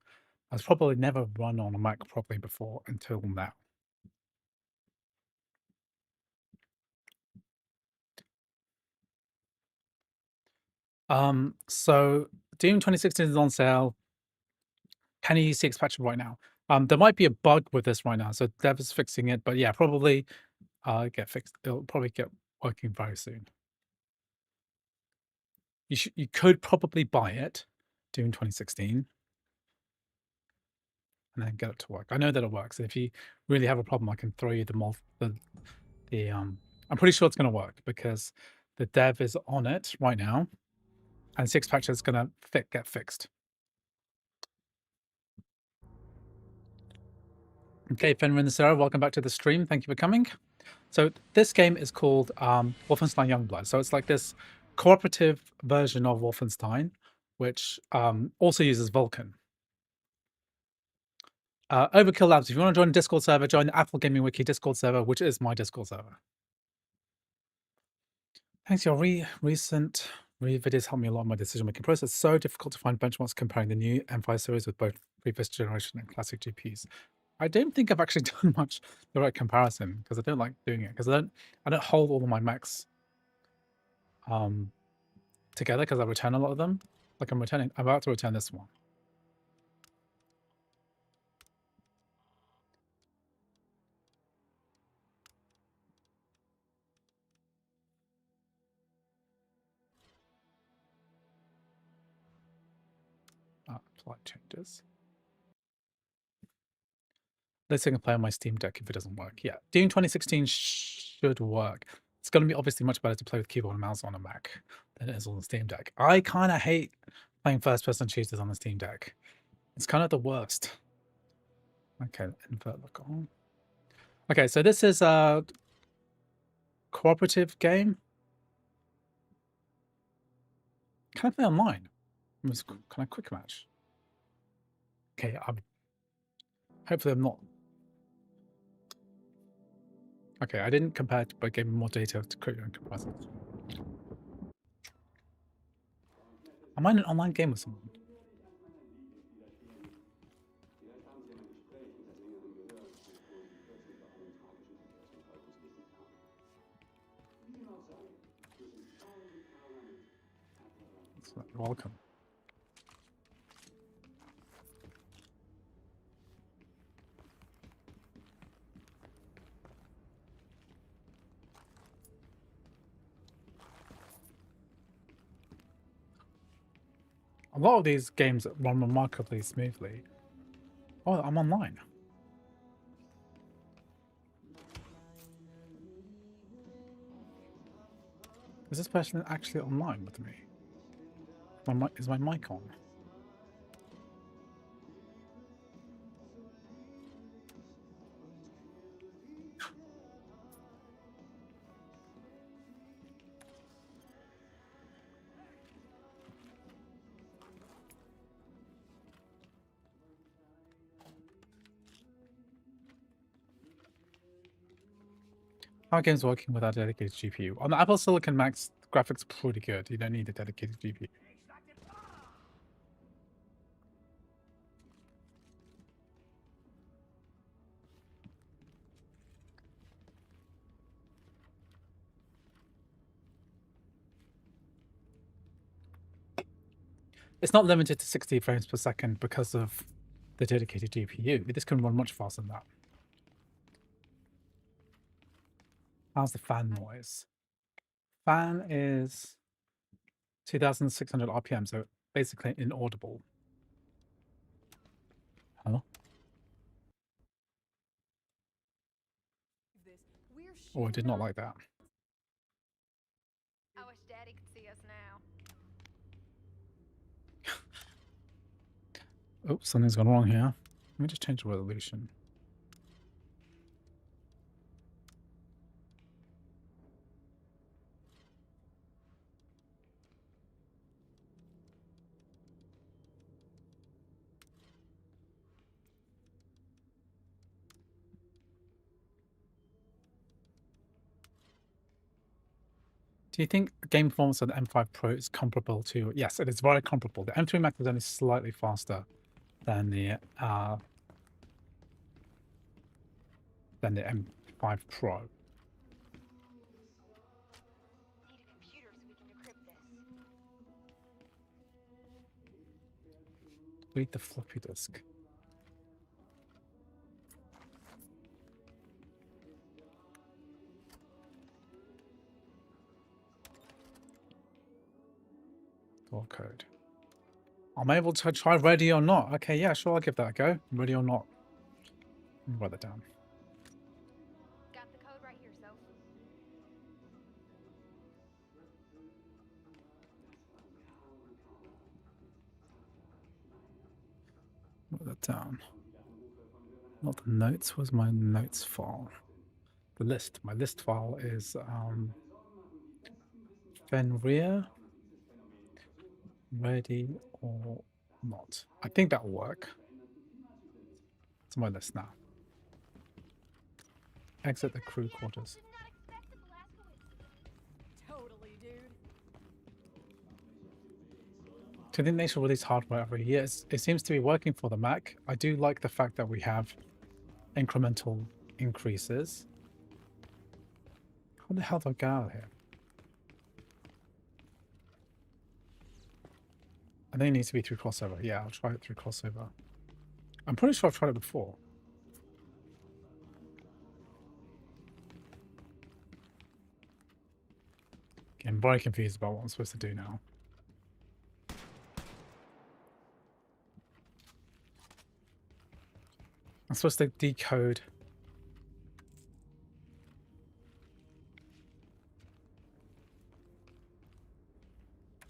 I've probably never run on a Mac properly before until now. So Doom 2016 is on sale. Can you use the expansion right now? There might be a bug with this right now, so Dev is fixing it, but yeah, probably get fixed. It'll probably get working very soon. You could probably buy it, Doom 2016, and then get it to work. I know that it works. If you really have a problem, I can throw you I'm pretty sure it's going to work because the dev is on it right now, and Six Patch is going to get fixed. Okay, Fenrir and Sarah, welcome back to the stream. Thank you for coming. So this game is called Wolfenstein Youngblood. So it's like this cooperative version of Wolfenstein, which also uses Vulkan. Overkill Labs, if you want to join the Discord server, join the Apple Gaming Wiki Discord server, which is my Discord server. Thanks, your recent videos helped me a lot in my decision-making process. It's so difficult to find benchmarks comparing the new M5 series with both previous generation and classic GPUs. I don't think I've actually done much the right comparison because I don't like doing it because I don't hold all of my Macs together because I return a lot of them. Like I'm about to return this one. Apply changes. Let's say I can play on my Steam Deck if it doesn't work. Yeah, Doom 2016 should work. It's going to be obviously much better to play with keyboard and mouse on a Mac than it is on the Steam Deck. I kind of hate playing first-person shooters on the Steam Deck. It's kind of the worst. Okay, invert look on. Okay, so this is a cooperative game. Can I play online? Can I quick match? Okay, hopefully I'm not. Okay, I didn't compare it by giving more data to create your own comparison. Am I in an online game with someone? You're welcome. A lot of these games run remarkably smoothly. Oh, I'm online. Is this person actually online with me? Is my mic on? How are games working without a dedicated GPU? On the Apple Silicon Macs, the graphics are pretty good. You don't need a dedicated GPU. It's not limited to 60 frames per second because of the dedicated GPU. This can run much faster than that. How's the fan noise? Fan is 2,600 RPM, so basically inaudible. Hello? Oh, I did not like that. I wish Daddy could see us now. Oh, something's gone wrong here. Let me just change the resolution. Do you think game performance of the M5 Pro is comparable to? Yes, it is very comparable. The M3 Max is only slightly faster than the M5 Pro. Need a computer so we can decrypt this. Read the floppy disk. Door code. I'm able to try ready or not. Okay, yeah, sure, I'll give that a go. Ready or not. Let me write that down. Got the code right here, Soph. Write that down. Not the notes. Where's my notes file? The list. My list file is Fenrir. Ready or not. I think that'll work. It's on my list now. Exit the crew quarters. Totally, dude. So I think they should release hardware every year. It seems to be working for the Mac. I do like the fact that we have incremental increases. How the hell do I get out of here? I think it needs to be through crossover. Yeah, I'll try it through crossover. I'm pretty sure I've tried it before. Okay, I'm very confused about what I'm supposed to do now. I'm supposed to decode.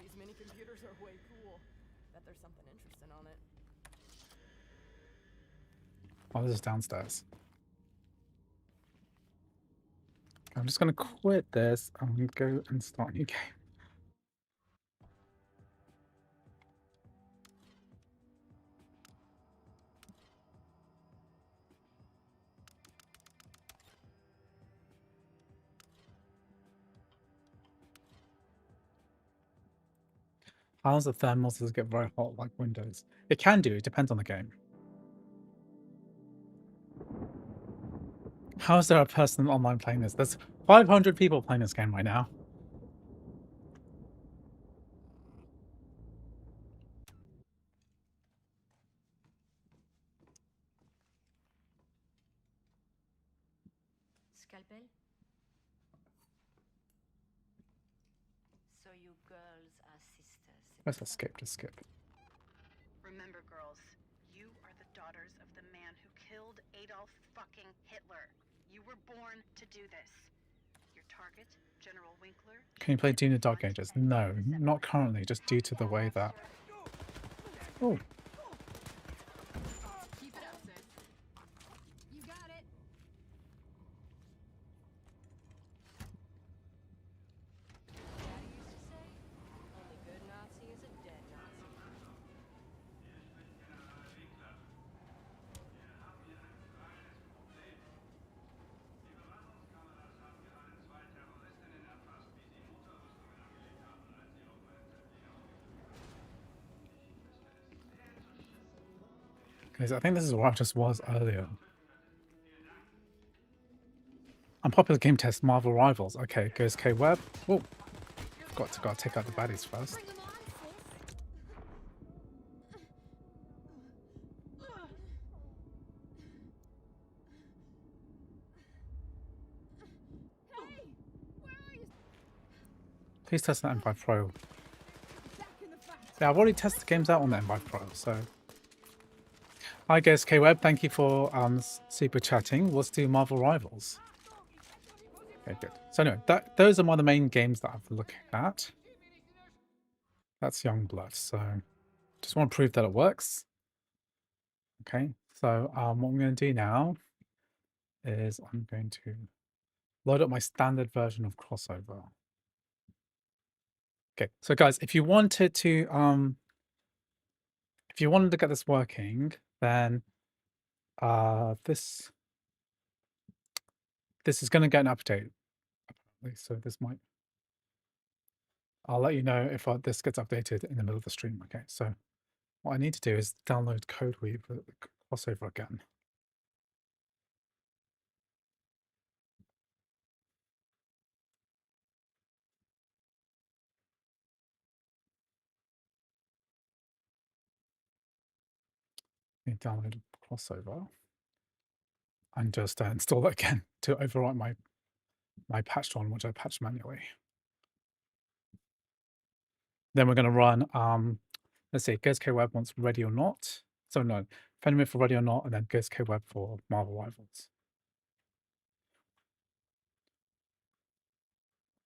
These mini computers are way cool. Bet there's something interesting on it. Oh, this is downstairs. I'm just going to quit this and go and start a new game. How does the thermals get very hot like Windows? It can do, it depends on the game. How is there a person online playing this? There's 500 people playing this game right now. Scalpel? So you girls are sisters. Let's escape to skip. Remember, girls, you are the daughters of the man who killed Adolf fucking Hitler. You were born to do this. Your target, General Winkler. Can you play Dune the Dark Ages? No, not currently, just due to the way that... Oh. Keep it up, sis. You got it. Daddy used to say, only good Nazi is a dead Nazi. Guys, I think this is where I just was earlier. Unpopular game test, Marvel Rivals. Okay, goes K-Web. Whoa. Gotta take out the baddies first. Please test the M5 Pro. Yeah, I've already tested games out on the M5 Pro, so... Hi guys, K-Web, thank you for super chatting. Let's do Marvel Rivals. Okay, good. So anyway, those are one of the main games that I've looked at. That's Youngblood, so just want to prove that it works. Okay, so what I'm going to do now is I'm going to load up my standard version of crossover. Okay, so guys, if you wanted to get this working, then this is going to get an update. So this might I'll let you know if this gets updated in the middle of the stream. Okay, so what I need to do is download CodeWeave crossover again. Download crossover and just install it again to overwrite my patched one, which I patched manually. Then we're going to run, let's see, GhostK Web wants ready or not. So no, Fenrir for ready or not, and then GhostK Web for Marvel Rivals.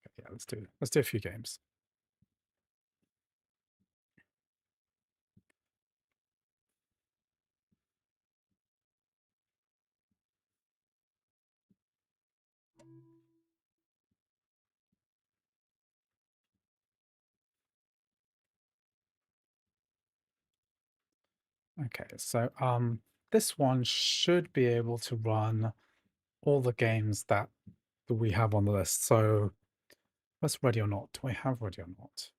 Okay, yeah, let's do a few games. Okay, so this one should be able to run all the games that we have on the list. So what's ready or not? Do I have ready or not?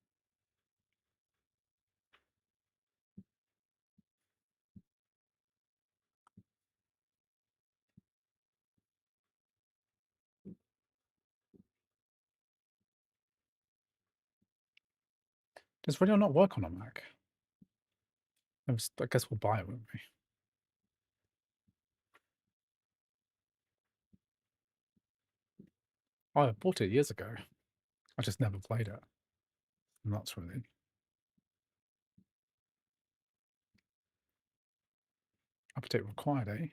Does ready or not work on a Mac? I guess we'll buy it, won't we? Oh, I bought it years ago. I just never played it. Nuts, really. Update required, eh?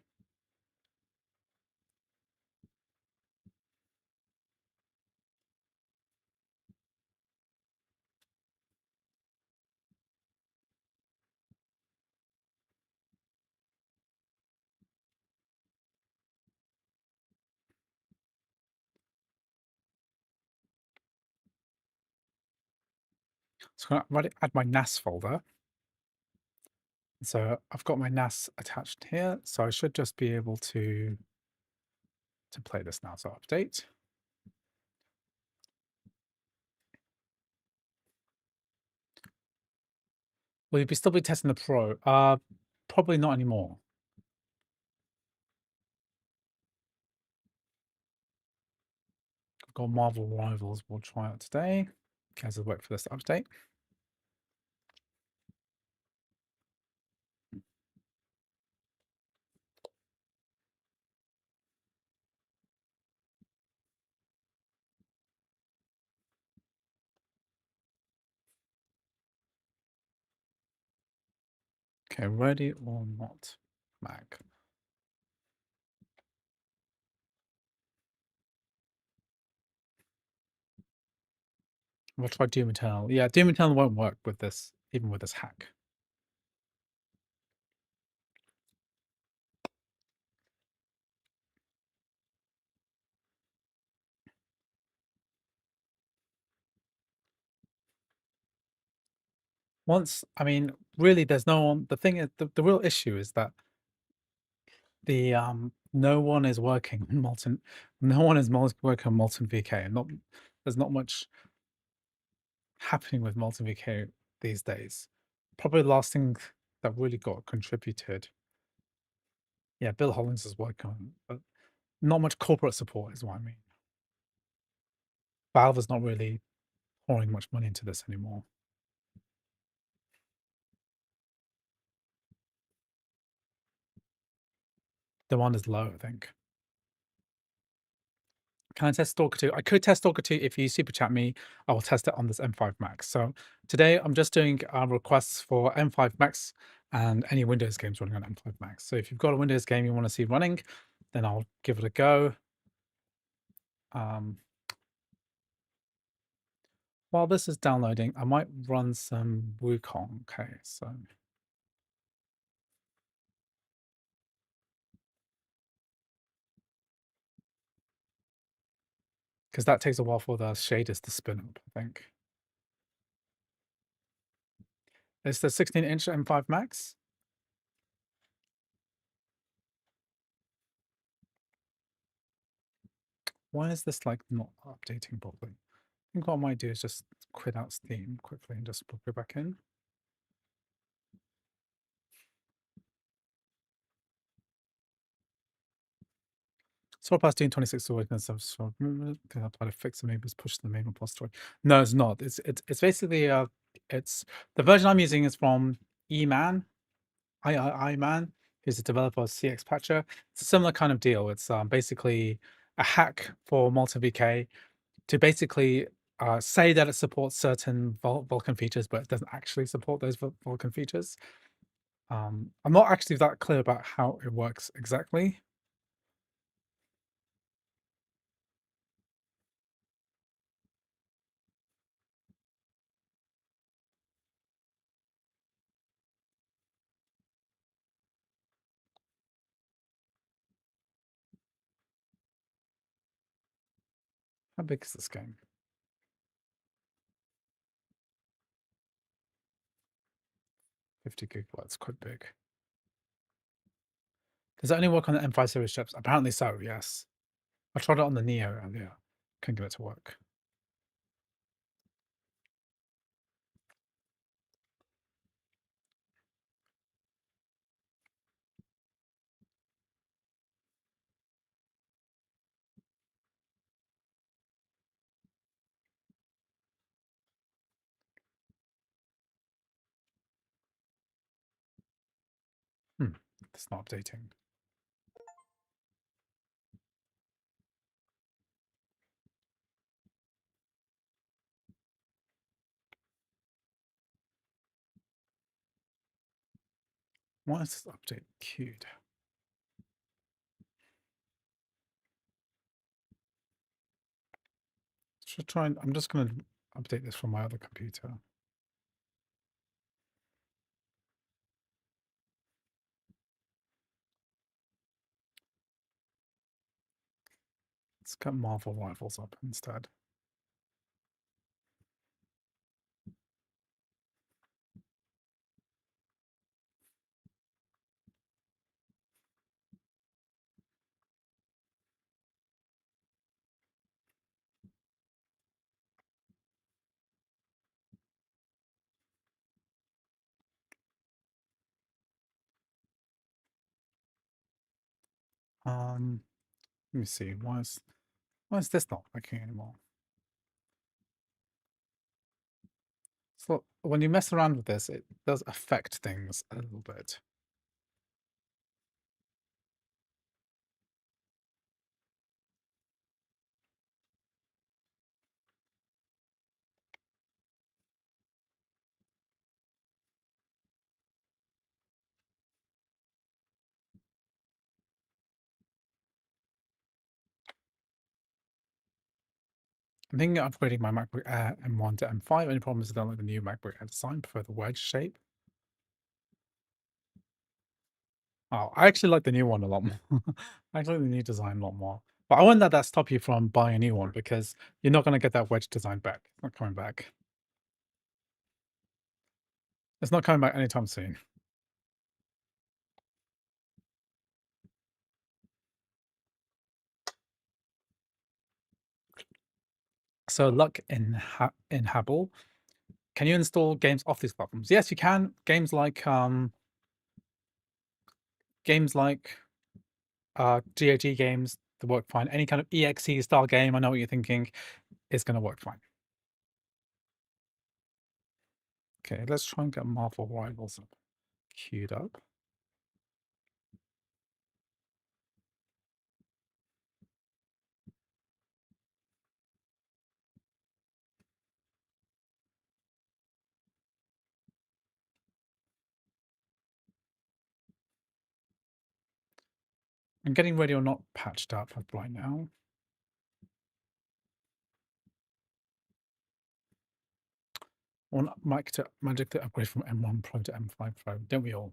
So I'm going to add my NAS folder. So I've got my NAS attached here, so I should just be able to play this now. So update. Will you still be testing the Pro? Probably not anymore. I've got Marvel Rivals. We'll try it today. Okay, so wait for this to update. Okay, ready or not, Mac. We'll try Doom Eternal. Yeah, Doom Eternal won't work with this, even with this hack. I mean, really, there's no one. The thing is, the real issue is that the no one is working on Molten. No one is working on Molten VK, and there's not much happening with Molten VK these days. Probably the last thing that really got contributed. Yeah, Bill Hollings is working on, but not much corporate support is what I mean. Valve is not really pouring much money into this anymore. Demand is low, I think. Can I test Stalker 2? I could test Stalker 2 if you super chat me. I will test it on this M5 Max. So today I'm just doing requests for M5 Max and any Windows games running on M5 Max. So if you've got a Windows game you want to see running, then I'll give it a go. While this is downloading, I might run some Wukong. Okay, so because that takes a while for the shaders to spin up, I think. It's the 16-inch M5 Max. Why is this like not updating properly? I think what I might do is just quit out Steam quickly and just book it back in. So past doing 26 awakeness of so I'll try to fix it, maybe it's push the main repository. No, it's not. It's basically it's the version I'm using is from eMan, iMan, who's the developer of CX Patcher. It's a similar kind of deal. It's basically a hack for MultiVK to basically say that it supports certain Vulkan features, but it doesn't actually support those Vulkan features. I'm not actually that clear about how it works exactly. How big is this game? 50 gigabytes, quite big. Does it only work on the M5 series chips? Apparently so, yes. I tried it on the Neo earlier. Couldn't get it to work. It's not updating. Why is this update queued? Should try and I'm just going to update this from my other computer. Let's get Marvel Rivals up instead. Let me see. Why is this not working anymore? So when you mess around with this, it does affect things a little bit. I'm thinking of upgrading my MacBook Air M1 to M5. Only problem is I don't like the new MacBook Air design. Prefer the wedge shape. Oh, I actually like the new one a lot more. I actually like the new design a lot more. But I wouldn't let that stop you from buying a new one because you're not going to get that wedge design back. It's not coming back. It's not coming back anytime soon. So luck in Habal. Can you install games off these platforms? Yes, you can. Games like GOG games that work fine. Any kind of EXE style game, I know what you're thinking, is going to work fine. Okay, let's try and get Marvel Rivals up, queued up. I'm getting ready or not patched up right now. I want Magic to upgrade from M1 Pro to M5 Pro, don't we all?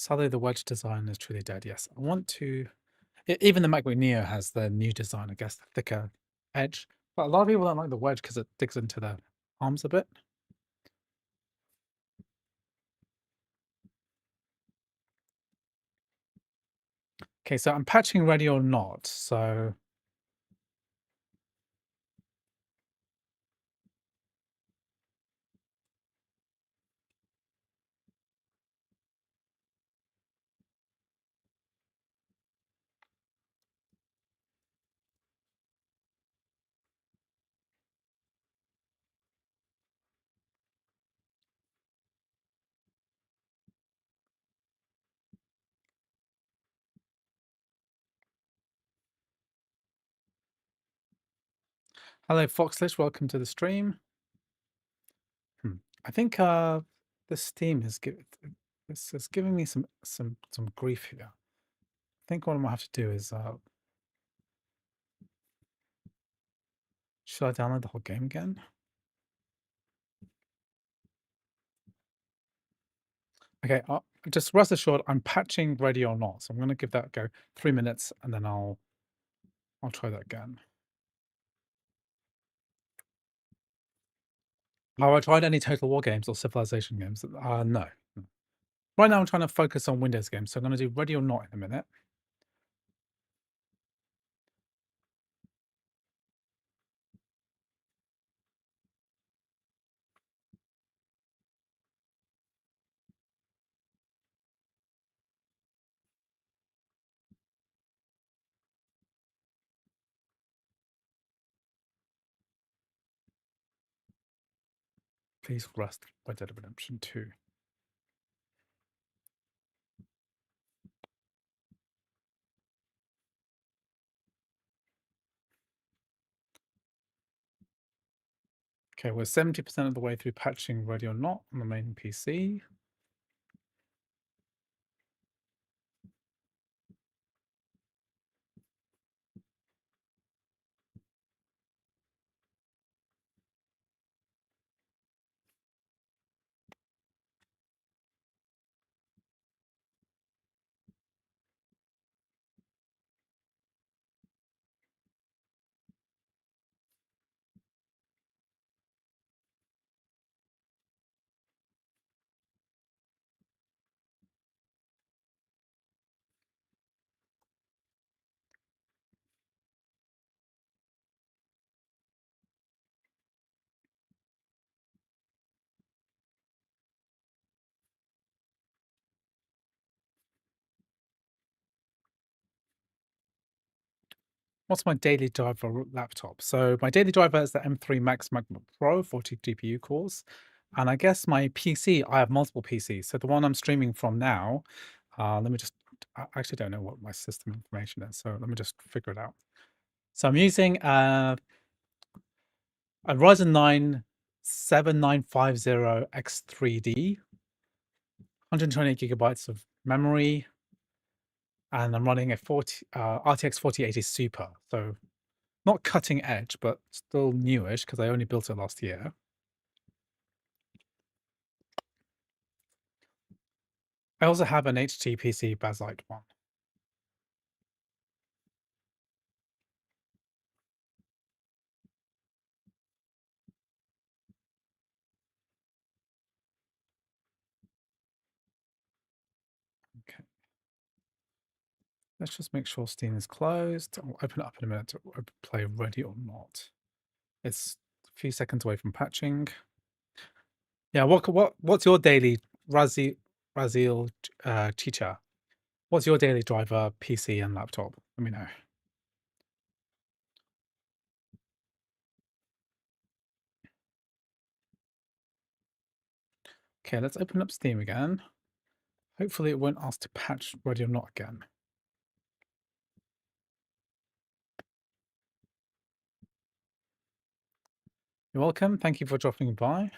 Sadly, the wedge design is truly dead. Yes, I want to. Even the MacBook Neo has the new design, I guess, the thicker edge. But a lot of people don't like the wedge because it digs into the arms a bit. Okay, so I'm patching ready or not. So hello, Foxlish. Welcome to the stream. I think the Steam is giving me some grief here. I think what I'm gonna have to do is should I download the whole game again? Okay, just rest assured, I'm patching ready or not. So I'm gonna give that a go 3 minutes, and then I'll try that again. Have I tried any Total War games or Civilization games? No. Right now I'm trying to focus on Windows games, so I'm gonna do ready or not in a minute. Please rest Red Dead Redemption 2. Okay, we're 70% of the way through patching ready or not on the main PC. What's my daily driver laptop? So my daily driver is the M3 Max MacBook Pro, 40 GPU cores. And I guess my PC, I have multiple PCs. So the one I'm streaming from now, let me just, I actually don't know what my system information is. So let me just figure it out. So I'm using a Ryzen 9 7950X3D, 128 gigabytes of memory, and I'm running a RTX 4080 Super. So not cutting edge, but still newish because I only built it last year. I also have an HTPC Bakelite one. Okay. Let's just make sure Steam is closed. I'll open it up in a minute to play ready or not. It's a few seconds away from patching. Yeah, what's your daily Razil Chicha? What's your daily driver, PC and laptop? Let me know. Okay, let's open up Steam again. Hopefully it won't ask to patch ready or not again. You're welcome. Thank you for dropping by.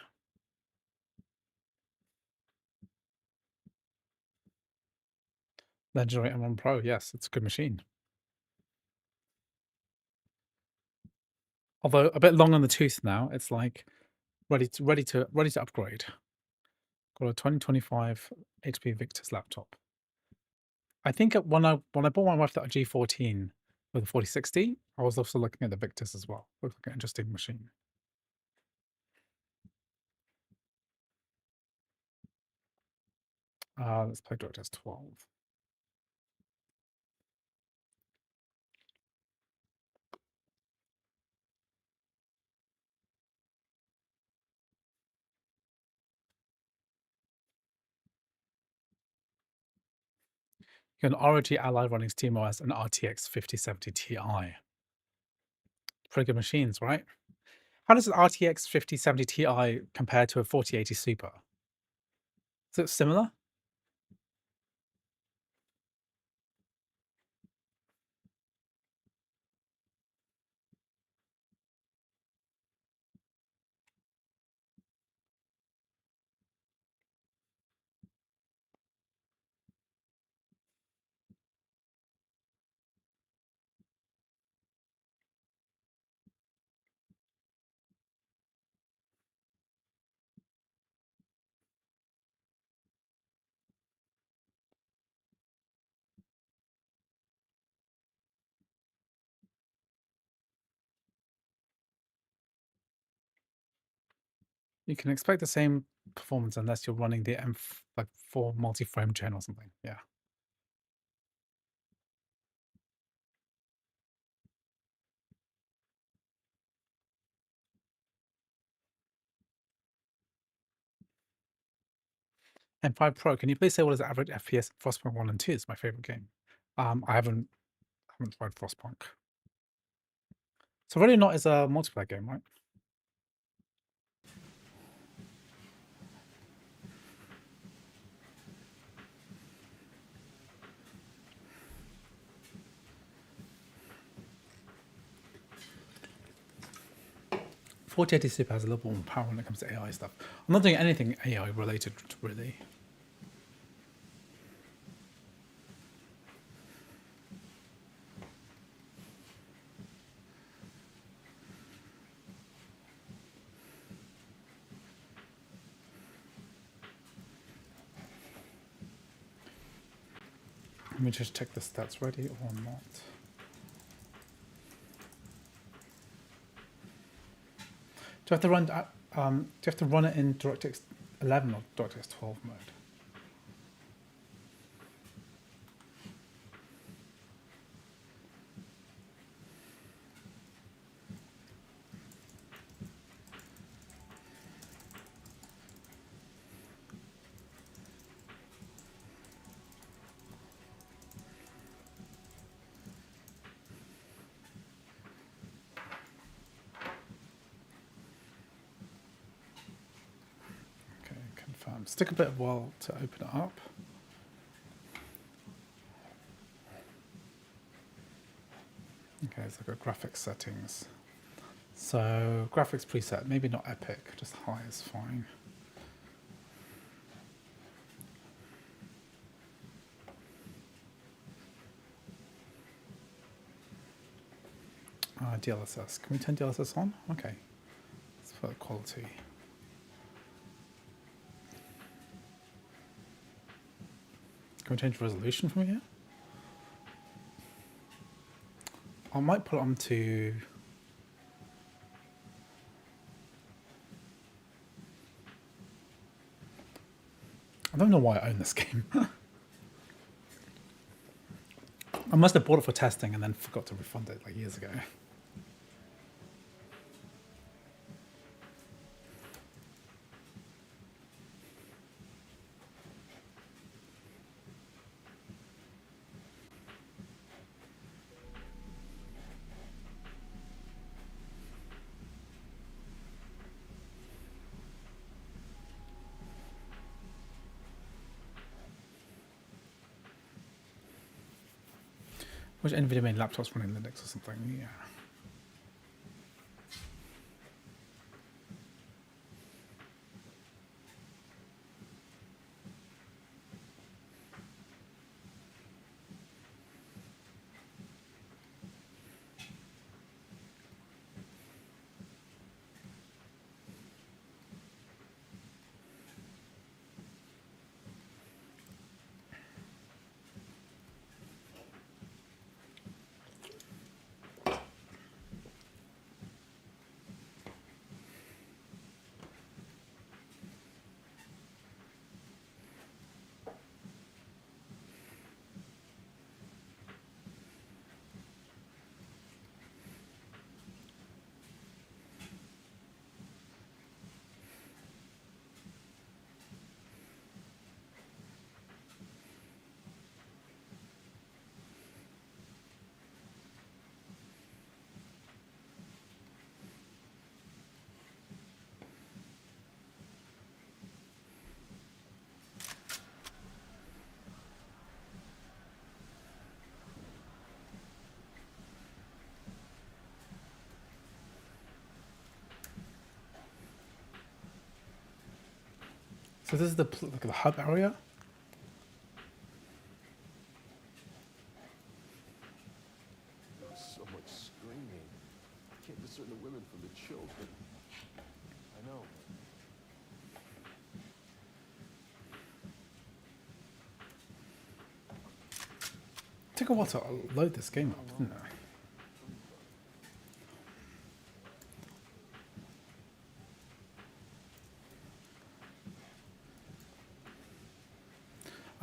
Legendary M1 Pro. Yes, it's a good machine. Although a bit long on the tooth now. It's like ready to upgrade. Got a 2025 HP Victus laptop. I think when I bought my wife that G14 with the 4060, I was also looking at the Victus as well. Looks like an interesting machine. Let's play DirectX 12. You got an ROG Ally running SteamOS and RTX 5070 Ti. Pretty good machines, right? How does an RTX 5070 Ti compare to a 4080 Super? Is it similar? You can expect the same performance unless you're running the M4 multi-frame gen or something. Yeah. M5 Pro, can you please say what is the average FPS Frostpunk 1 and 2? It's my favorite game. I haven't tried Frostpunk. So really not is a multiplayer game, right? .4080 Super has a little more power when it comes to AI stuff. I'm not doing anything AI related, really. Let me just check the stats ready or not. Do you have to run? Do you have to run it in DirectX 11 or DirectX 12 mode? Okay, stick a bit of while to open it up. Okay, so I've got graphics settings. So graphics preset, maybe not epic, just high is fine. DLSS, can we turn DLSS on? Okay, let's put quality. Can we change resolution from here? I might put it on to... I don't know why I own this game. I must have bought it for testing and then forgot to refund it like years ago. Which NVIDIA made laptops running Linux or something? Yeah. So this is like the hub area. There's so much screaming. I can't discern the women from the children. I know. Took a while to load this game up, didn't it?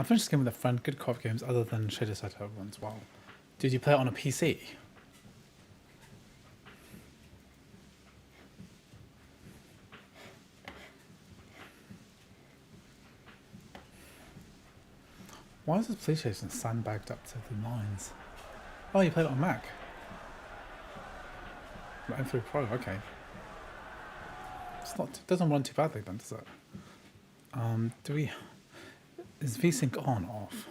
I finished this game with a friend. Good co-op games other than shader setup ones. Wow. Did you play it on a PC? Why is this PlayStation sandbagged up to the nines? Oh, you played it on Mac. M3 Pro, okay. It's not. It doesn't run too badly then, does it? Do we? Is VSync on or off?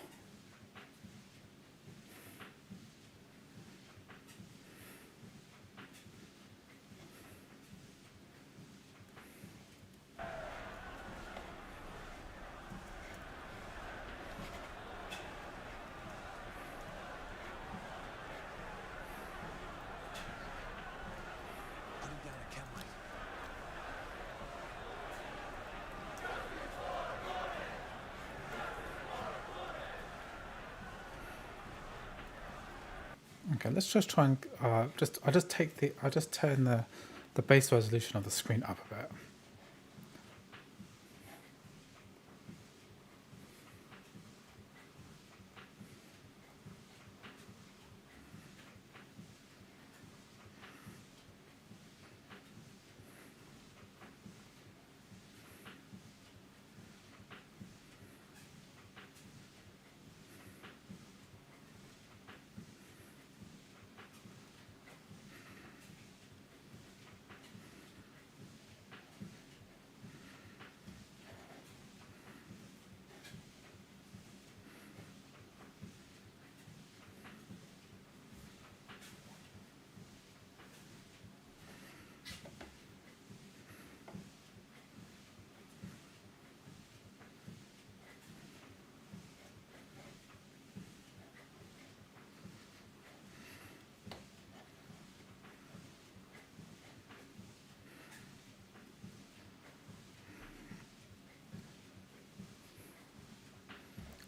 Okay, let's just try and I just turn the base resolution of the screen up a bit.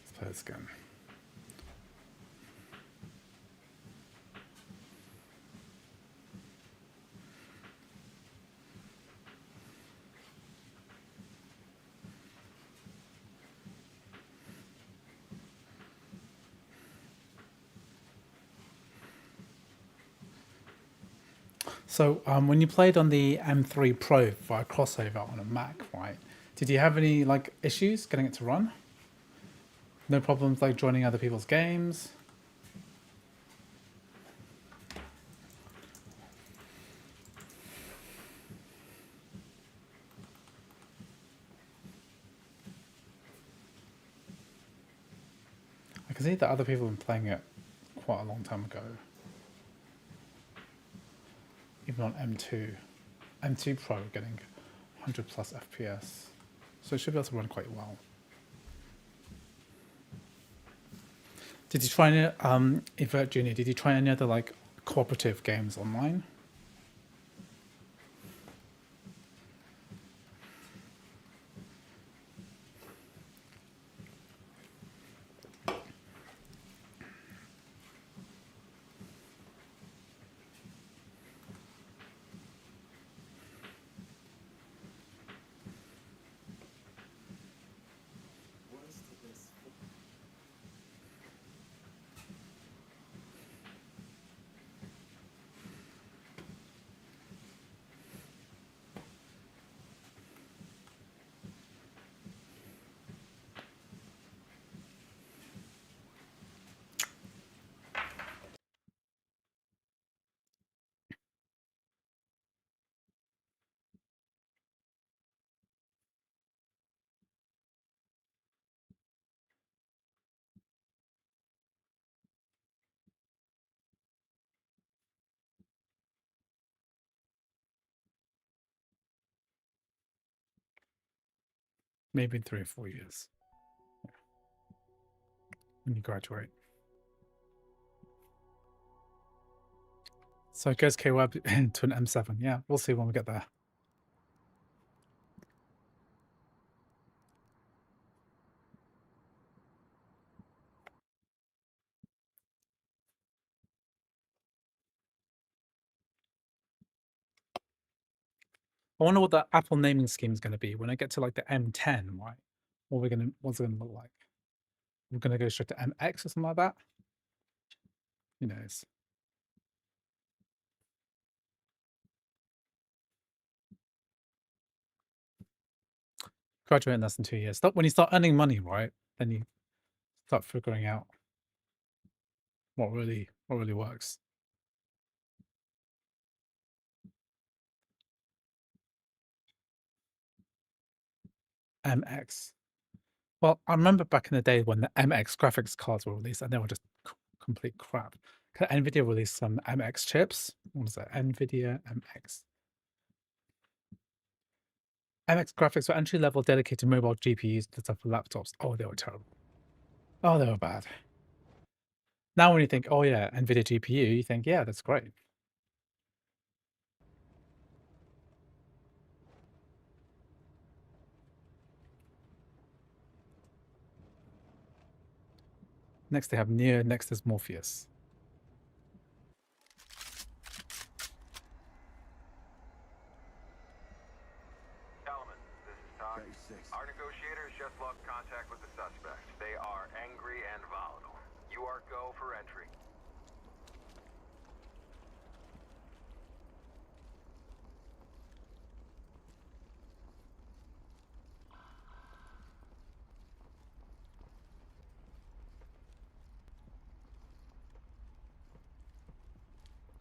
Let's play this again. So when you played on the M3 Pro via crossover on a Mac, right? Did you have any like issues getting it to run? No problems like joining other people's games? I can see that other people have been playing it quite a long time ago. Even on M2 Pro getting 100 plus FPS. So it should be able to run quite well. Did you try any, Evert Jr., did you try any other like cooperative games online? maybe in 3 or 4 years. Yeah. When you graduate. So it goes K-Web into an M7. Yeah, we'll see when we get there. I wonder what the Apple naming scheme is going to be when I get to like the M10, right? What's it going to look like? We're going to go straight to MX or something like that. Who knows? Graduate in less than 2 years. When you start earning money, right? Then you start figuring out what really works. MX. Well, I remember back in the day when the MX graphics cards were released, and they were just complete crap. NVIDIA released some MX chips. What is that? NVIDIA MX. MX graphics were entry-level dedicated mobile GPUs designed for laptops. Oh, they were terrible. Oh, they were bad. Now when you think, oh yeah, NVIDIA GPU, you think, yeah, that's great. Next they have Neo, next is Morpheus. Element, this is Todd. Our negotiators just lost contact with the suspect. They are angry and volatile. You are go for entry.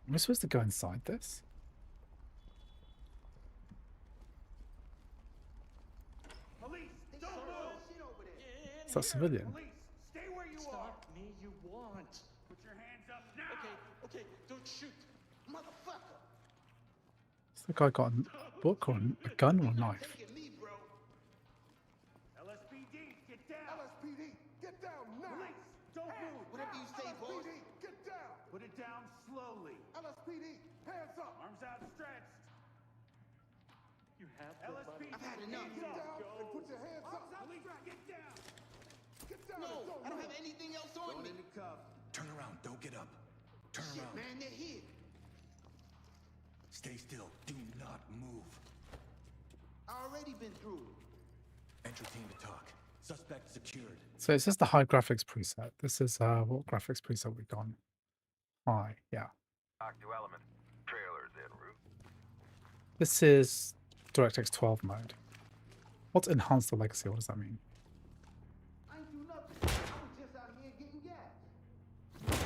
Am I supposed to go inside this? Police, don't move! Is that civilian? Police, stay where you are! Stop me, you want. Put your hands up now! Okay, don't shoot. Motherfucker! Has the guy got a book or a gun or a knife? LSPD, get down! LSPD, get down now! Police, don't move! Whatever you say, boss. LSPD, get down! Put it down slowly. LSPD, hands up! Arms outstretched. You have LSPD, I've had enough. Get down and put your hands up! Police, get down! Get down! No, and I don't move. have anything else on me. in the cuff. Turn around. Don't get up. Turn Shit, around. man, they're here. Stay still. Do not move. I already been through it. Entry team to talk. Suspect secured. So is this the high graphics preset? This is what graphics preset we've gone? High, yeah. Talk to Element. Trailers en route. This is DirectX 12 mode. What's enhanced the legacy? What does that mean? I ain't do nothing. I was just out here getting gas.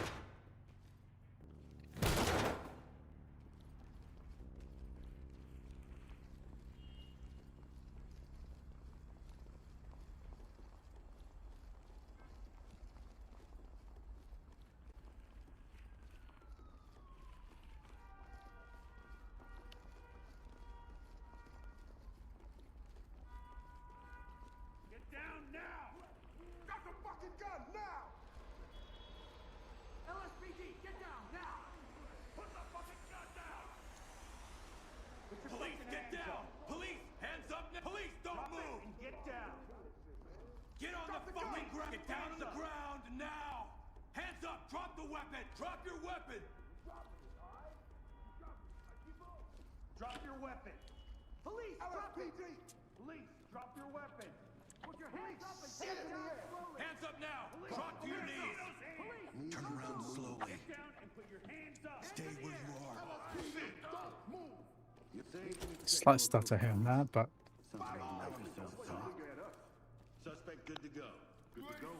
Get down now! Got the fucking gun now! LSPD, get down now! Put the fucking gun down! Police, get down! Police, hands up now! Police, don't move! And get down! Get on the fucking ground! Get down on the ground now! Hands up! Drop the weapon! Drop your weapon! Drop your weapon! Police, drop it! LSPD, Police, drop your weapon! Put your hands up and shit in the air! hands up now! Drop to your knees! Police, Turn around slowly. get down and put your hands up! Stay where you are. don't move! You think? Slight stutter here and there, but Suspect good to go. Good to go.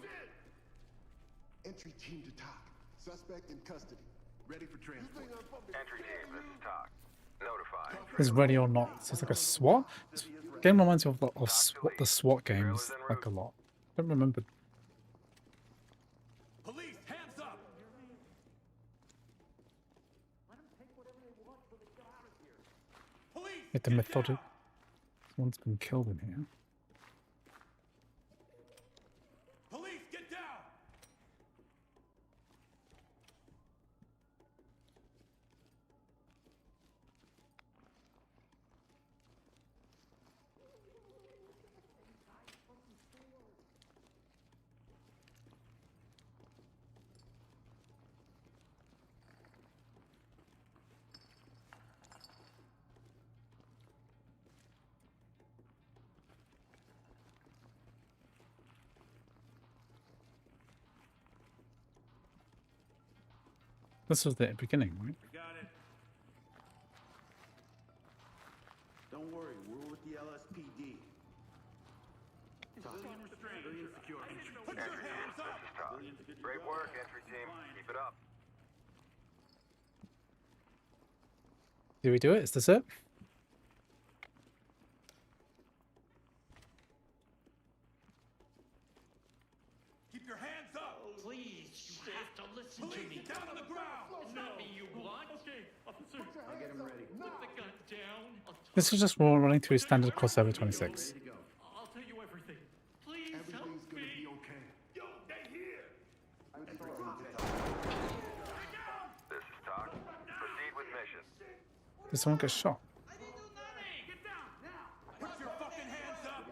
Entry team to talk. Suspect in custody. Ready for transport. Entry team, this is Talk. Notify. is ready or not. So it's like a SWAT. This game reminds me of SWAT, the SWAT games like a lot. I don't remember. Police, hands up! Police, It's the methodic. Someone's been killed in here. This was the beginning, right? Got it. Don't worry, we're with the LSPD. Civilian restraint. Civilian secure. Entry team, this is Todd. Great work, entry team. Keep it up. Do we do it? Is this it? Keep your hands up. Please, you have to listen to me. Police, get down on the ground. It's not me you want. Okay, officer. I'll get him ready. Put the gun down. This is just running through standard crossover 26. I'll tell you everything. Please help Everything's gonna me. be okay. Yo, they here. This is Todd. Proceed with mission. Did someone get shot? Get down now. Put your fucking hands up.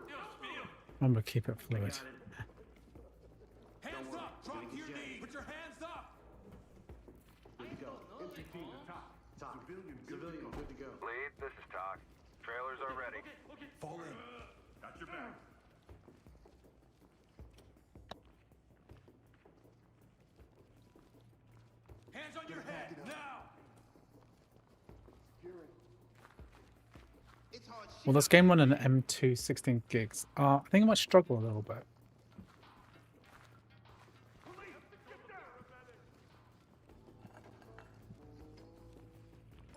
Dios mío. Remember, keep it fluid. Hands up. Drop to your knees. Put your hands up. Good to go. Entry team to top. Civilian, good to go. Lead, this is Todd. Trailers are ready. Okay. Fall in. Got your back. Hands on your head now. It's hard shit. Well, this game run an M2 16 gigs. I think I might struggle a little bit.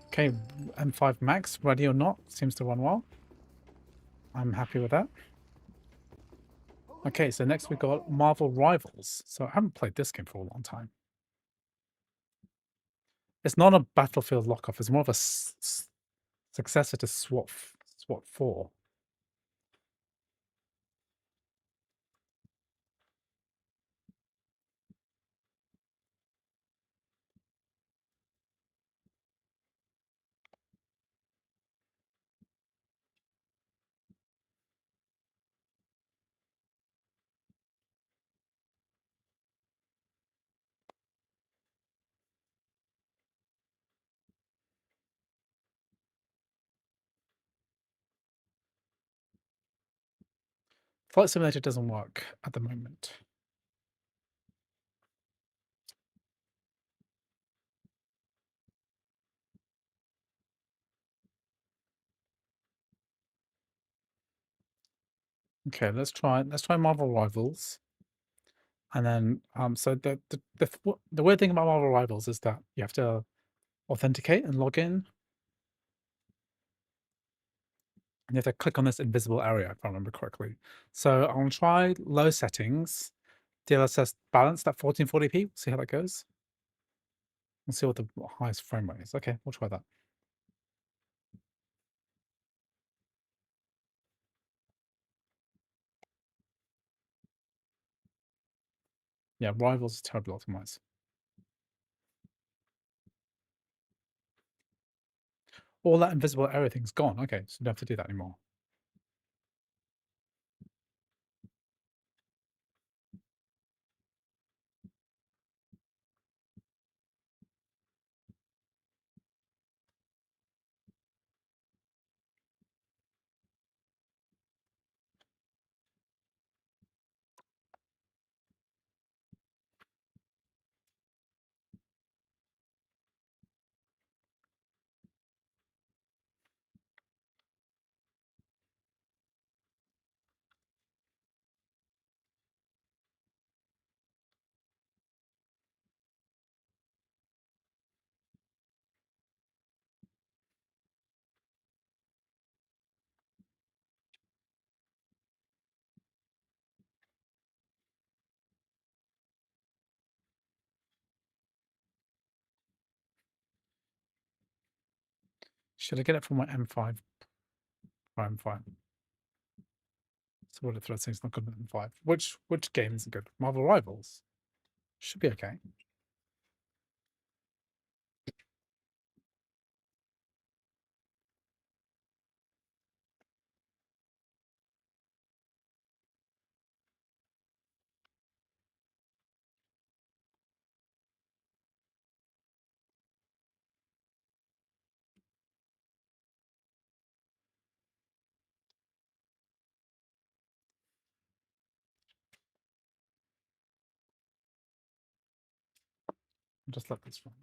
Okay, M5 Max, ready or not, seems to run well. I'm happy with that. Okay, so next we got Marvel Rivals. So I haven't played this game for a long time. It's not a Battlefield lockoff. It's more of a successor to SWAT 4. Flight Simulator doesn't work at the moment. Okay, let's try Marvel Rivals. And then so the weird thing about Marvel Rivals is that you have to authenticate and log in. And you have to click on this invisible area, if I remember correctly. So I'll try low settings, DLSS balanced at 1440p. See how that goes. We'll see what the highest frame rate is. Okay, we'll try that. Yeah, Rivals is terribly optimized. All that invisible area thing's gone. Okay, so you don't have to do that anymore. Should I get it from my M5? Or M5. So what if thread thing's not good at M5? Which game isn't good? Marvel Rivals? Should be okay. Just let this run.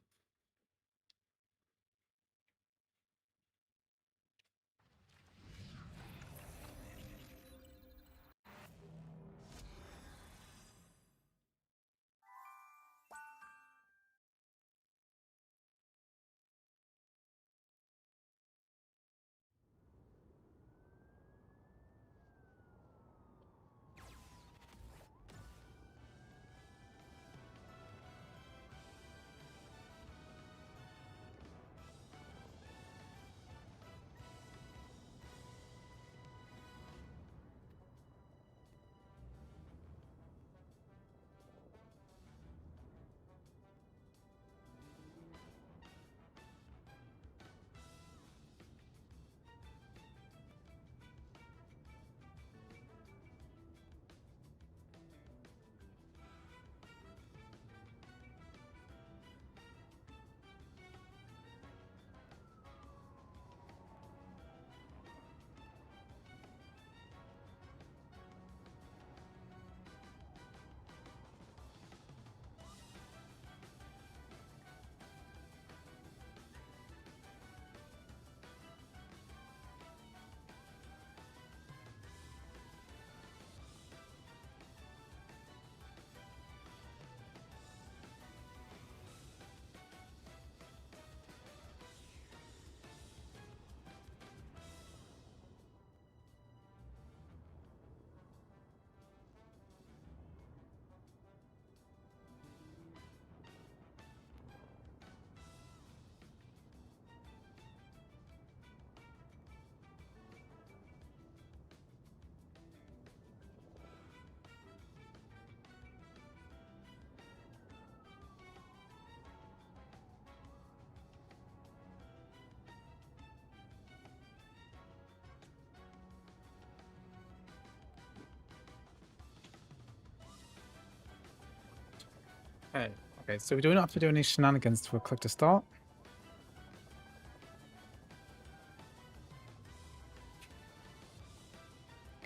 Okay, so we don't have to do any shenanigans to click to start.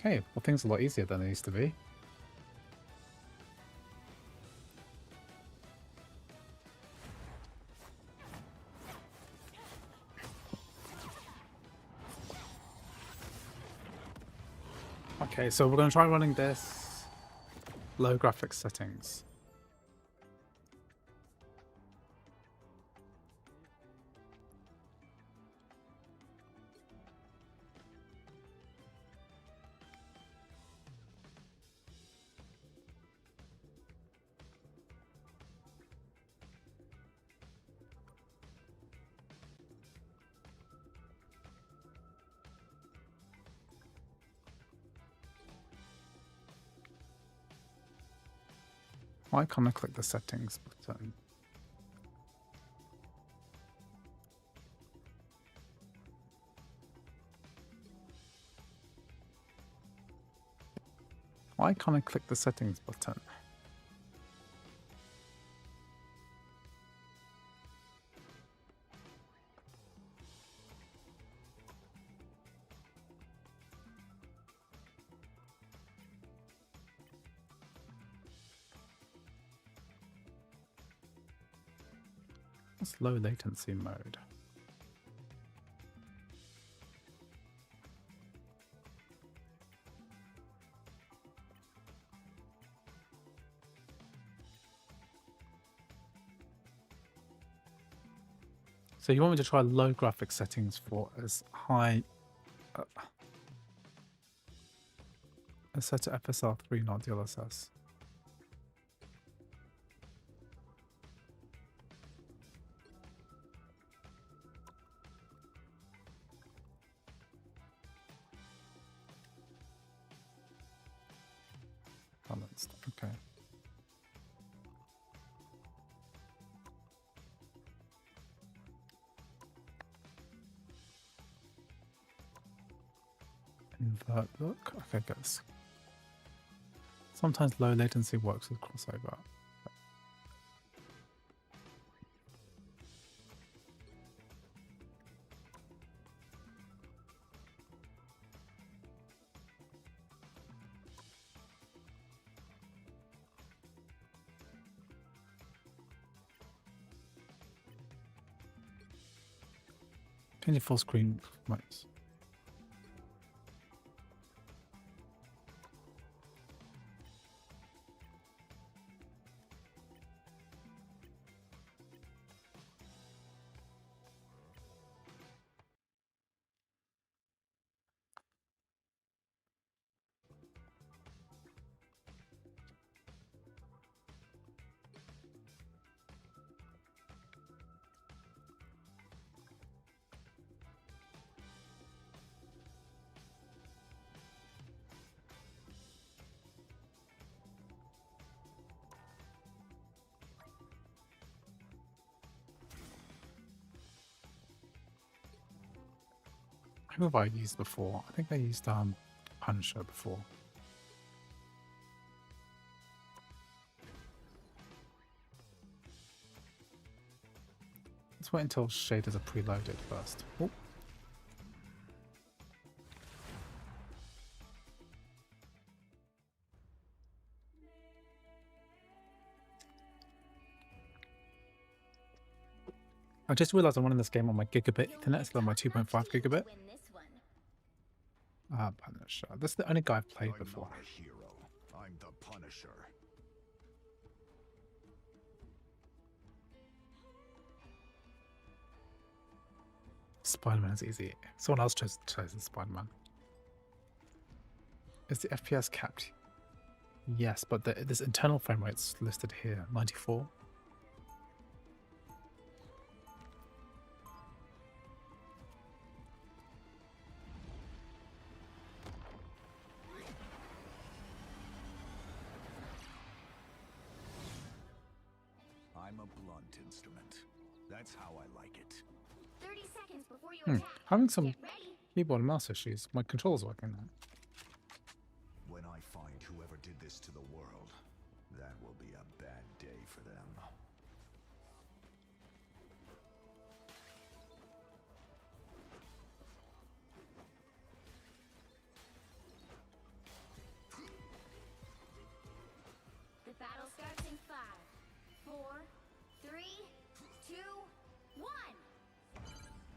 Okay, well, things are a lot easier than they used to be. Okay, so we're going to try running this low graphics settings. Why can't I click the settings button? Why can't I click the settings button? What's low latency mode? So you want me to try low graphics settings for as high as set to FSR3, not DLSS. Balanced, okay. Invert look. Okay, good. Sometimes low latency works with crossover. Any full screen modes. Who have I used before? I think I used Punisher before. Let's wait until shaders are preloaded first. Oh. I just realized I'm running this game on my gigabit Ethernet instead of my 2.5 gigabit. Punisher. That's the only guy I've played before. I'm not a hero. I'm the Punisher. Spider-Man is easy. Someone else chosen Spider-Man. Is the FPS capped? Yes, but this internal frame rate's listed here, 94. I'm a blunt instrument. That's how I like it. 30 seconds before you attack. Having some Get ready. keyboard and mouse issues. My controller's working now. When I find whoever did this to the world, that will be a bad day for them. The battle starts in 5, 4, 3, 2, 1.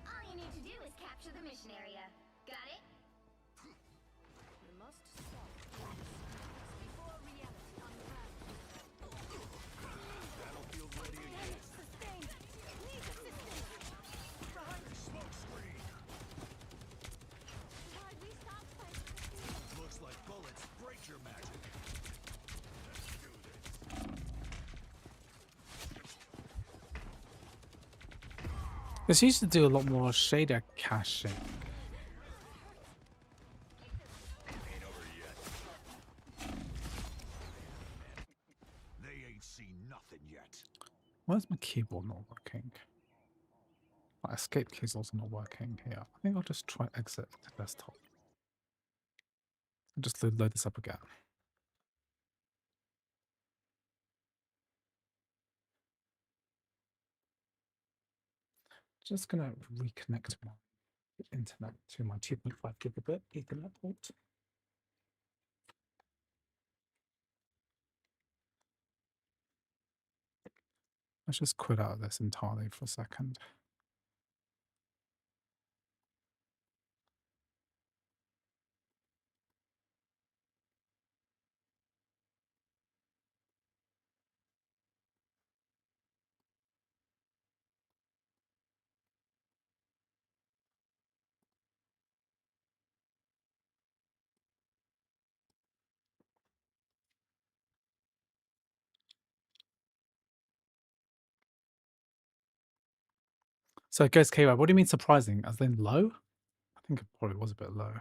All you need to do is capture the mission area. Got it? You must stop before reality unravels. Battlefield ready again. Sustained. Need assistance. Behind us. Smoke screen. Why we stop by Looks like bullets break your magic. This used to do a lot more shader caching. Ain't over yet. They ain't seen nothing yet. Why is my keyboard not working? My escape key is also not working here. I think I'll just try exit the desktop. And just load this up again. Just gonna reconnect my internet to my 2.5 gigabit Ethernet port. Let's just quit out of this entirely for a second. So it goes KY. What do you mean surprising? As in low? I think it probably was a bit low.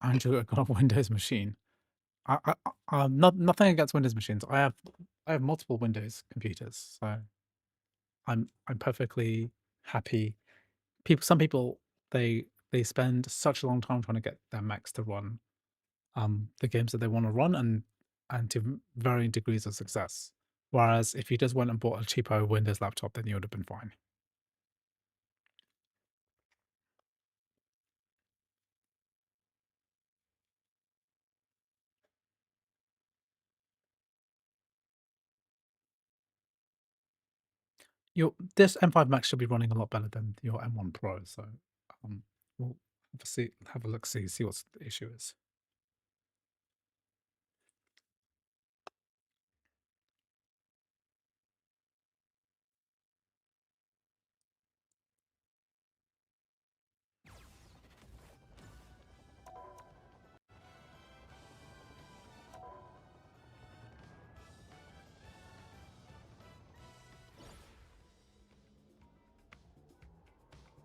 Andrew got a Windows machine. Nothing against Windows machines. I have multiple Windows computers, so I'm perfectly happy. Some people they spend such a long time trying to get their Macs to run the games that they want to run, and to varying degrees of success. Whereas if you just went and bought a cheapo Windows laptop, then you would have been fine. This M5 Max should be running a lot better than your M1 Pro. So we'll have a look, see what the issue is.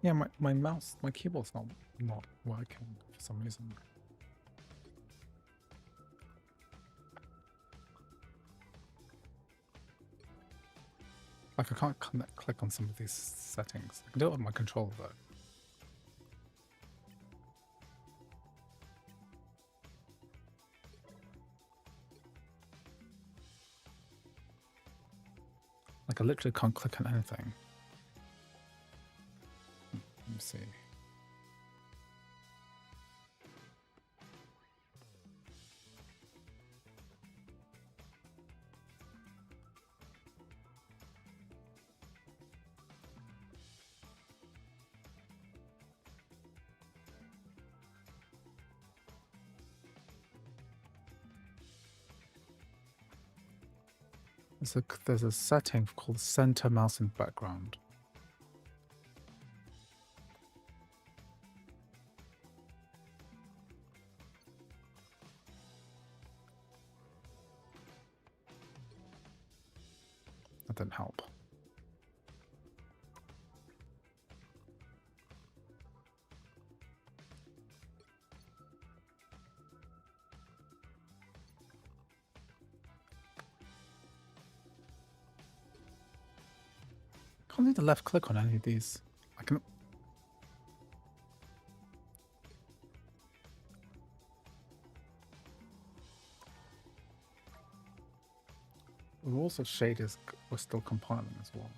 Yeah, my mouse, my keyboard's not working for some reason. Like I can't click on some of these settings. I can do it with my controller though. Like I literally can't click on anything. Let me see. There's a setting called center mouse and background. That didn't help. Can't need to left click on any of these. I can. Also, shaders were still compiling as well.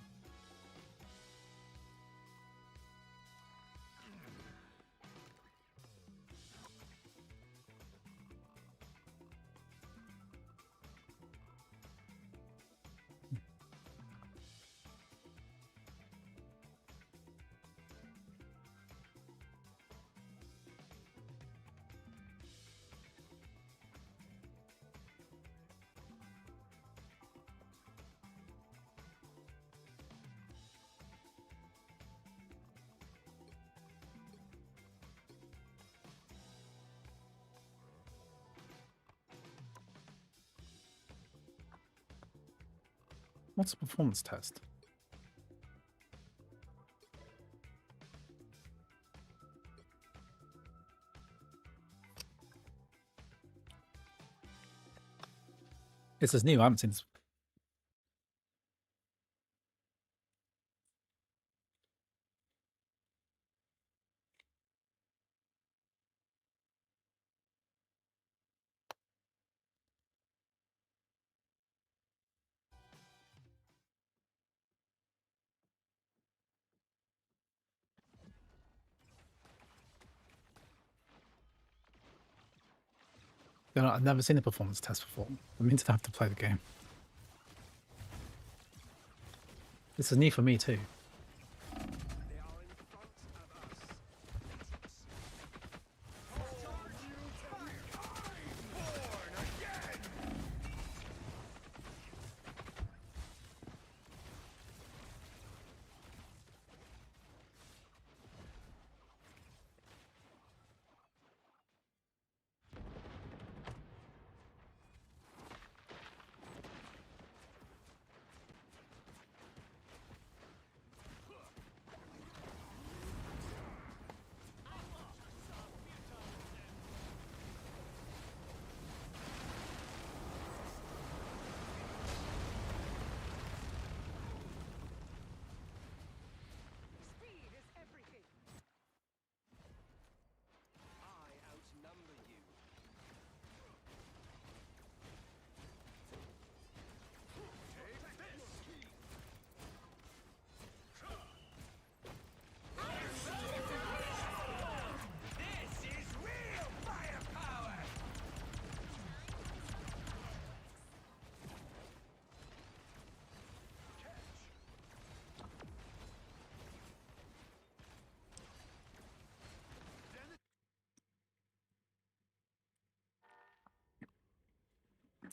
What's a performance test? This is new. I haven't seen this. I've never seen a performance test before. That means I have to play the game. This is new for me too.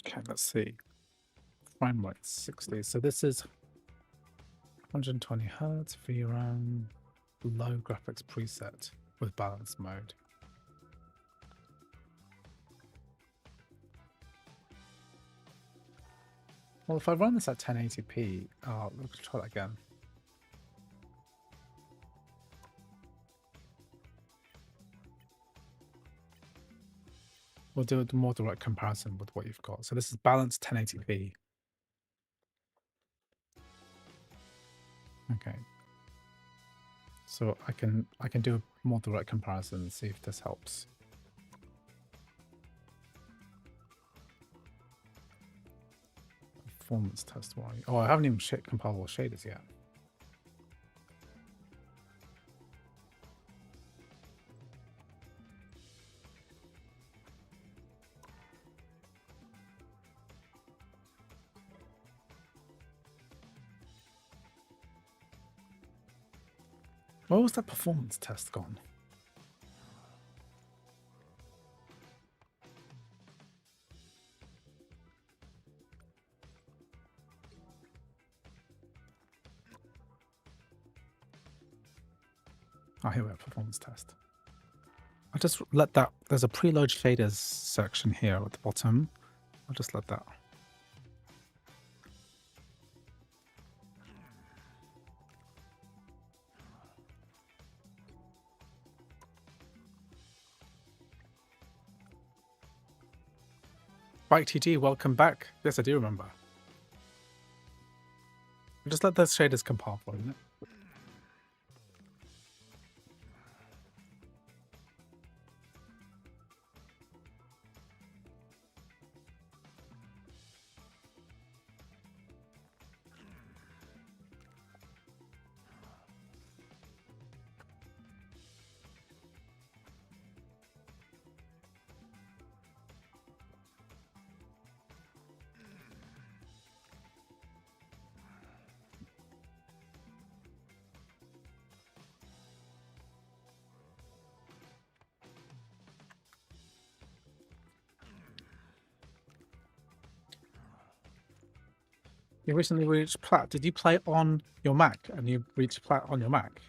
Okay, let's see. Frame rate 60. So this is 120 Hz VRAM, low graphics preset with balance mode. Well, if I run this at 1080p, let's try that again. We'll do a more direct comparison with what you've got. So this is balanced 1080p. Okay. So I can do a more direct comparison and see if this helps. Performance test. Why? Oh, I haven't even compiled all shaders yet. Where was that performance test gone? Oh, here we are, performance test. I'll just let that, there's a preload shaders section here at the bottom. I'll just let that. Bike TG, welcome back. Yes, I do remember. I'll just let those shaders compile for a minute. You recently reached plat. Did you play on your Mac and you reached plat on your Mac?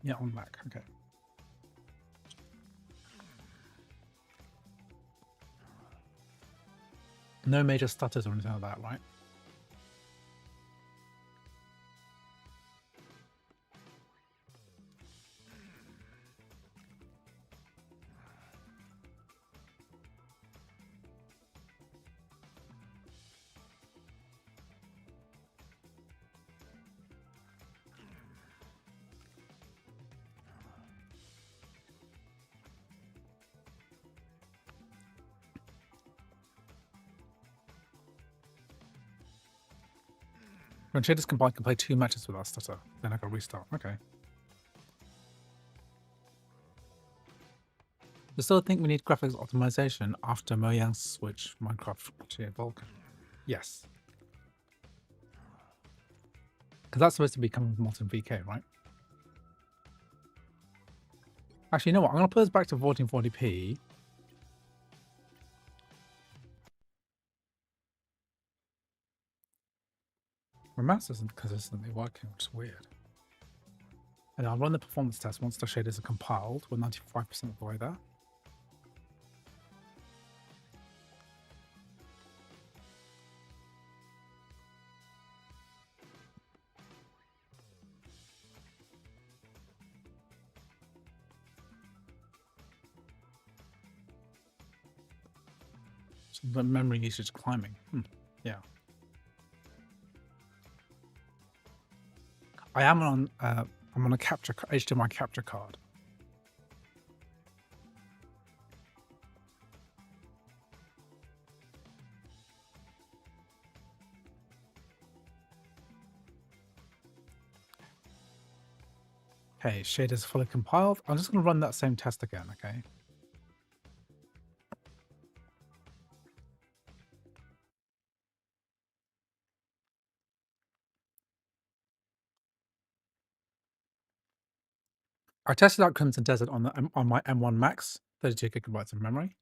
Yeah, on Mac. Okay. No major stutters or anything like that, right? When shaders combined, can play 2 matches without stutter. Then I can restart. Okay. You still think we need graphics optimization after Mojang's switch Minecraft to Vulkan? Yes. Because that's supposed to be coming with Molten VK, right? Actually, you know what? I'm going to put this back to 1440p. My mouse isn't consistently working, which is weird. And I'll run the performance test once the shaders are compiled. We're 95% of the way there. So the memory usage climbing. Yeah. I am on. I'm on a HDMI capture card. Okay, shaders fully compiled. I'm just going to run that same test again. Okay. I tested out Crimson Desert on on my M1 Max, 32 gigabytes of memory.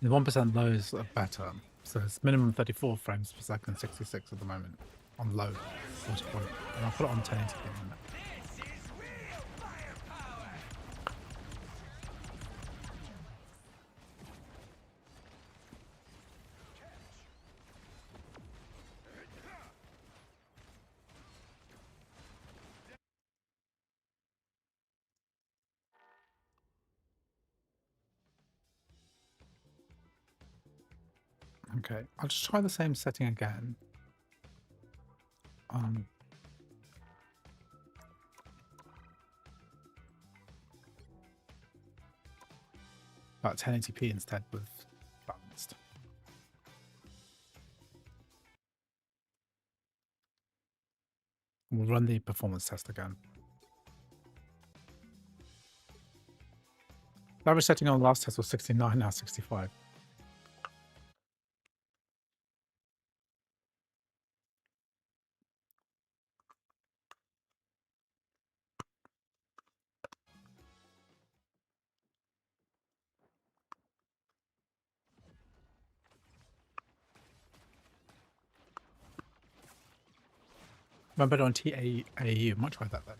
The 1% lows are better. So it's minimum 34 frames per second, 66 at the moment on low. And I'll put it on 1080p in a minute. Okay, I'll just try the same setting again. About 1080p instead with balanced. We'll run the performance test again. The average setting on the last test was 69, now 65. Run better on TAAU, might try that then.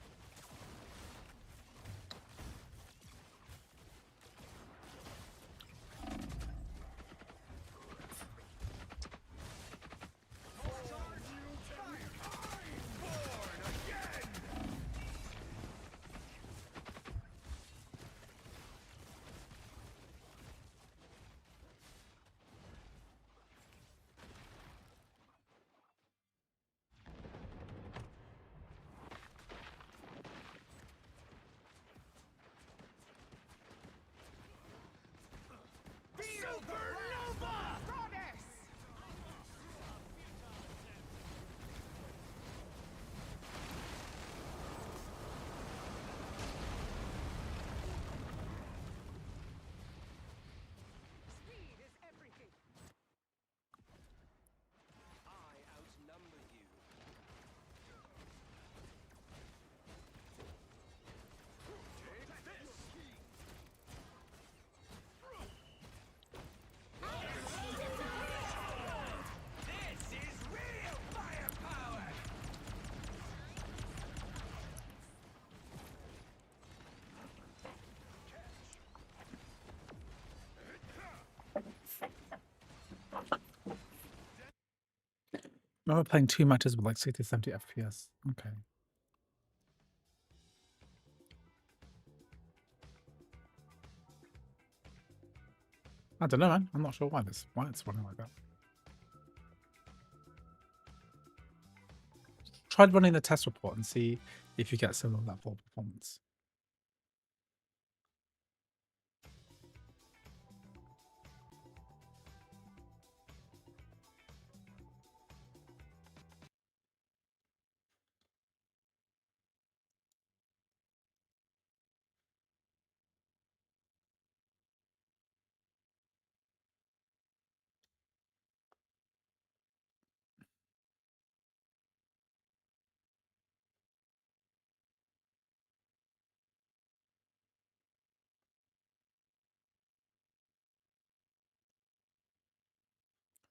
Remember playing 2 matches with like 60, 70 FPS. Okay. I don't know, man. I'm not sure why it's running like that. Try running the test report and see if you get similar level of performance.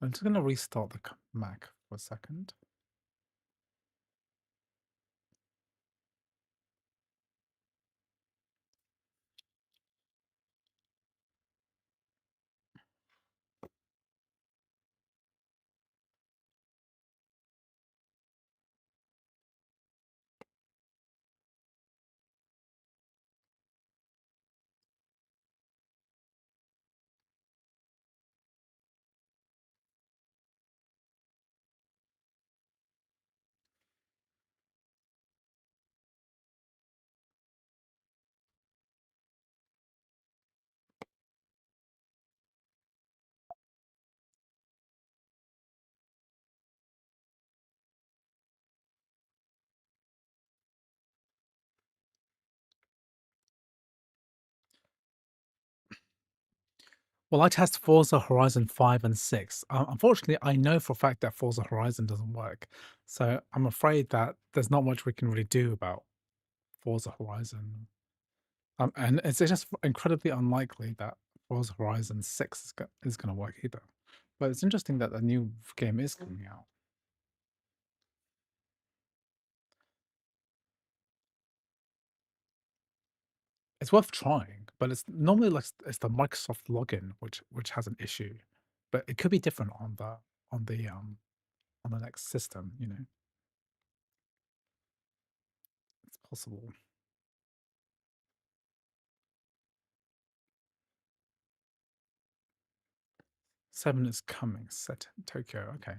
I'm just gonna restart the Mac for a second. Well, I test Forza Horizon 5 and 6. Unfortunately, I know for a fact that Forza Horizon doesn't work. So I'm afraid that there's not much we can really do about Forza Horizon. And it's just incredibly unlikely that Forza Horizon 6 is going to work either. But it's interesting that a new game is coming out. It's worth trying, but it's normally like it's the Microsoft login which has an issue. But it could be different on the next system, you know. It's possible. 7 is coming, set in Tokyo, okay.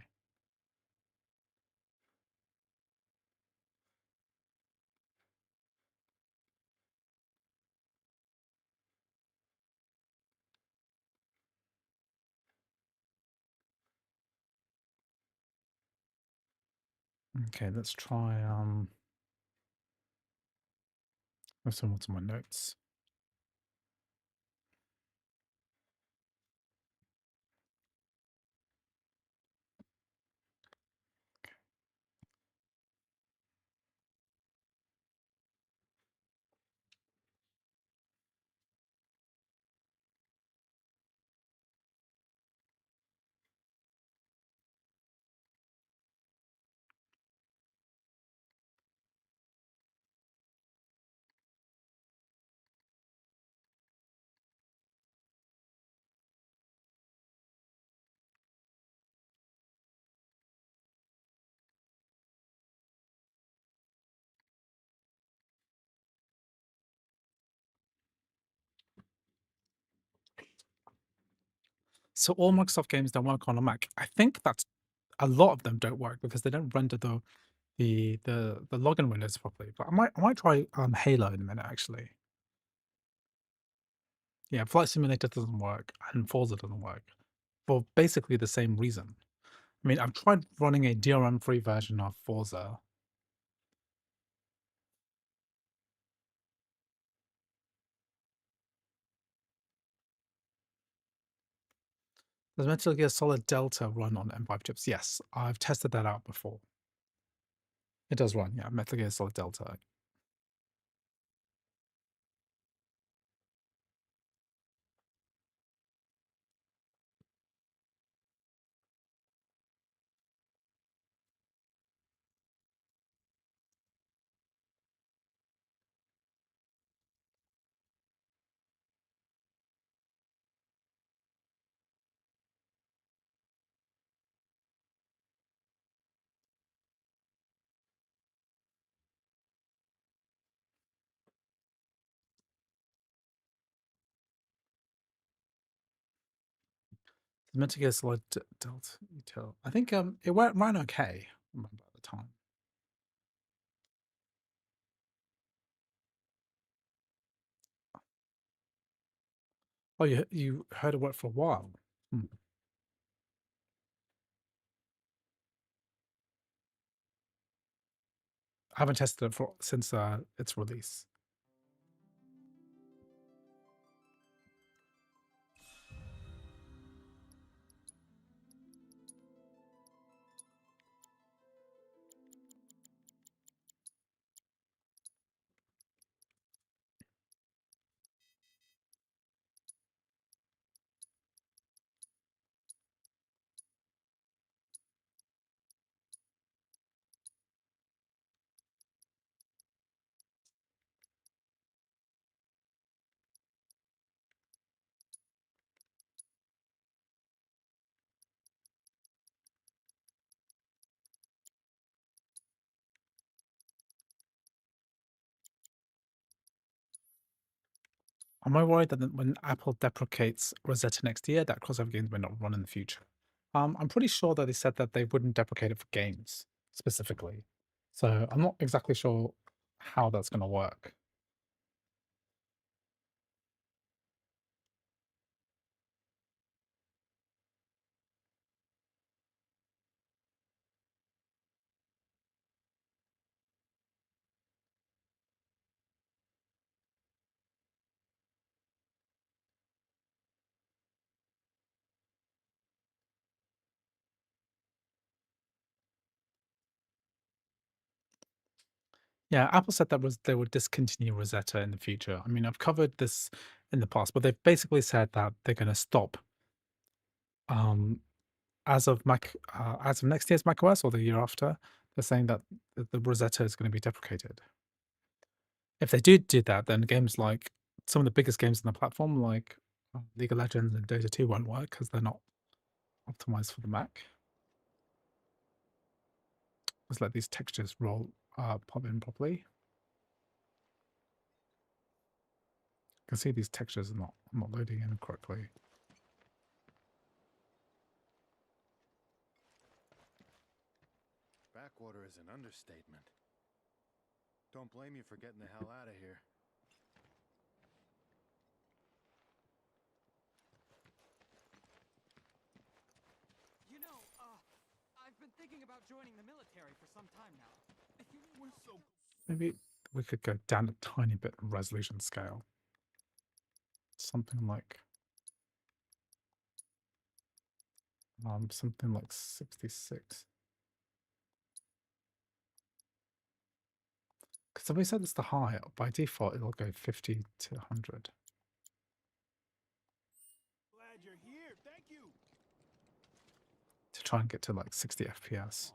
Okay, let's try let's see what's on my notes. So all Microsoft games don't work on a Mac. I think that's a lot of them don't work because they don't render the login windows properly. But I might try Halo in a minute actually. Yeah, Flight Simulator doesn't work and Forza doesn't work for basically the same reason. I mean, I've tried running a DRM-free version of Forza. Does Metal Gear Solid Delta run on M5 chips? Yes, I've tested that out before. It does run, yeah, Metal Gear Solid Delta. Metal Gear Solid Delta Detail. I think it ran okay. I remember at the time. Oh, you heard it work for a while. Hmm. I haven't tested it since its release. Am I worried that when Apple deprecates Rosetta next year, that crossover games may not run in the future? I'm pretty sure that they said that they wouldn't deprecate it for games specifically. So I'm not exactly sure how that's going to work. Yeah, Apple said that was they would discontinue Rosetta in the future. I mean, I've covered this in the past, but they've basically said that they're going to stop um, as of next year's macOS or the year after. They're saying that the Rosetta is going to be deprecated. If they do that, then games like some of the biggest games on the platform, like League of Legends and Dota 2, won't work because they're not optimized for the Mac. Let's let these textures pop in properly. You can see these textures are not loading in correctly. Backwater is an understatement. Don't blame you for getting the hell out of here. You know, I've been thinking about joining the military for some time now. We're so... Maybe we could go down a tiny bit in resolution scale. Something like 66. Because if we set this to high, by default it'll go 50 to 100. Glad you're here. Thank you. To try and get to like 60 FPS.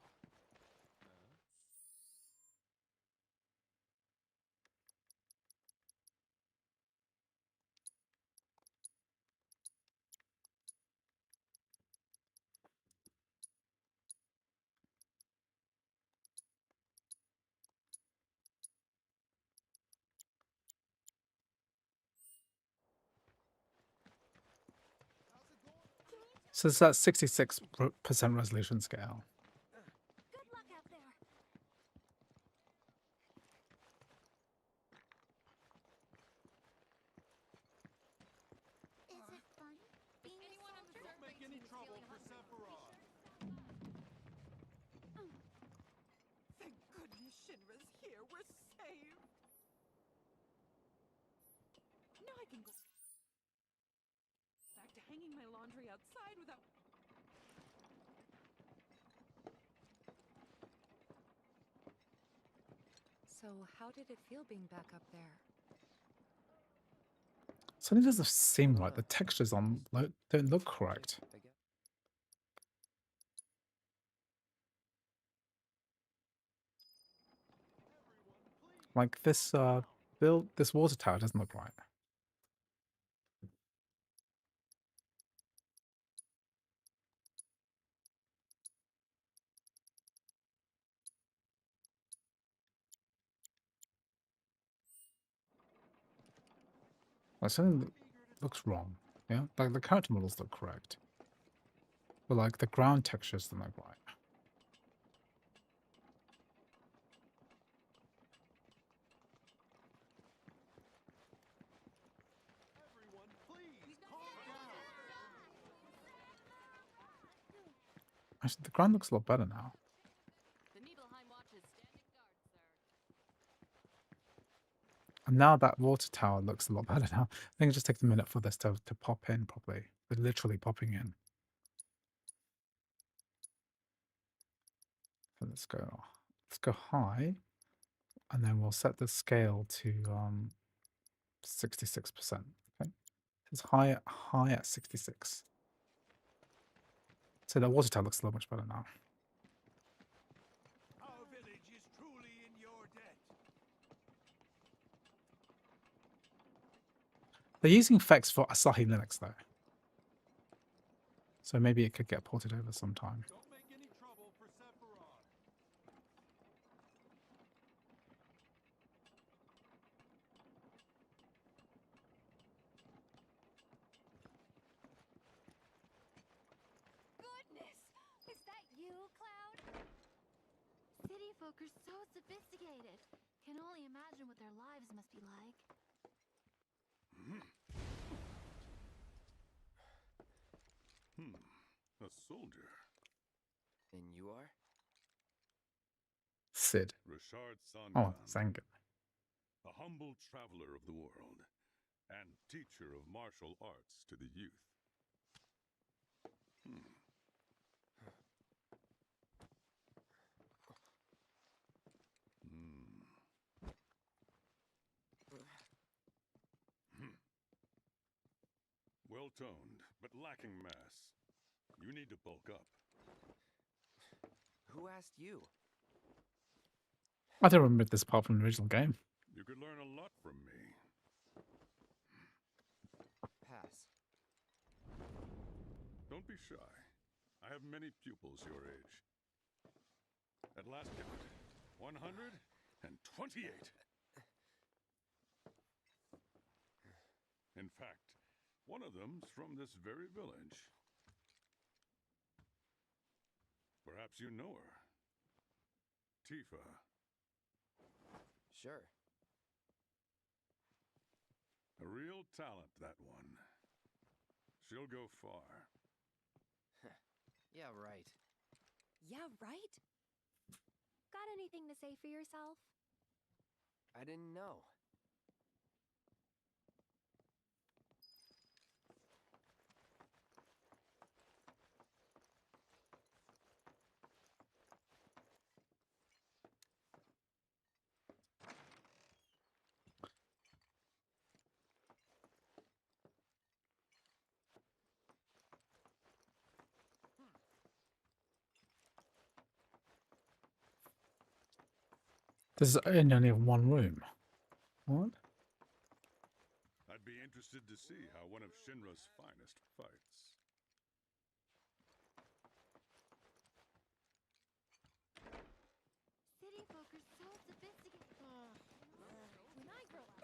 So it's that 66% resolution scale. Good luck out there. Is it fun being anyone on the Don't make any trouble for Sephiroth. Thank goodness Shinra's here. We're saved. Now I can go back to hanging my laundry outside without... So how did it feel being back up there? Something doesn't seem right. The textures don't look correct. Like this this water tower doesn't look right. Like something looks wrong. Yeah, like the character models look correct, but like the ground textures don't look right. Everyone, please calm down. Actually, the ground looks a lot better now. The Nibelheim watches standing guard, sir. And now that water tower looks a lot better now. I think it just takes a minute for this to pop in properly. They're literally popping in. So let's go high, and then we'll set the scale to 66%. Okay, it's high at 66. So the water tower looks a lot much better now. Our village is truly in your debt. They're using effects for Asahi Linux though, so maybe it could get ported over sometime. Don't make any trouble for Sephiroth. folk are so sophisticated. Can only imagine what their lives must be like. A soldier. And you are? Sid. Richard Oh, Sangan. Sangan. A humble traveler of the world, and teacher of martial arts to the youth. Well toned, but lacking mass. You need to bulk up. Who asked you? I don't remember this part from the original game. You could learn a lot from me. Pass. Don't be shy. I have many pupils your age. At last count, 128. In fact, one of them's from this very village. Perhaps you know her. Tifa. Sure. A real talent, that one. She'll go far. Yeah, right. Yeah, right? Got anything to say for yourself? I didn't know. This is only one room. What? I'd be interested to see how one of Shinra's finest fights. City folk are so sophisticated. When I grow up,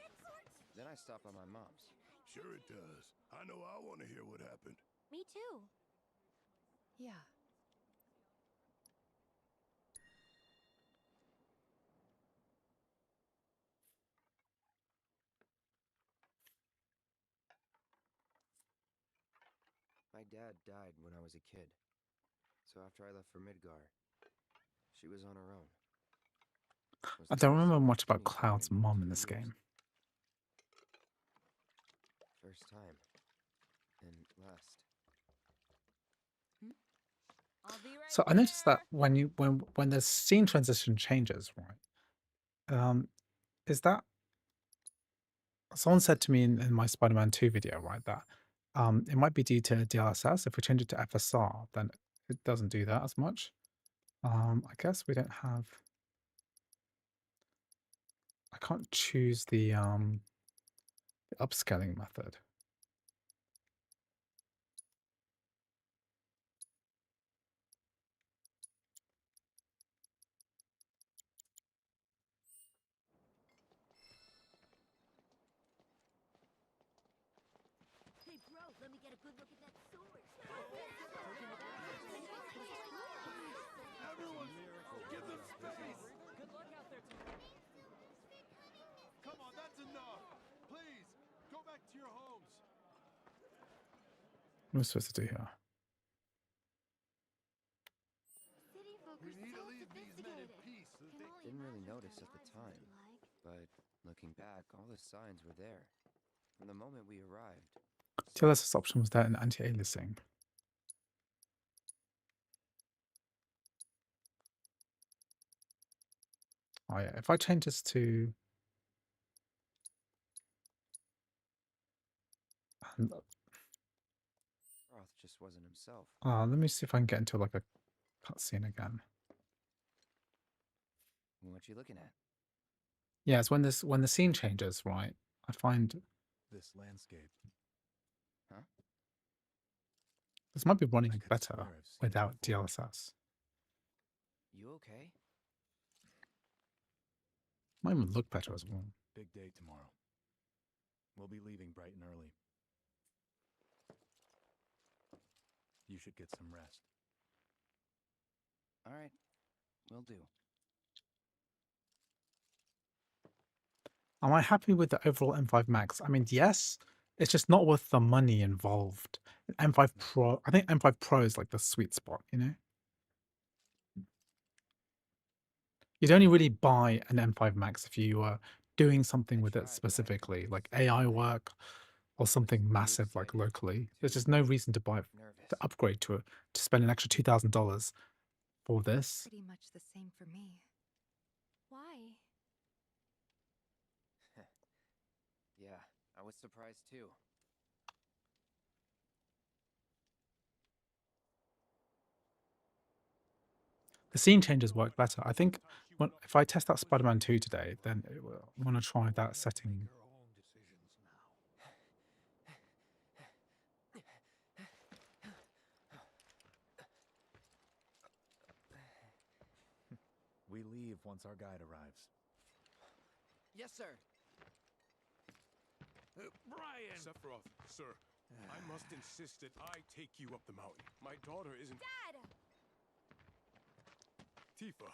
Then I stop by my mom's. Sure it does. I know I want to hear what happened. Me too. Yeah. My dad died when I was a kid. So after I left for Midgar, she was on her own. Was I the don't first remember much about opportunity for Cloud's me mom in 2 this years. game. First time. And last. I'll be right So I noticed that when the scene transition changes, right? Is that someone said to me in my Spider-Man 2 video, right, that it might be due to DLSS. If we change it to FSR, then it doesn't do that as much. I guess we don't have. I can't choose the upscaling method. Hey, bro, let me get a good look at that sword. Everyone, give them space. Good luck out there. Come on, that's enough. Please, go back to your homes. What am I supposed to do here? City folk We are need so to leave these men in sophisticated. peace so that Can they only Didn't really imagine what notice their at the lives must time. be like. But looking back, all the signs were there. From the moment we arrived. DLSS option was there in anti-aliasing. Oh yeah, if I change this to Roth just wasn't himself. let me see if I can get into like a cutscene again. What you looking at? Yeah, it's when the scene changes, right? I find This landscape. Huh? this might be I running could better swear I've seen it without before. DLSS. You okay? Might even look better as well. Big day tomorrow. We'll be leaving bright and early. You should get some rest. All right. Will do. Am I happy with the overall M5 Max? I mean, yes. It's just not worth the money involved. M5 Pro, I think M5 Pro is like the sweet spot, you know? You'd only really buy an M5 Max if you were doing something with it specifically, like AI work or something massive like locally. There's just no reason to buy to upgrade to it to spend an extra $2,000 for this. Pretty much the same for me. Why? Yeah, I was surprised too. The scene changes work better. I think if I test out Spider-Man 2 today, then I want to try that setting. We leave once our guide arrives. Yes, sir. Brian! Sephiroth, sir, I must insist that I take you up the mountain. My daughter isn't... Dad! Tifa,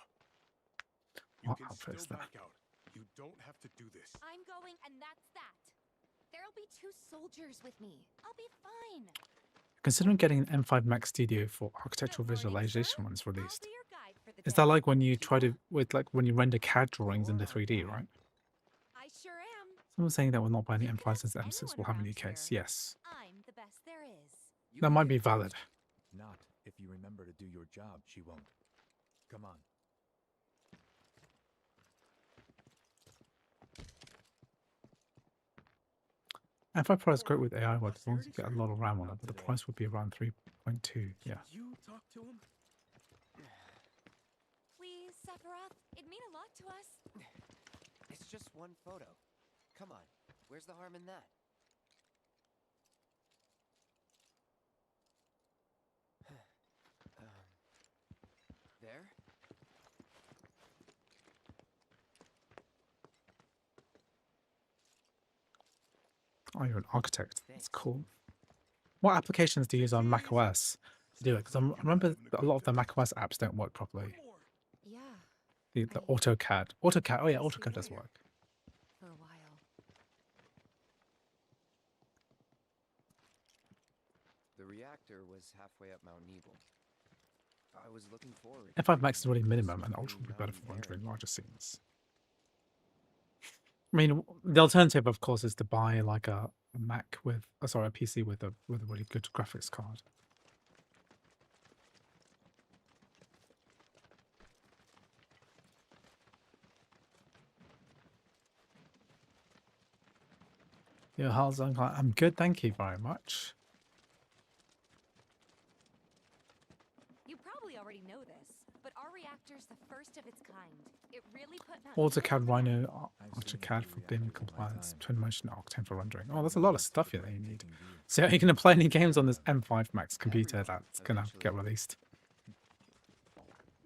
you What can outfit is still that? back out. You don't have to do this. I'm going, and that's that. There'll be 2 soldiers with me. I'll be fine. Considering getting an M5 Max Studio for architectural visualization when it's released, is that like when you try to when you render CAD drawings into 3D, right? I sure am. Someone's saying that we're not buying the M5 since the M6 will have a new case. Yes, I'm the best there is. that might be valid. Not if you remember to do your job, she won't. Come on. M5 Pro is great with AI work as long as you get a lot of RAM on it, but the price would be around 3.2. Yeah. You talk to him? Please, Sephiroth. It'd mean a lot to us. It's just one photo. Come on, where's the harm in that? There? Oh, you're an architect. That's cool. What applications do you use on macOS to do it? Because I remember that a lot of the macOS apps don't work properly. Yeah, The AutoCAD. AutoCAD. Oh yeah, AutoCAD does work. for a while. The reactor was halfway up Mount Eagle. I was looking forward. M5 Max is really minimum, and Ultra would be better for rendering larger scenes. I mean, the alternative, of course, is to buy like a Mac with, a PC with a really good graphics card. Yo, how's it? I'm good, thank you very much. You probably already know this, but our reactor's the first of its kind. It really put AutoCAD Rhino, AutoCAD for BIM compliance, Twinmotion Octane for rendering. Oh, there's a lot of stuff here that you need. So you can play any games on this M5 Max computer that's gonna get released.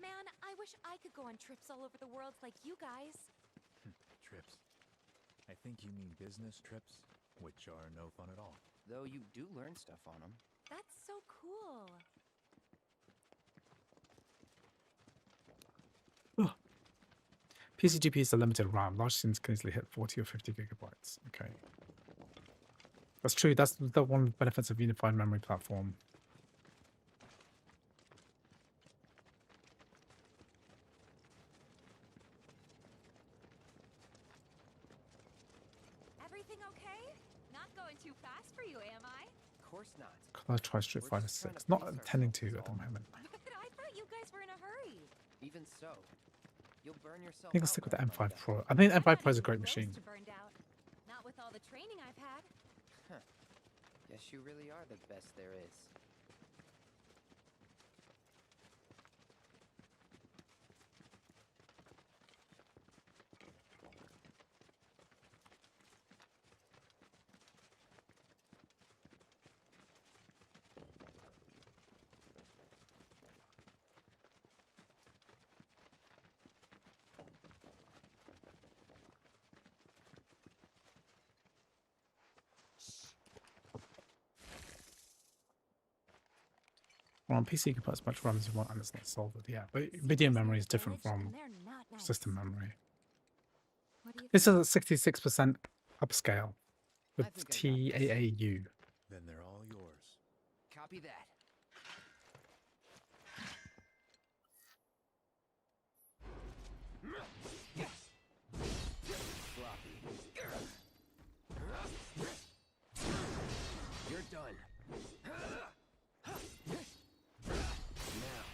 Man, I wish I could go on trips all over the world like you guys. Trips. I think you mean business trips, which are no fun at all. Though you do learn stuff on them. That's so cool. PC GPUs are limited RAM. Large scenes can easily hit 40 or 50 gigabytes. Okay. That's true. That's the one of the benefits of unified memory platform. Everything okay? Not going too fast for you, am I? Of course not. I'll try Street Fighter 6. Not intending to at the moment. But I thought you guys were in a hurry. Even so, you'll burn yourself I think I'll out stick with the running like M5 Pro. I think the M5 Pro is a great machine. Burned out. Not with all the training I've had. Huh. Guess you really are the best there is. Well, on PC, you can put as much RAM as you want and it's not soldered. Yeah, but video memory is different from system memory. What do you This think? is a 66% upscale with I think I got this. TAAU. Then they're all yours. Copy that. Floppy. You're done. Now.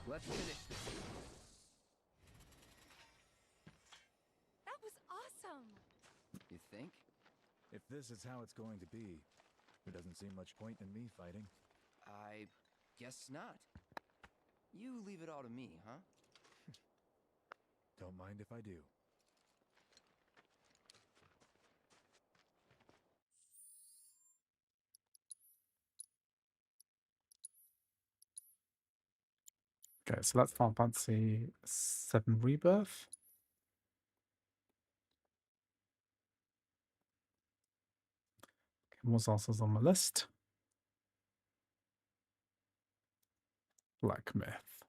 Let's finish this. That was awesome! You think? If this is how it's going to be, there doesn't seem much point in me fighting. I guess not. You leave it all to me, huh? Don't mind if I do. Okay, so that's Final Fantasy VII Rebirth. What else is on the list? Black Myth.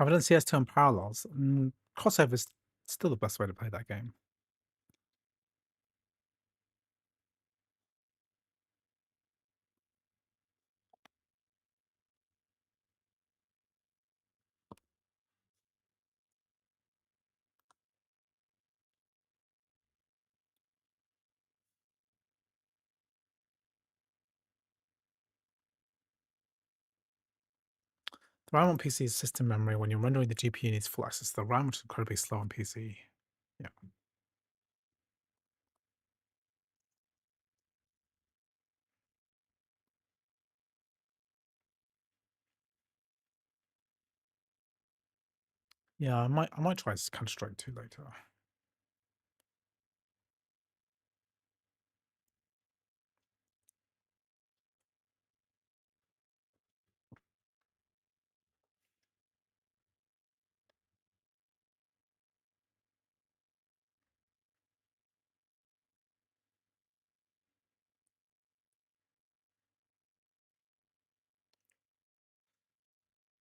I've done CS2 and Parallels. Crossover is still the best way to play that game. The RAM on PC is system memory. When you're rendering, the GPU needs full access to the RAM, which is incredibly slow on PC. Yeah. Yeah, I might try Counter-Strike 2 later.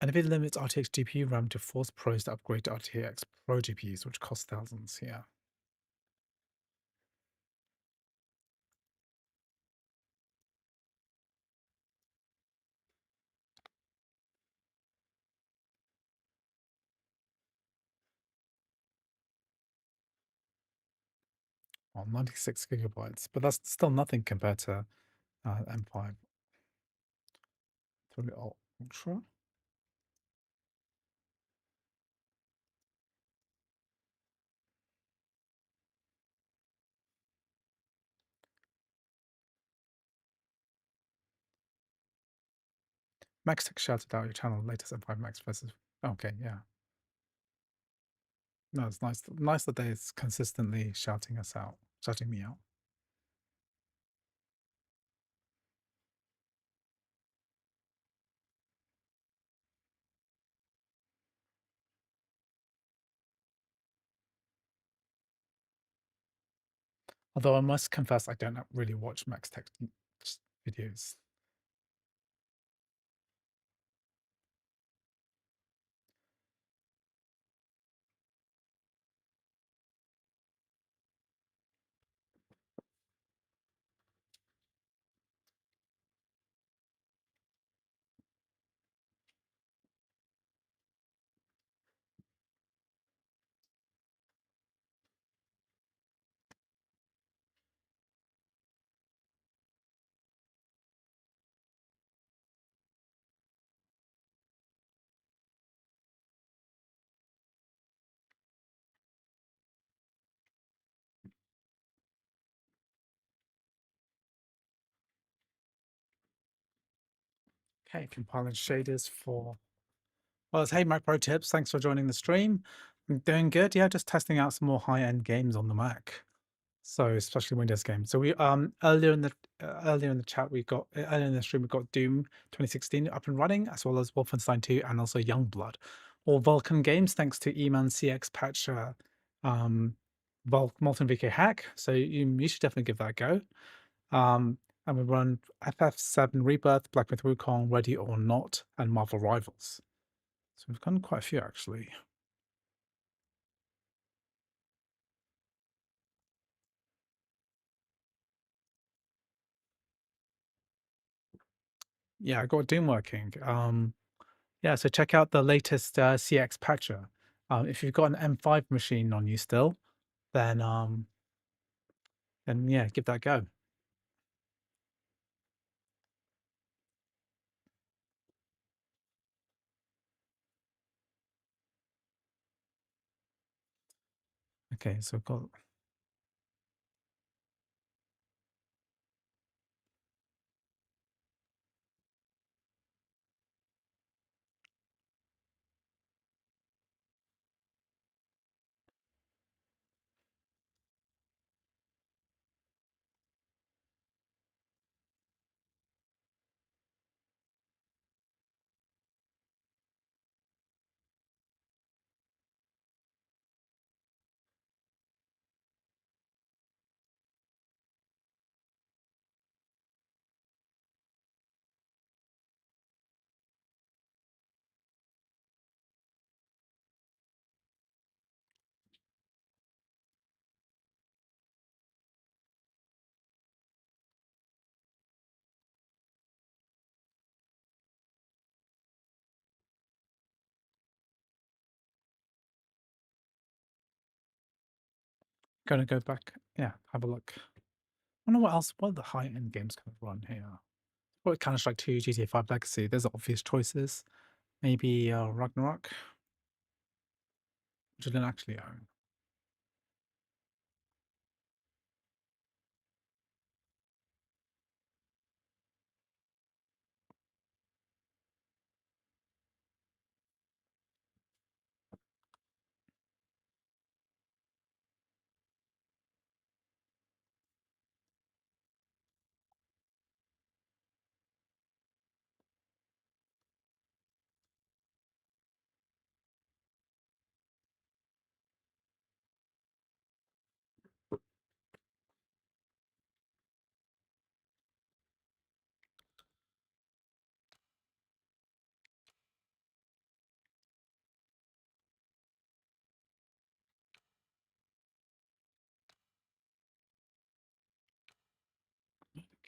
NVIDIA limits RTX GPU RAM to force pros to upgrade to RTX Pro GPUs, which cost thousands. Yeah. Well, 96 gigabytes, but that's still nothing compared to M5 3 Ultra. Max Tech shouted out your channel, latest M5 Max versus. Okay, yeah. No, it's nice. Nice that they're consistently shouting us out, shouting me out. Although I must confess, I don't really watch Max Tech videos. Okay, compiling shaders for. Well, it's Hey Mac Pro Tips. Thanks for joining the stream. I'm doing good. Yeah, just testing out some more high-end games on the Mac. So especially Windows games. So we earlier in the chat we got earlier in the stream we got Doom 2016 up and running, as well as Wolfenstein 2 and also Youngblood. All Vulkan games thanks to Eman CX patch Molten VK hack. So you should definitely give that a go. And we run FF7 Rebirth, Black Myth Wukong, Ready or Not, and Marvel Rivals. So we've done quite a few actually. Yeah, I got Doom working. Yeah, so check out the latest CX patcher. If you've got an M5 machine on you still, then yeah, give that a go. Okay, so I've got gonna go back. Yeah, have a look. I wonder what else. What are the high-end games kind of run here? What Counter-Strike 2, GTA 5 Legacy? There's obvious choices. Maybe Ragnarok, which I didn't actually own.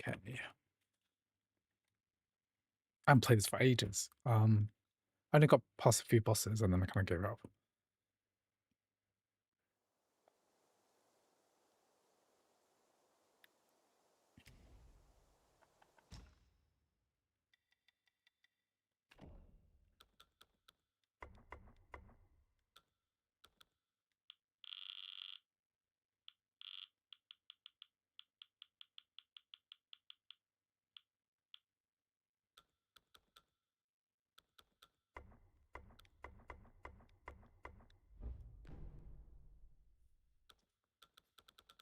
Okay. I haven't played this for ages. I only got past a few bosses and then I kind of gave up.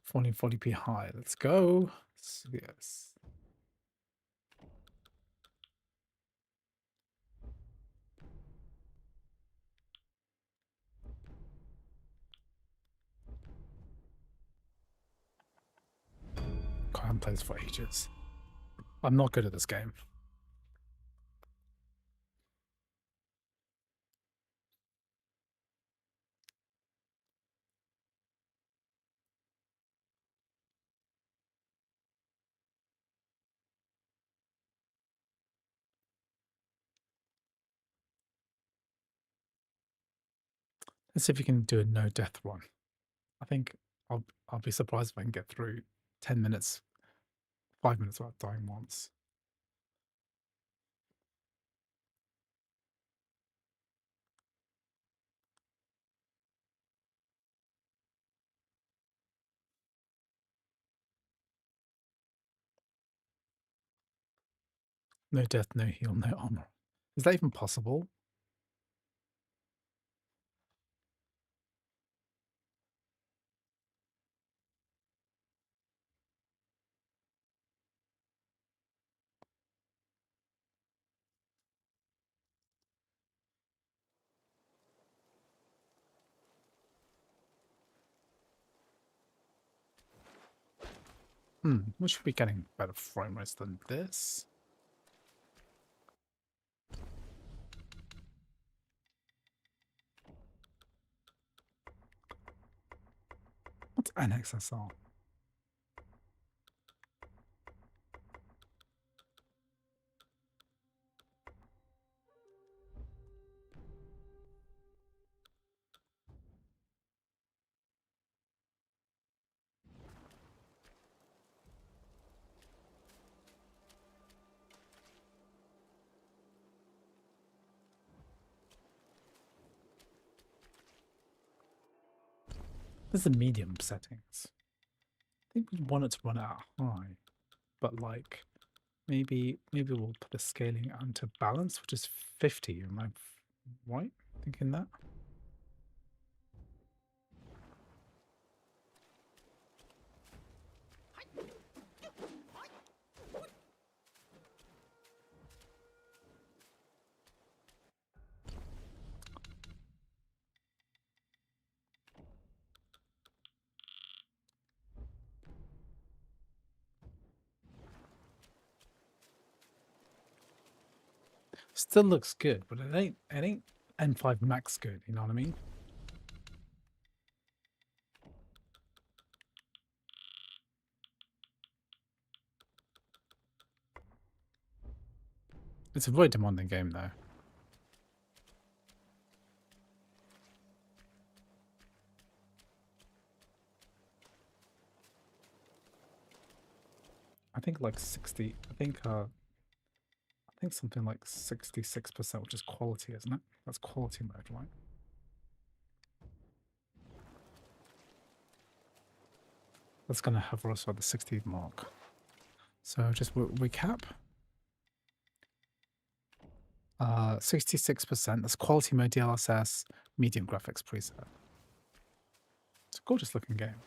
Falling 40p high. Let's go. Yes. God, I haven't played this for ages. I'm not good at this game. Let's see if you can do a no death run. I think I'll be surprised if I can get through 10 minutes, 5 minutes without dying once. No death, no heal, no armor. Is that even possible? We should be getting better frame rates than this. What's NXSR? This is the medium settings. I think we want it to run at high, but like maybe we'll put the scaling onto balance, which is 50. Am I right thinking that? Still looks good, but it ain't N5 max good, you know what I mean? It's a very demanding game though. I think like 60, I think something like 66%, which is quality, isn't it? That's quality mode, right? That's going to hover us at the 60 mark. So just recap. 66%, that's quality mode DLSS, medium graphics preset. It's a gorgeous looking game.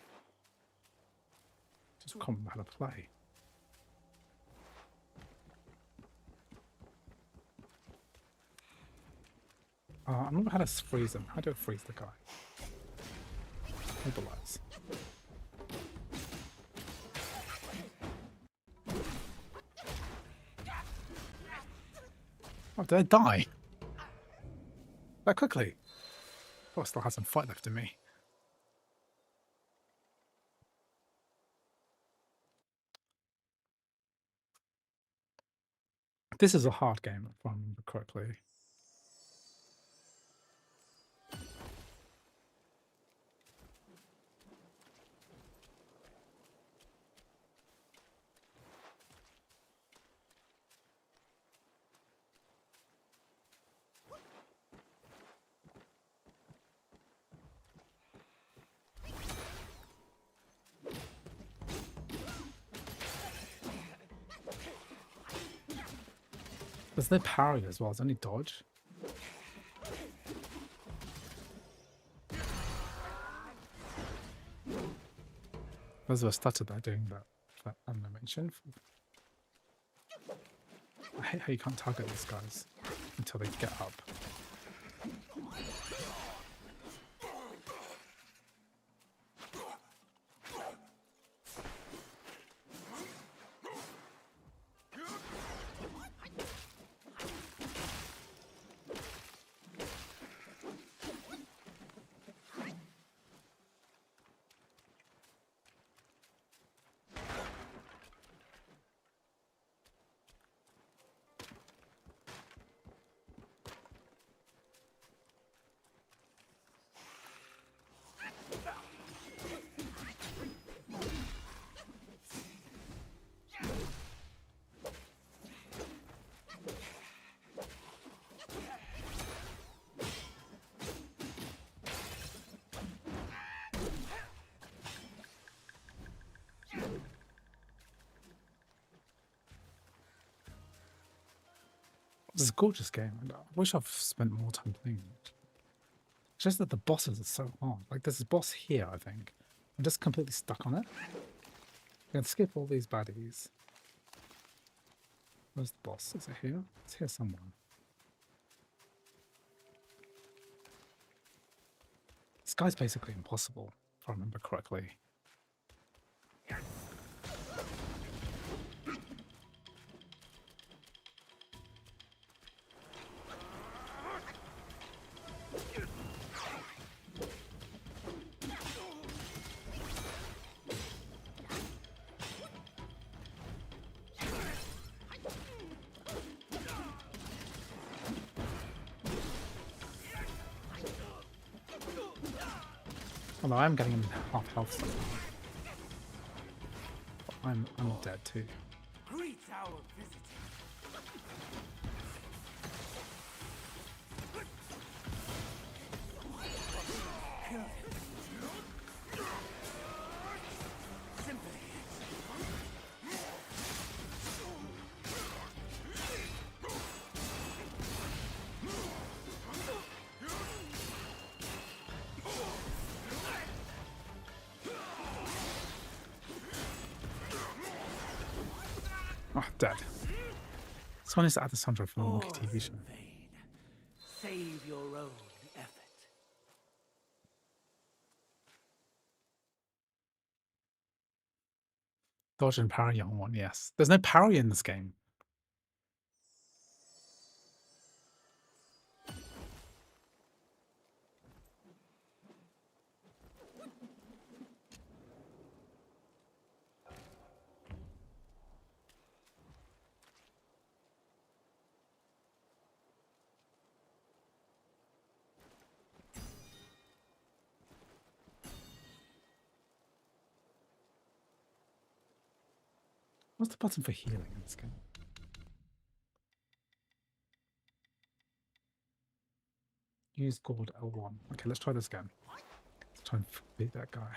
Just can't remember how to play. I remember how to freeze him. How do I freeze the guy? Mobilize. Oh, did I die? That quickly? Oh, I still have some fight left in me. This is a hard game, if I remember correctly. There's no parry as well, it's only dodge. Those were stuttered by doing that animation. I hate how you can't target these guys until they get up. This is a gorgeous game, and I wish I've spent more time playing it. It's just that the bosses are so hard. Like, there's a boss here, I think. I'm just completely stuck on it. I can skip all these baddies. Where's the boss? Is it here? It's here somewhere. This guy's basically impossible, if I remember correctly. Although I'm getting him half health somehow. But I'm dead too. Greet our visitor. Oh, dead. Someone needs to add the soundtrack for the Monkey TV show. Save your own effort. Dodge and parry on one, yes. There's no parry in this game. What's the button for healing in this game? Use gold L1. Okay, let's try this again. Let's try and beat that guy.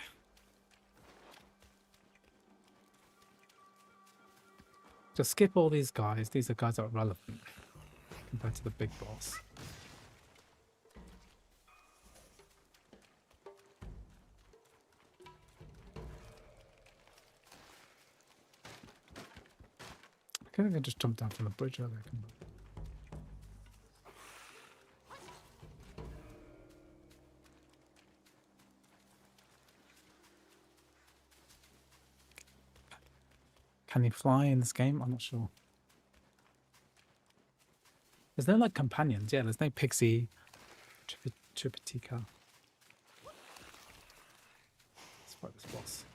Just skip all these guys. These are guys that are relevant compared to the big boss. I think I just jumped down from the bridge earlier. Can he fly in this game? I'm not sure. There's no like companions. Yeah, there's no Pixie, Tripatica. Let's fight this boss.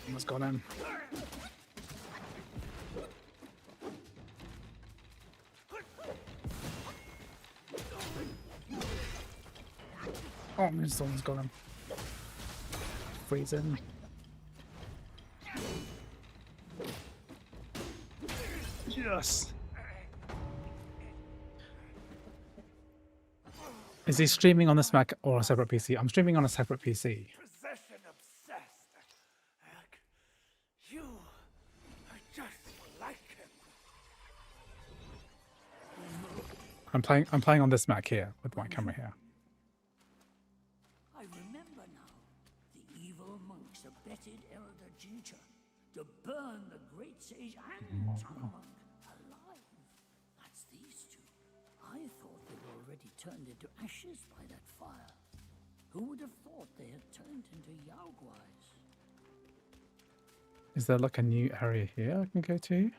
Almost got him. Oh, this one's got him. Freezing. Yes. Is he streaming on this Mac or a separate PC? I'm streaming on a separate PC. Possession obsessed. You are just like him. I'm playing on this Mac here with my camera here. I remember now. The evil monks abetted Elder Ginger to burn the great sage and Tongue Monk alive. That's these two. I thought they were already turned into ashes by that fire. Who would have thought they had turned into Yaoguais? Is there like a new area here I can go to?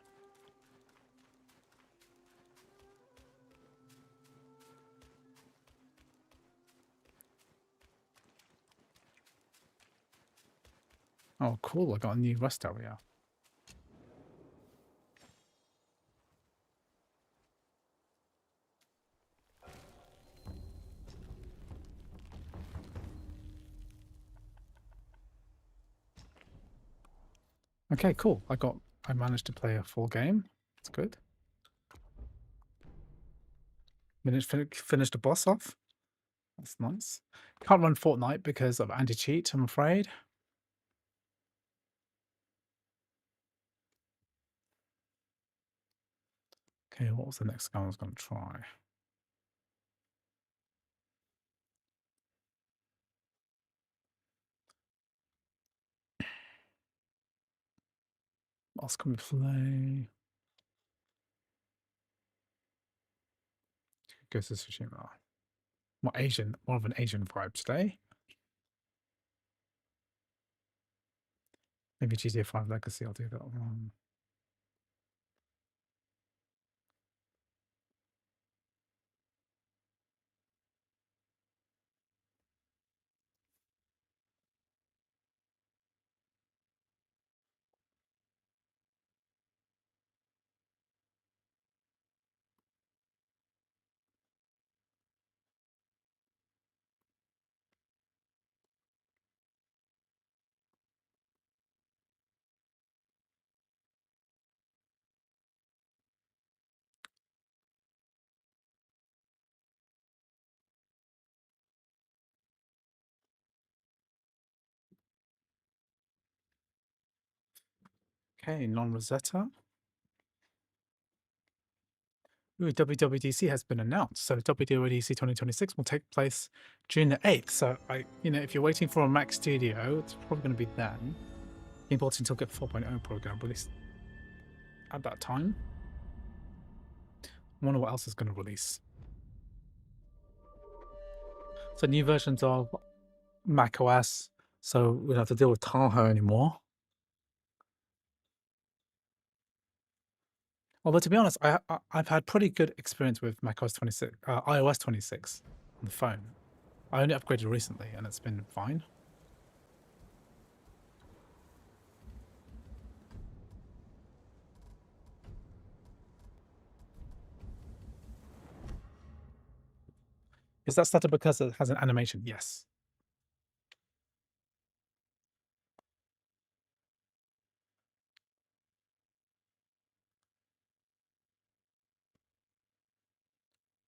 Oh, cool. I got a new rest area. Okay, cool. I managed to play a full game. That's good. Finished the boss off. That's nice. Can't run Fortnite because of anti-cheat, I'm afraid. Okay, what was the next guy I was going to try? What else can we play? Goes to Tsushima. More Asian, more of an Asian vibe today. Maybe GTA 5 Legacy, I'll do that one. Okay, non-Rosetta. Ooh, WWDC has been announced. So WWDC 2026 will take place June the 8th. So if you're waiting for a Mac Studio, it's probably going to be then. Game Porting Toolkit 4.0 program released at that time. I wonder what else is going to release. So new versions of Mac OS. So we don't have to deal with Tahoe anymore. Although to be honest, I've had pretty good experience with macOS 26, iOS 26 on the phone. I only upgraded recently, and it's been fine. Is that started because it has an animation? Yes.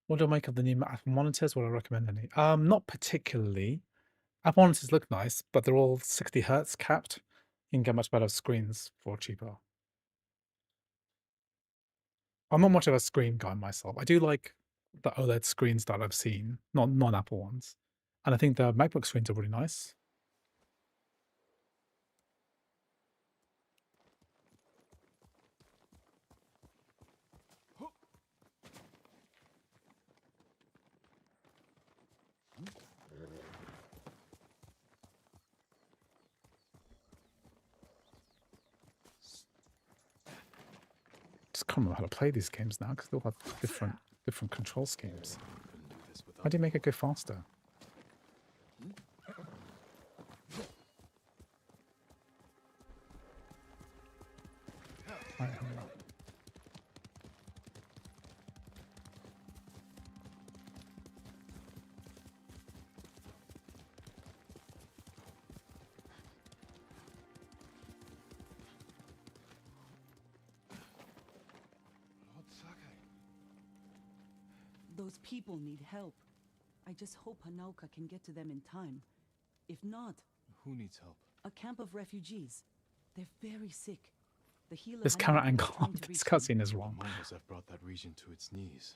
What do I make of the new Apple monitors? Would I recommend any? Not particularly. Apple monitors look nice, but they're all 60 hertz capped. You can get much better screens for cheaper. I'm not much of a screen guy myself. I do like the OLED screens that I've seen, not non-Apple ones. And I think the MacBook screens are really nice. Just can't remember how to play these games now because they all have different control schemes. How do you make it go faster? Right, hold on. Those people need help. I just hope Hanauka can get to them in time. If not... Who needs help? A camp of refugees. They're very sick. The healer This camera angle of this cutscene is wrong. The Mongols have brought that region to its knees.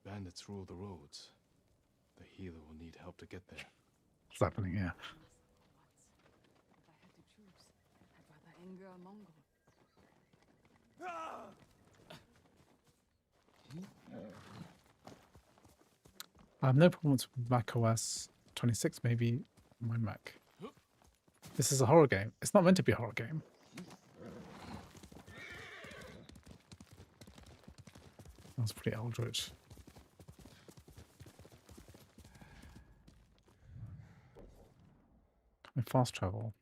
Bandits rule the roads. The healer will need help to get there. What's happening here? If I had to choose, I'd rather anger a Mongol. I have no problems with macOS 26, maybe my Mac. This is a horror game. It's not meant to be a horror game. That's pretty eldritch. Can I fast travel?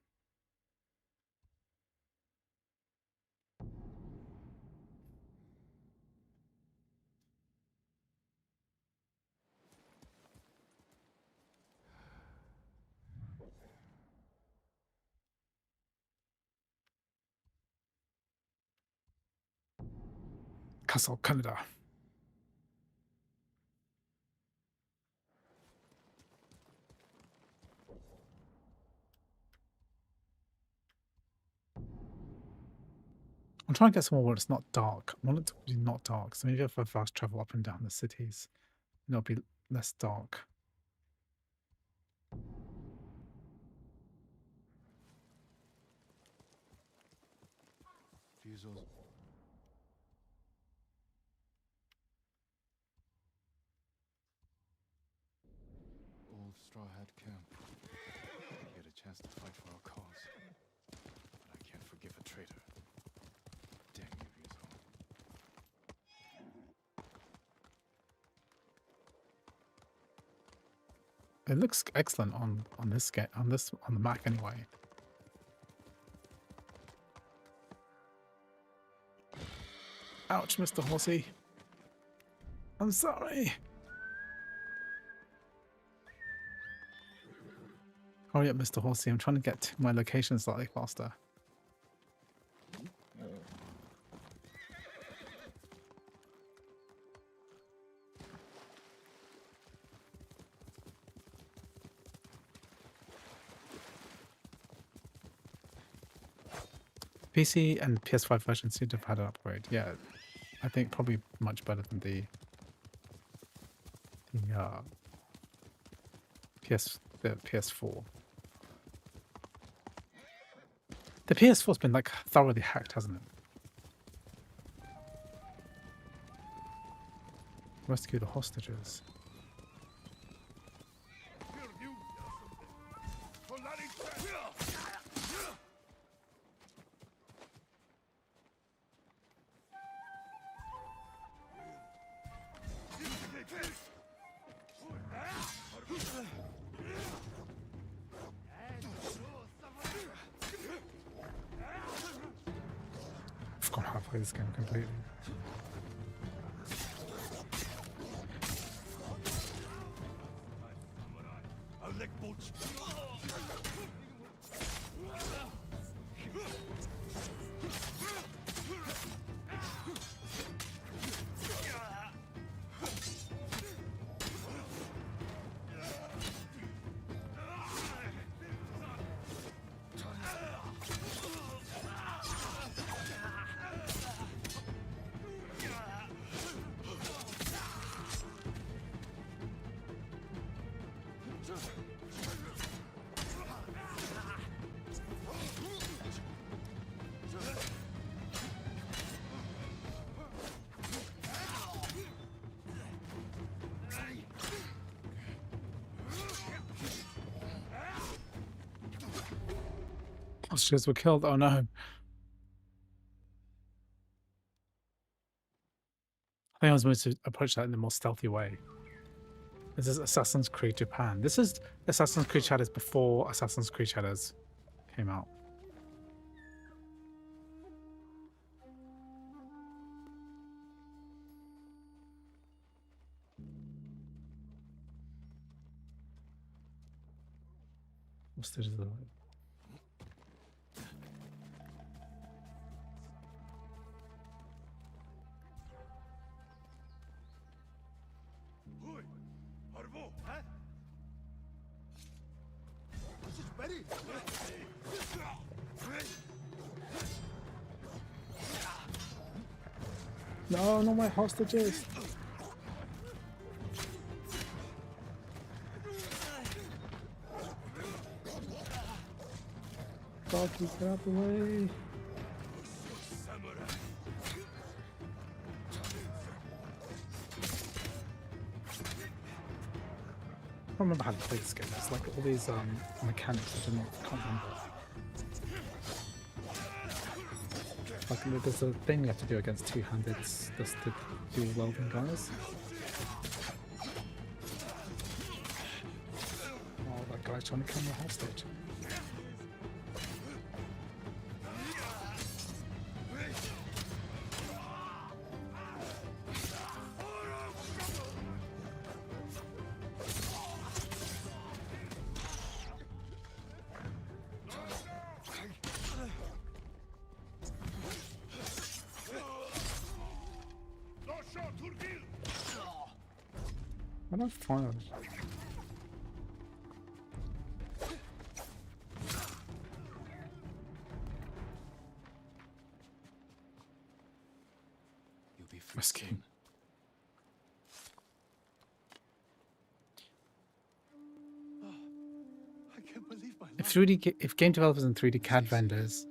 Castle Canada. I'm trying to get somewhere where it's not dark. I want it to be not dark. So maybe if I fast travel up and down the cities, it'll be less dark. Fusel's. Old Straw Hat Camp. We had a chance to fight for our cause. But I can't forgive a traitor. Damn you, Fuzel. It looks excellent on this game, on the Mac anyway. Ouch, Mr. Horsey. I'm sorry. Hurry up, Mr. Horsey. I'm trying to get to my location slightly faster. PC and PS5 versions seem to have had an upgrade. Yeah, I think probably much better than the PS4. The PS4's been like thoroughly hacked, hasn't it? Rescue the hostages. I've forgotten how to play this game completely. Hostages were killed. Oh no. I think I was supposed to approach that in a more stealthy way. This is Assassin's Creed Japan. This is Assassin's Creed Shadows before Assassin's Creed Shadows came out. Hostages alive. No, not my hostages. Doggy, get out the way. I don't remember how to play this game. It's like all these mechanics I can't remember. Like there's a thing you have to do against two-handed just to do welding guys. Oh, that guy's trying to kill my hostage. I don't find it. Risky. If game developers and 3D CAD vendors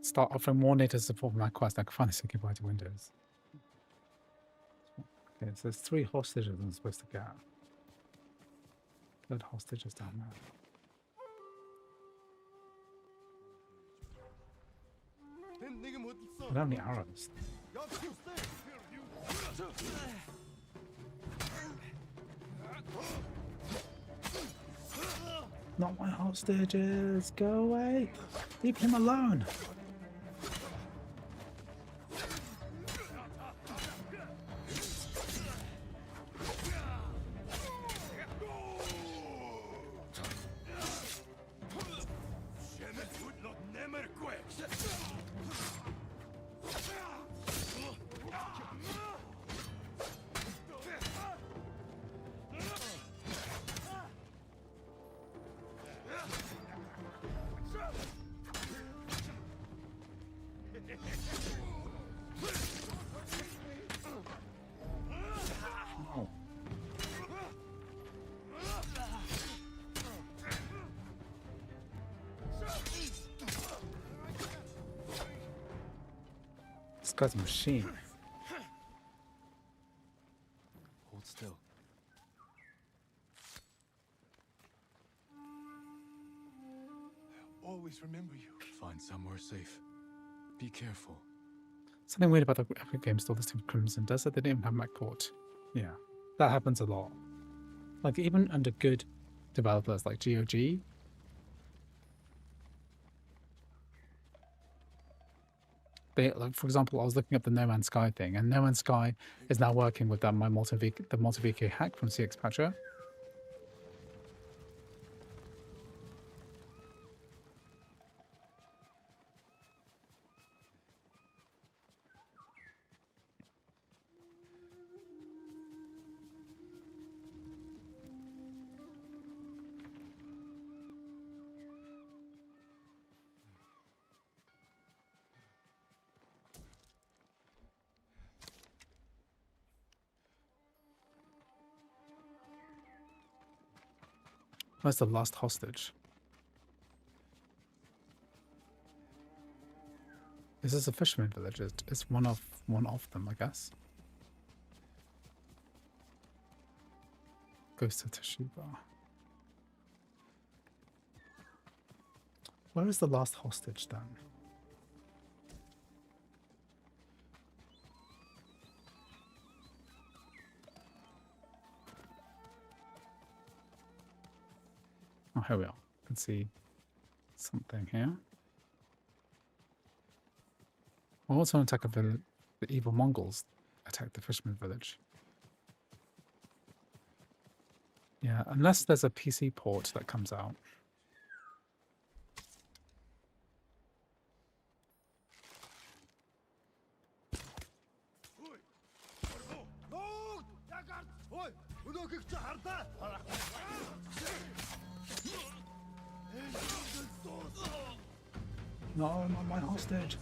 start offering more native support for macOS, I can finally say goodbye to Windows. Okay, so there's 3 hostages I'm supposed to get. Third hostage is down there. I don't have any arrows. Not my hostages! Go away! Leave him alone! This guy's a machine. Hold still. Always remember you. Find somewhere safe. Be careful. Something weird about the Epic Games Store listing of Crimson does that they didn't even have MacPort. Yeah, that happens a lot. Like even under good developers like GOG, they, like, for example, I was looking up the No Man's Sky thing, and No Man's Sky is now working with that the MultiVK hack from CX Patcher. Where's the last hostage? This is a fisherman village. It's one of them, I guess. Ghost of Tsushima. Where is the last hostage then? Oh, here we are. You can see something here. Well, also attack of the evil Mongols attacked the fisherman village. Yeah, unless there's a PC port that comes out. No, not my hostage.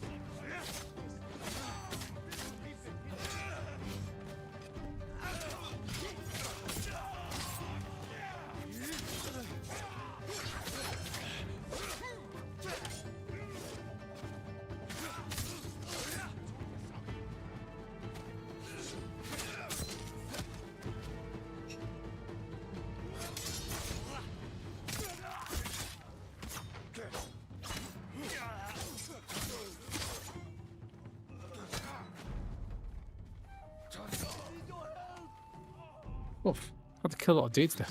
Oof. Had to kill a lot of dudes to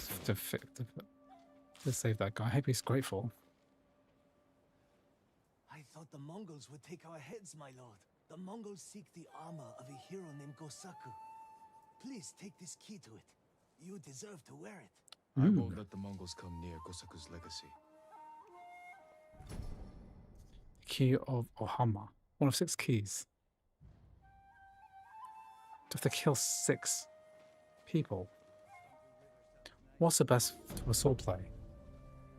save that guy. I hope he's grateful. I thought the Mongols would take our heads, my lord. The Mongols seek the armor of a hero named Gosaku. Please take this key to it. You deserve to wear it. I won't let the Mongols come near Gosaku's legacy. Key of Ohama. One of 6 keys. To have to kill 6 people. What's the best for sword play?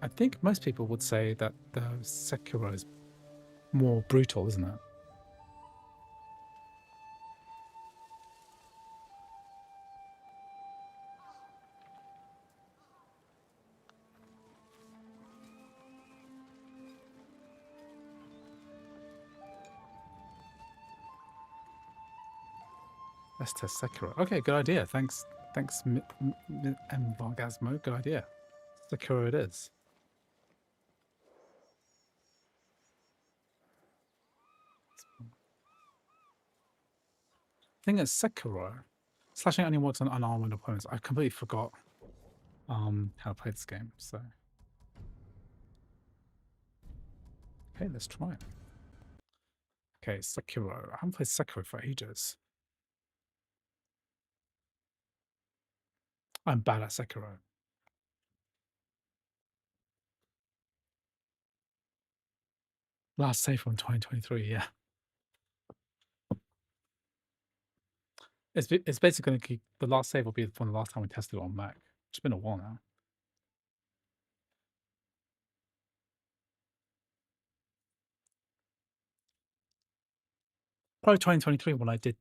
I think most people would say that the Sekiro is more brutal, isn't it? Let's test Sekiro. Okay, good idea. Thanks, Vargasmo. Good idea. Sekiro it is. Thing is, Sekiro, slashing only works on unarmed opponents. I completely forgot how to play this game. So, okay, let's try it. Okay, Sekiro. I haven't played Sekiro for ages. I'm bad at Sekiro. Last save from 2023. Yeah, it's basically going to keep, the last save will be from the last time we tested it on Mac. It's been a while now. Probably 2023 when I did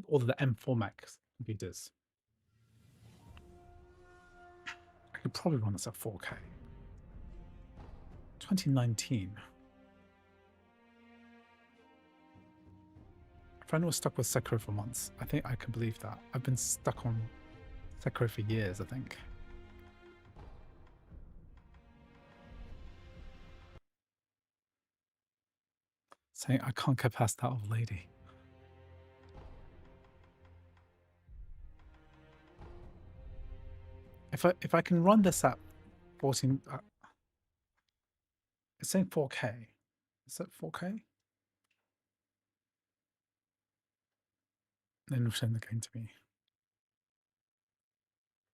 all of the M4 Mac computers. I could probably run this at 4K. 2019. A friend was stuck with Sekiro for months. I think I can believe that. I've been stuck on Sekiro for years, I think. Saying I can't get past that old lady. If I can run this at 14, it's saying 4K. Is that 4K? Then return the game to me.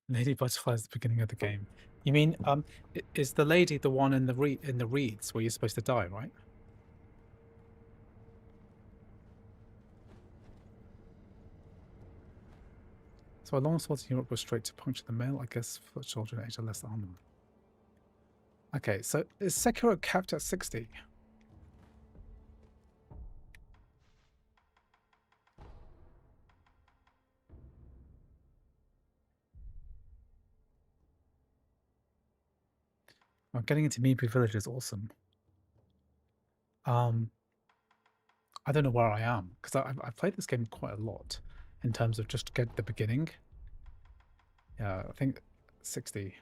Lady Butterfly is the beginning of the game. You mean is the lady the one in the reeds where you're supposed to die, right? So a long swords in Europe was straight to puncture the male, I guess, for children aged less than 100. Okay, so is Sekiro capped at 60? Well, getting into Mibu Village is awesome. I don't know where I am, because I've played this game quite a lot in terms of just get the beginning. Yeah, I think 60.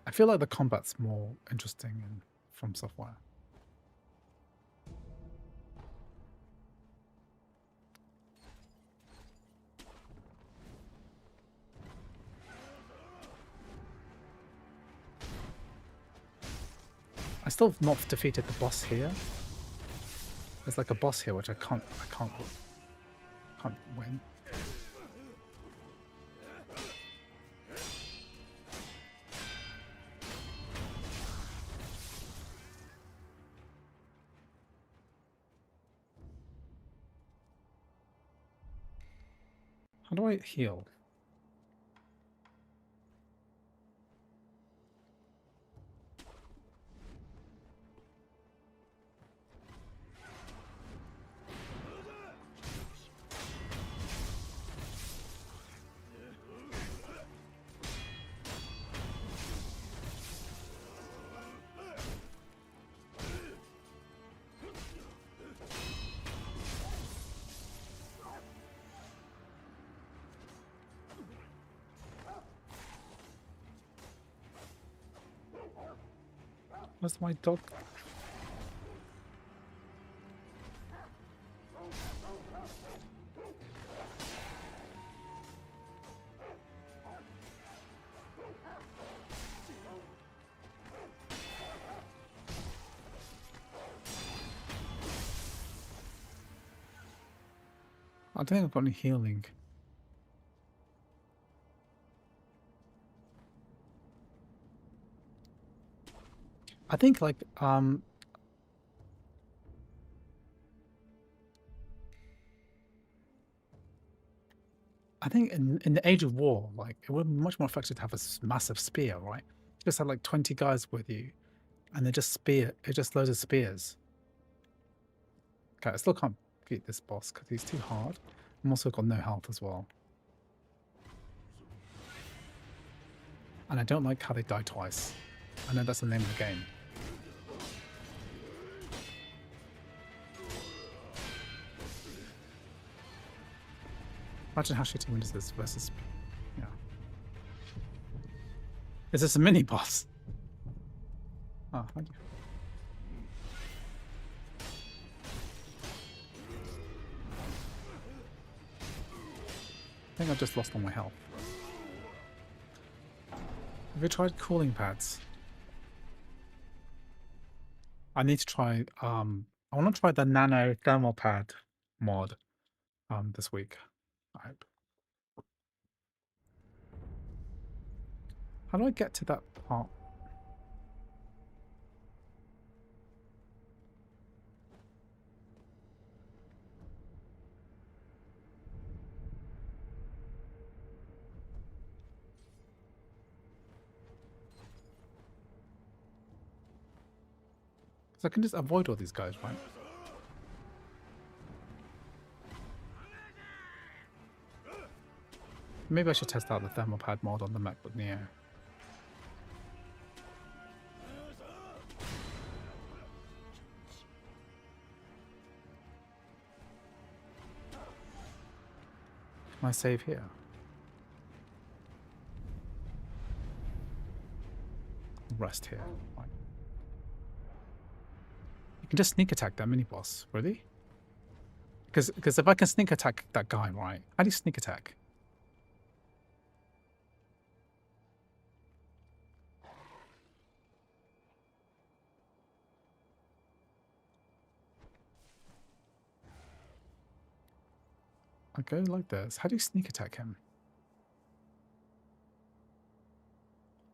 I feel like the combat's more interesting in From Software. I still have not defeated the boss here. There's like a boss here which I can't win. How do I heal? Where's my dog? I don't think I've got any healing. I think like I think in the Age of War, like it would be much more effective to have a massive spear, right? Just have like 20 guys with you, and they just loads of spears. Okay, I still can't beat this boss because he's too hard. I'm also got no health as well. And I don't like how they die twice. I know that's the name of the game. Imagine how shitty Windows is versus, yeah. Is this a mini boss? Oh, thank you. I think I've just lost all my health. Have you tried cooling pads? I need to try, I want to try the nano thermal pad mod, this week. I hope. How do I get to that part? So I can just avoid all these guys, right? Maybe I should test out the thermal pad mod on the MacBook Neo. Can I save here? Rest here. Right. You can just sneak attack that mini boss, really? Because if I can sneak attack that guy, right? How do you sneak attack? I go like this. How do you sneak attack him?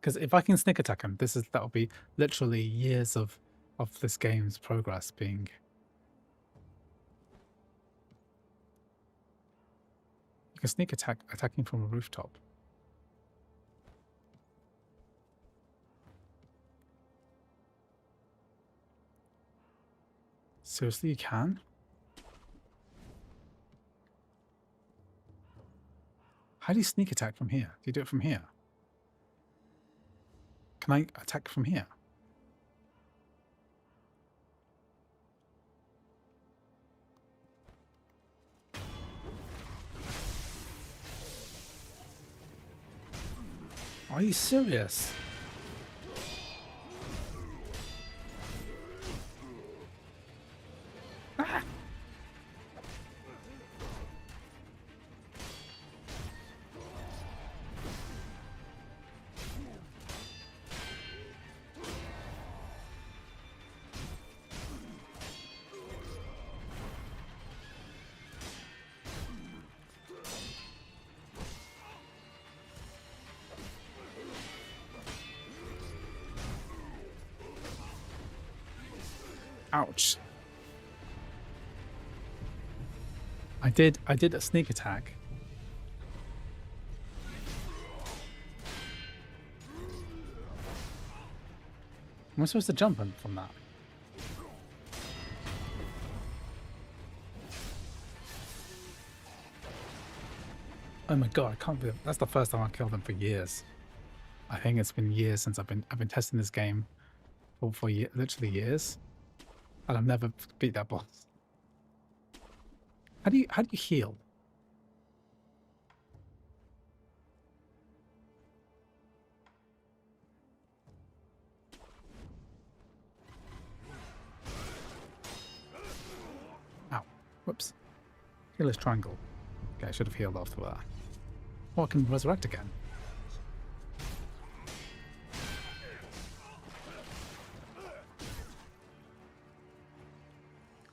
Because if I can sneak attack him, that'll be literally years of this game's progress being. You can sneak attacking from a rooftop. Seriously, you can? How do you sneak attack from here? Do you do it from here? Can I attack from here? Are you serious? Ah! Ouch. I did a sneak attack. Am I supposed to jump from that? Oh my god, I can't believe that's the first time I've killed him for years. I think it's been years since I've been testing this game for literally years. And I've never beat that boss. How do you heal? Ow. Whoops. Heal is triangle. Okay, I should have healed after that. Oh, I can resurrect again.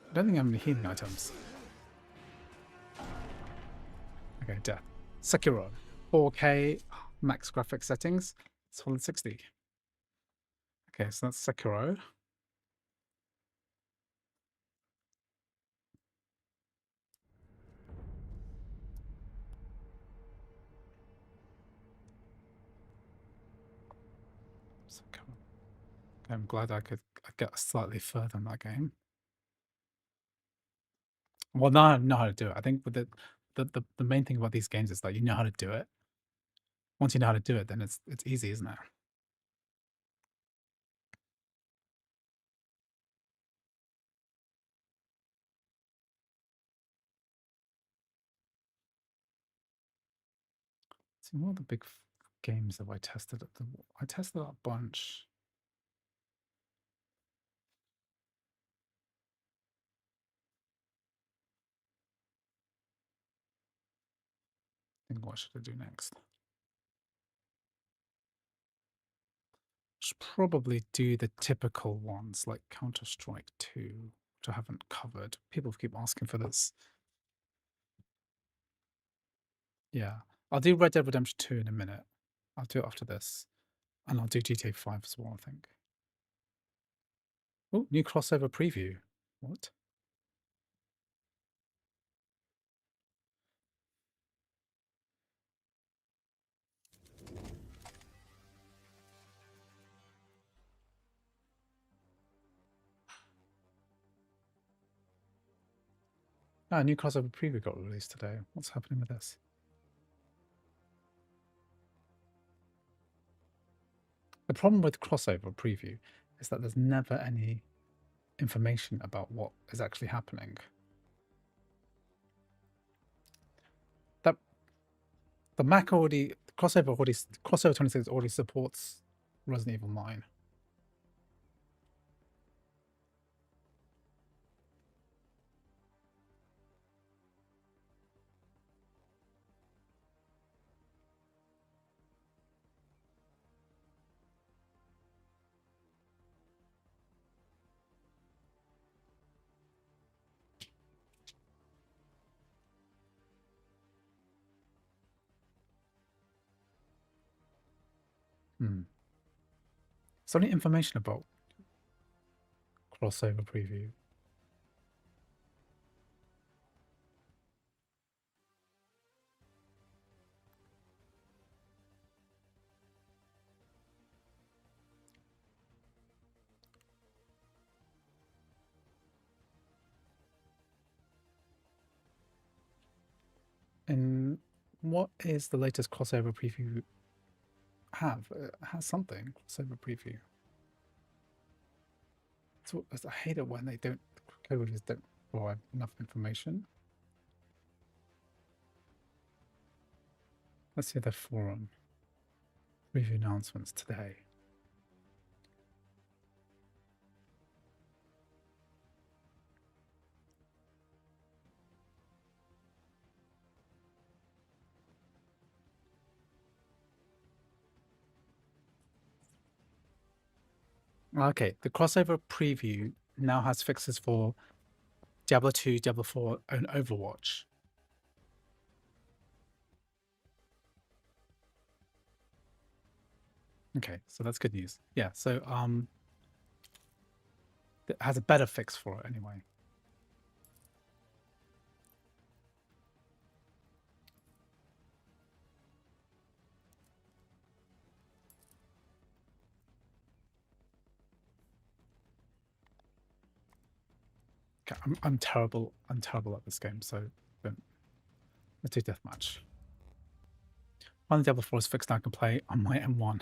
I don't think I have any healing items. Okay, death. Sekiro. 4K max graphics settings. Solid 60. Okay, so that's Sekiro. Sekiro. Okay, I'm glad I could get slightly further in that game. Well, now I know how to do it. I think with the main thing about these games is that you know how to do it. Once you know how to do it, then it's easy, isn't it? See, what are the big games have I tested? I tested a bunch. I think what should I do next? Should probably do the typical ones like Counter-Strike 2, which I haven't covered. People keep asking for this. Yeah, I'll do Red Dead Redemption 2 in a minute. I'll do it after this. And I'll do GTA 5 as well, I think. Oh, new crossover preview. What? Ah, new crossover preview got released today. What's happening with this? The problem with crossover preview is that there's never any information about what is actually happening. That the Mac already crossover 26 already supports Resident Evil 9. Is there any information about crossover preview? And what is the latest crossover preview have? It has something, crossover preview. So I hate it when they don't, code reviews don't provide enough information. Let's see the forum. Preview announcements today. Okay, the crossover preview now has fixes for Diablo 2, Diablo 4, and Overwatch. Okay, so that's good news. Yeah, so it has a better fix for it anyway. Okay, I'm terrible. I'm terrible at this game, so let's do deathmatch. Finally, Diablo 4 is fixed now. I can play on my M1.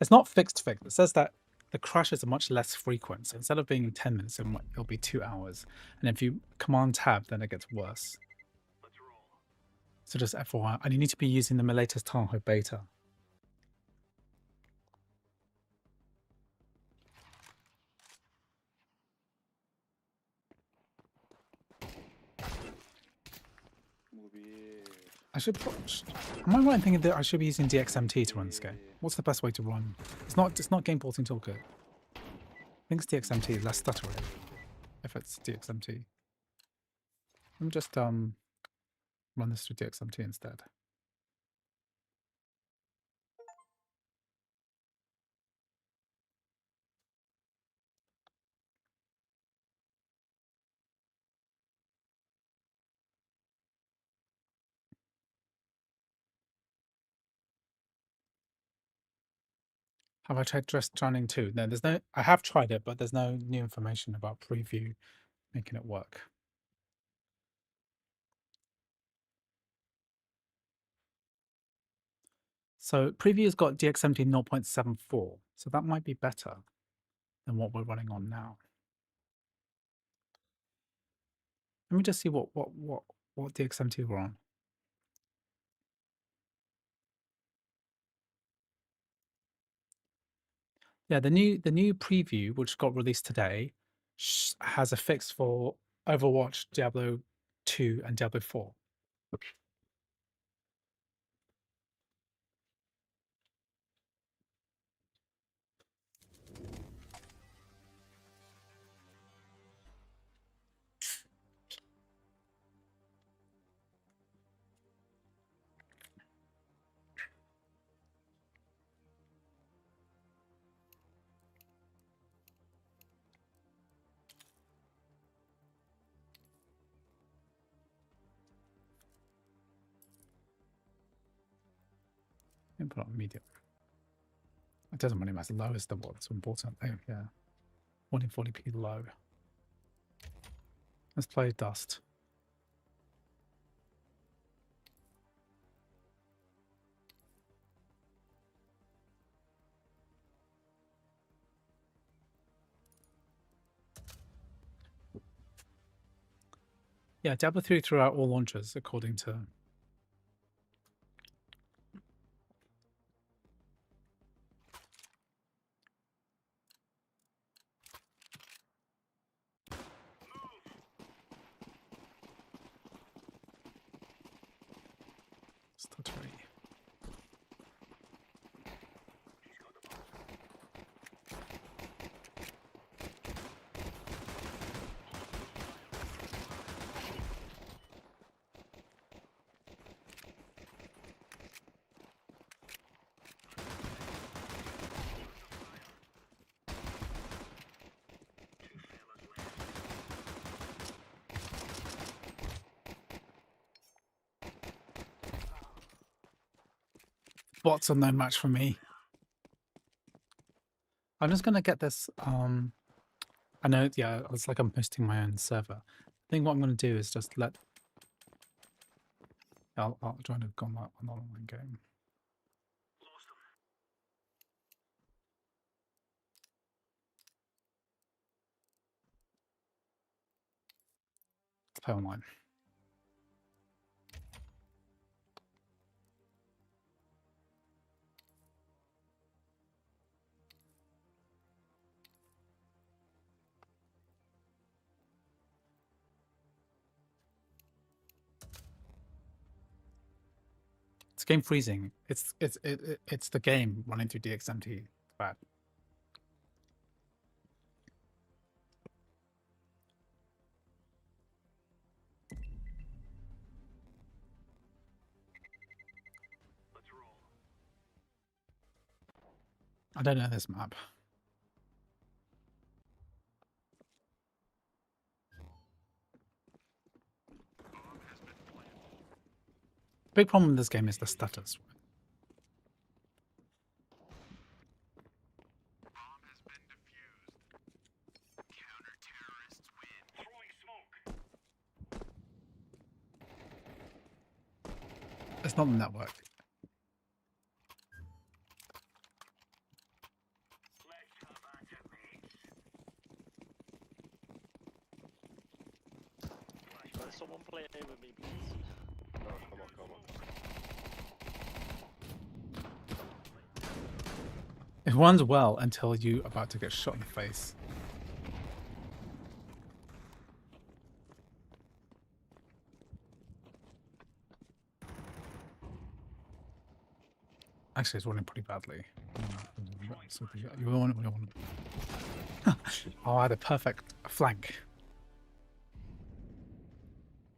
It's not fixed. It says that the crashes are much less frequent. So instead of being 10 minutes, it'll be 2 hours. And if you command tab, then it gets worse. So just FYI, and you need to be using the latest Tahoe beta. I should. Am I right in thinking that I should be using DXMT to run this game? What's the best way to run? It's not game porting toolkit. I think it's DXMT, less stuttering. If it's DXMT, let me just run this through DXMT instead. Have I tried Dress Drowning too? No, there's no. I have tried it, but there's no new information about preview making it work. So preview's got DX17 0.74, so that might be better than what we're running on now. Let me just see what DX17 we're on. Yeah, the new preview, which got released today, has a fix for Overwatch, Diablo 2, and Diablo 4. Put on medium. It doesn't really matter. Low is what's important. Oh, yeah. 140p low. Let's play Dust. Yeah, Diablo 3 threw out all launchers according to. Stuttery. Bots are no match for me. I'm just gonna get this. I know. Yeah, it's like I'm hosting my own server. I think what I'm gonna do is just let. I'll join an online game. Let's play online. It's game freezing. It's the game running through DXMT. It's bad. I don't know this map. Big problem with this game is the stutters. It's not the network. Let someone play with me, please. No, come on, come on. It runs well until you're about to get shot in the face. Actually, it's running pretty badly. You want Oh, I had a perfect flank.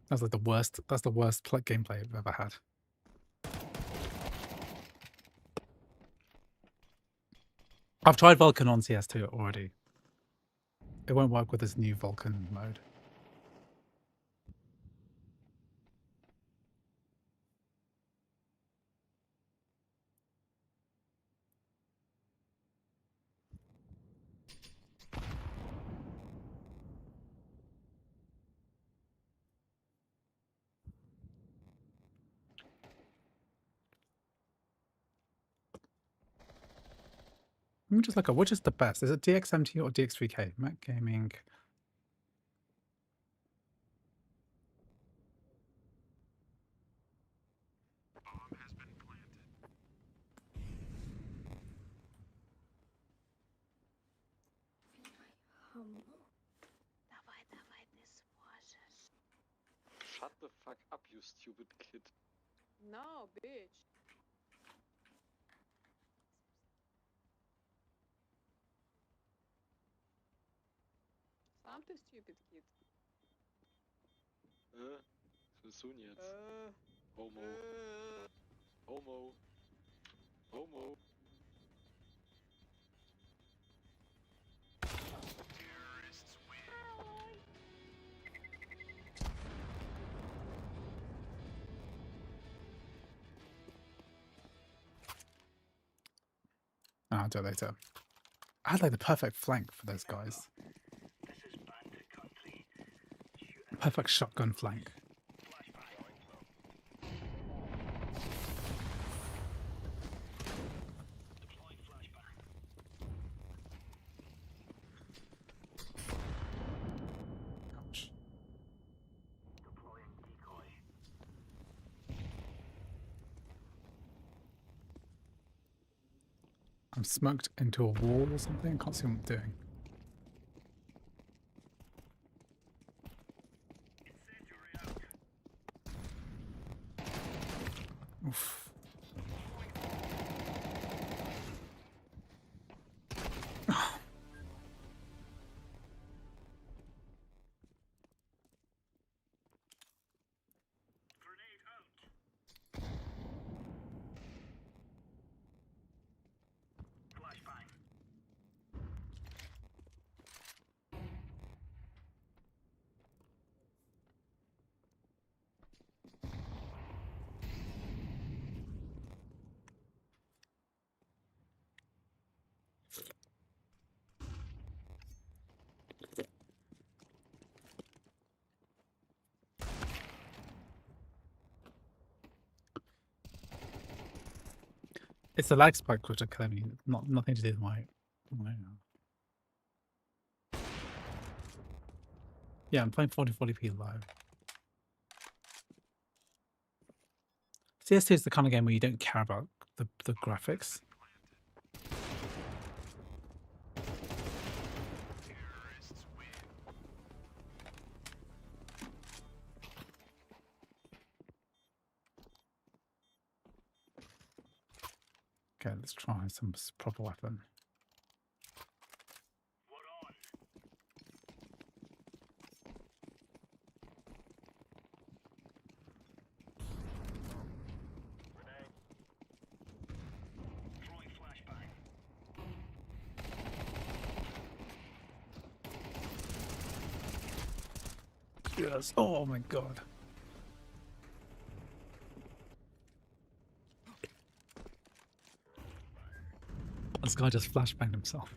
That's like the worst. That's the worst gameplay I've ever had. I've tried Vulkan on CS2 already. It won't work with this new Vulkan mode. Let me just look at which is the best. Is it DXMT or DX3K? Mac Gaming. Shut the fuck up, you stupid kid. No, bitch. Sам ты stupid kid. Soon jetzt. Homo. Homo. Homo. I'll do it later. I had like the perfect flank for those guys. Perfect shotgun flank. Ouch. I'm smoked into a wall or something. I can't see what I'm doing. Oof. It's the lag spike which are killing me. Nothing to do with my yeah, I'm playing 4040p live. CS2 is the kind of game where you don't care about the graphics. Okay, let's try some proper weapon. Yes. Oh my god. This guy just flashbanged himself.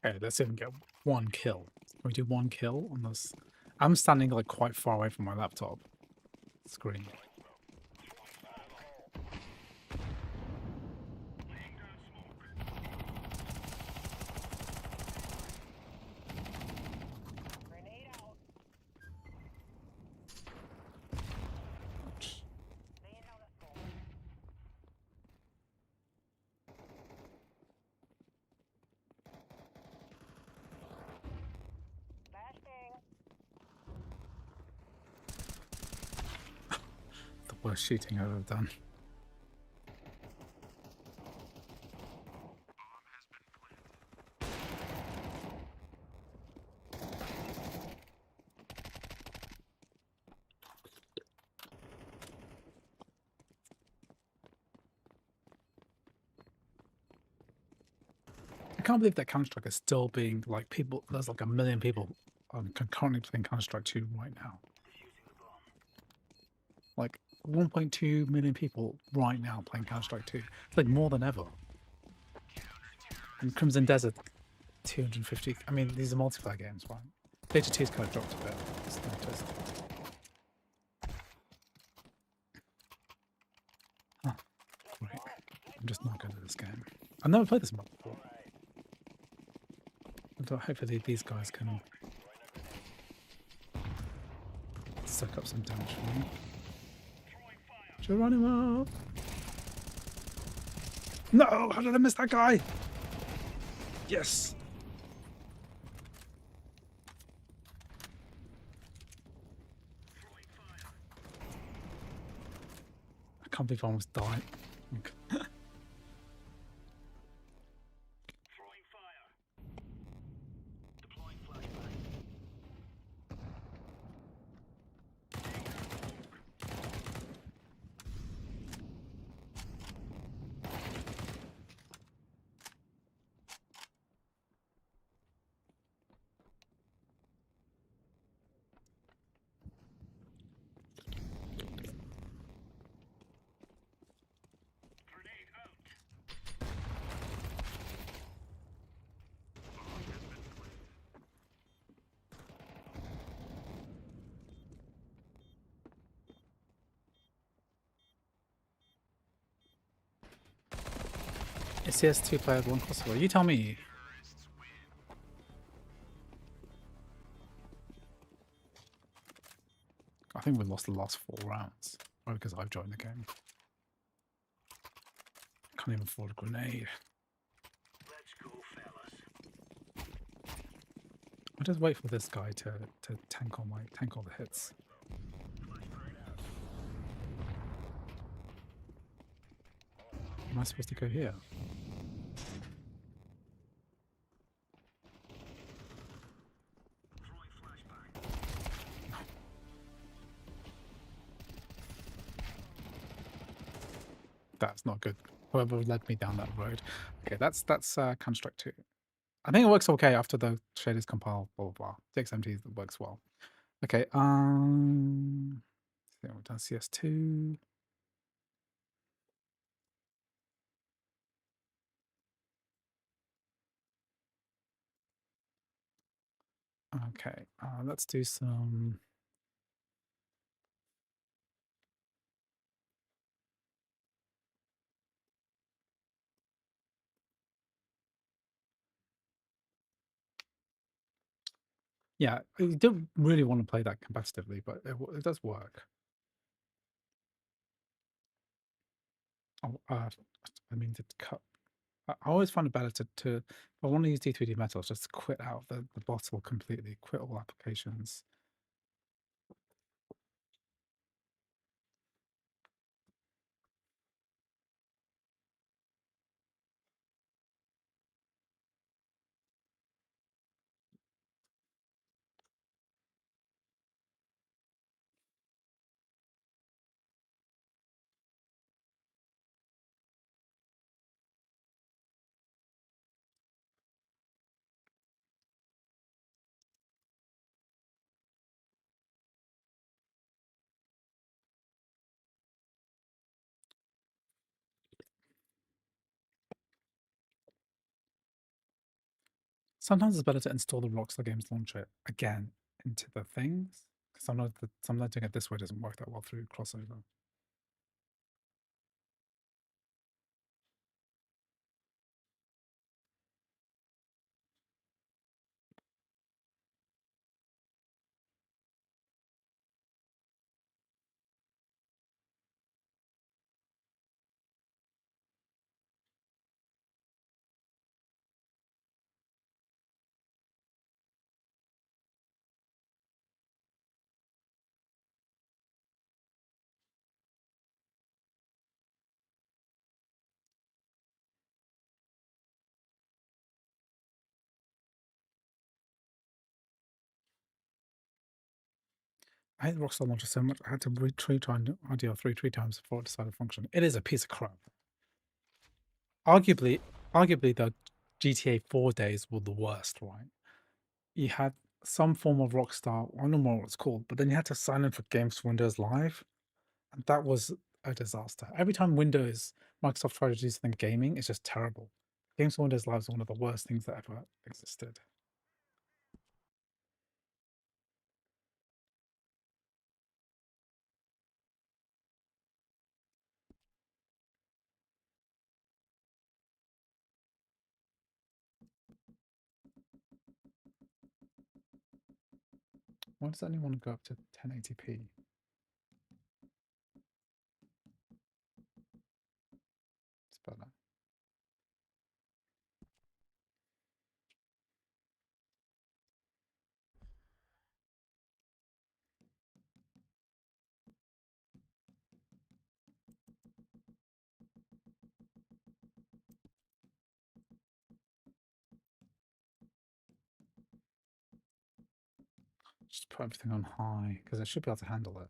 Okay, let's even get one kill. Can we do one kill on this I'm standing like quite far away from my laptop screen. The worst shooting I've ever done. I can't believe that Counter-Strike is still being like people. There's like 1 million people concurrently playing Counter-Strike 2 right now. Like 1.2 million people right now playing Counter-Strike 2. It's like more than ever. And Crimson Desert, 250. I mean, these are multiplayer games, right? Data 2's kind of dropped a bit. It's noticed. Oh, great. I'm just not good at this game. I've never played this map before. But hopefully these guys can suck up some damage for me. Geronimo! No! How did I miss that guy? Yes! I can't believe I almost died. Is CS2 playable and possible? You tell me. I think we lost the last 4 rounds. Probably because I've joined the game. Can't even afford a grenade. Let's go, fellas. I'll just wait for this guy to tank all the hits. Am I supposed to go here? That's not good. Whoever led me down that road. Okay, that's Construct 2. I think it works okay after the shaders compile, blah blah blah. DXMT works well. Okay, we've done CS2. Okay, let's do some. Yeah, you don't really want to play that competitively, but it does work. Oh, I mean to cut. I always find it better to if I want to use D3D metals, just quit out the bottle completely, quit all applications. Sometimes it's better to install the Rockstar Games launcher again into the things. Sometimes doing it this way doesn't work that well through crossover. I hate the Rockstar launcher so much. I had to retry RDR3 3 times before it decided to function. It is a piece of crap. Arguably, the GTA 4 days were the worst, right? You had some form of Rockstar, I don't know what it's called, but then you had to sign in for Games for Windows Live, and that was a disaster. Every time Microsoft tried to do something gaming, it's just terrible. Games for Windows Live is one of the worst things that ever existed. Why does anyone want to go up to 1080p? It's better. Just put everything on high, because I should be able to handle it.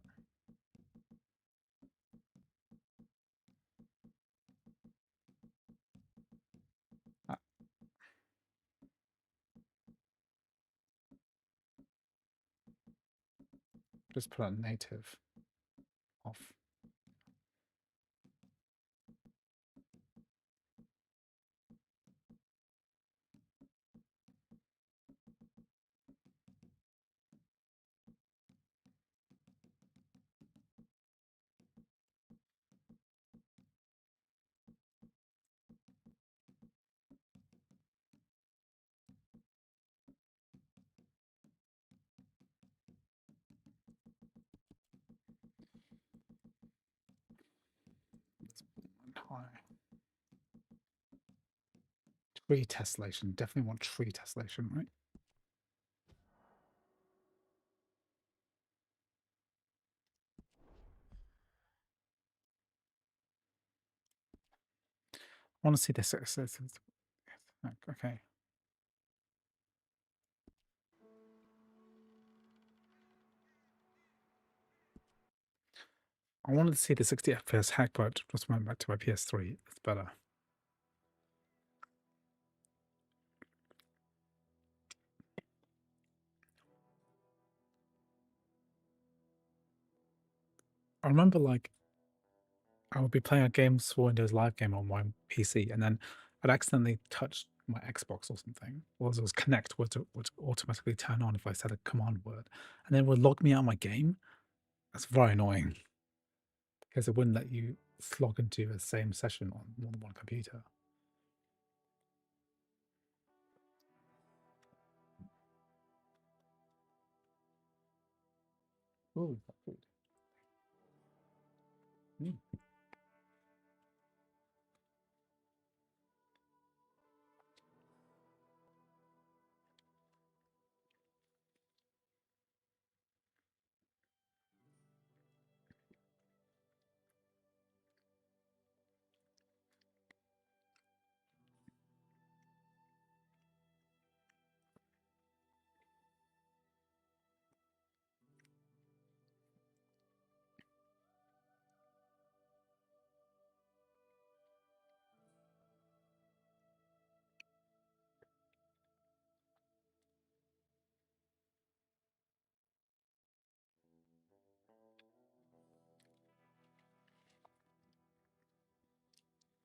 Just put on native off. High. Tree tessellation. Definitely want tree tessellation, right? I want to see this. Okay. I wanted to see the 60 FPS hack, but just went back to my PS3. It's better. I remember, like, I would be playing a Games for Windows Live game on my PC, and then I'd accidentally touch my Xbox or something. Or it was Connect would automatically turn on if I said a command word, and then it would log me out of my game. That's very annoying because it wouldn't let you log into the same session on more than one computer. Oh, good.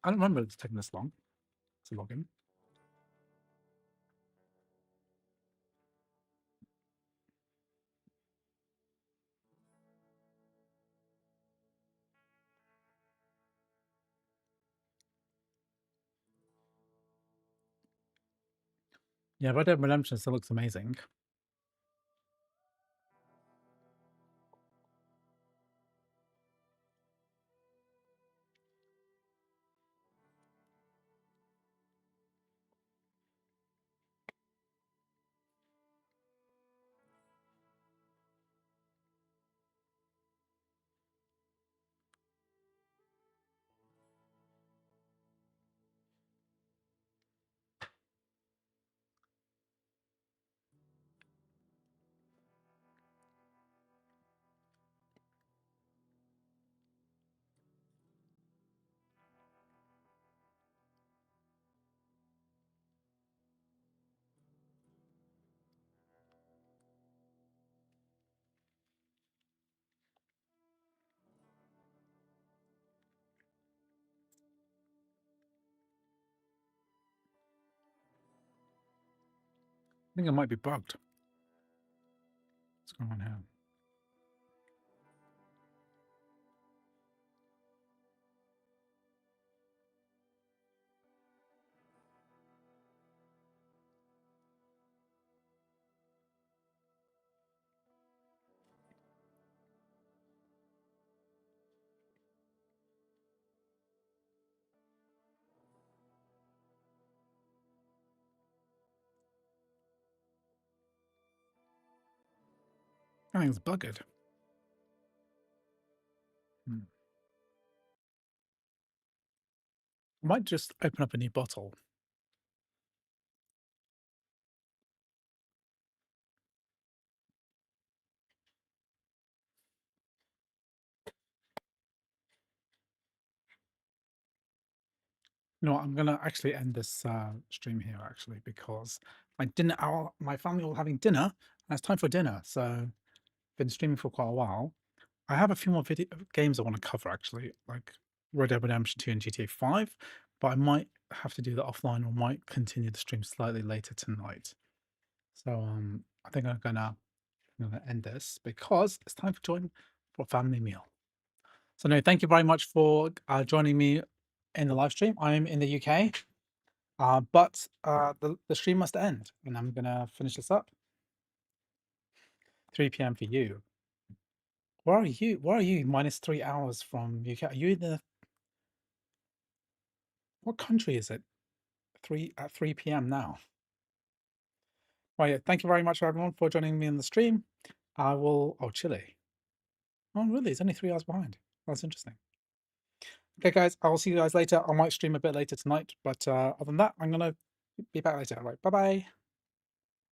I don't remember it's taking this long to log in. Yeah, Red Dead Redemption still looks amazing. I think it might be bugged. What's going on here? I think it's bugged. I might just open up a new bottle. You know what, I'm gonna actually end this stream here actually because my family all having dinner and it's time for dinner. So been streaming for quite a while. I have a few more games I want to cover actually, like Red Dead Redemption 2 and GTA 5, but I might have to do that offline or might continue the stream slightly later tonight. So I think I'm gonna end this because it's time for join for a family meal. So no, thank you very much for joining me in the live stream. I'm in the UK, but the stream must end, and I'm gonna finish this up. 3 p.m. for you. Where are you? Where are you? Minus 3 hours from UK. Are you in the what country is it? 3 p.m. now. Well, yeah, thank you very much everyone for joining me in the stream. I will. Oh, Chile. Oh, really? It's only 3 hours behind. That's interesting. Okay, guys, I'll see you guys later. I might stream a bit later tonight, but other than that, I'm gonna be back later. All right, bye bye.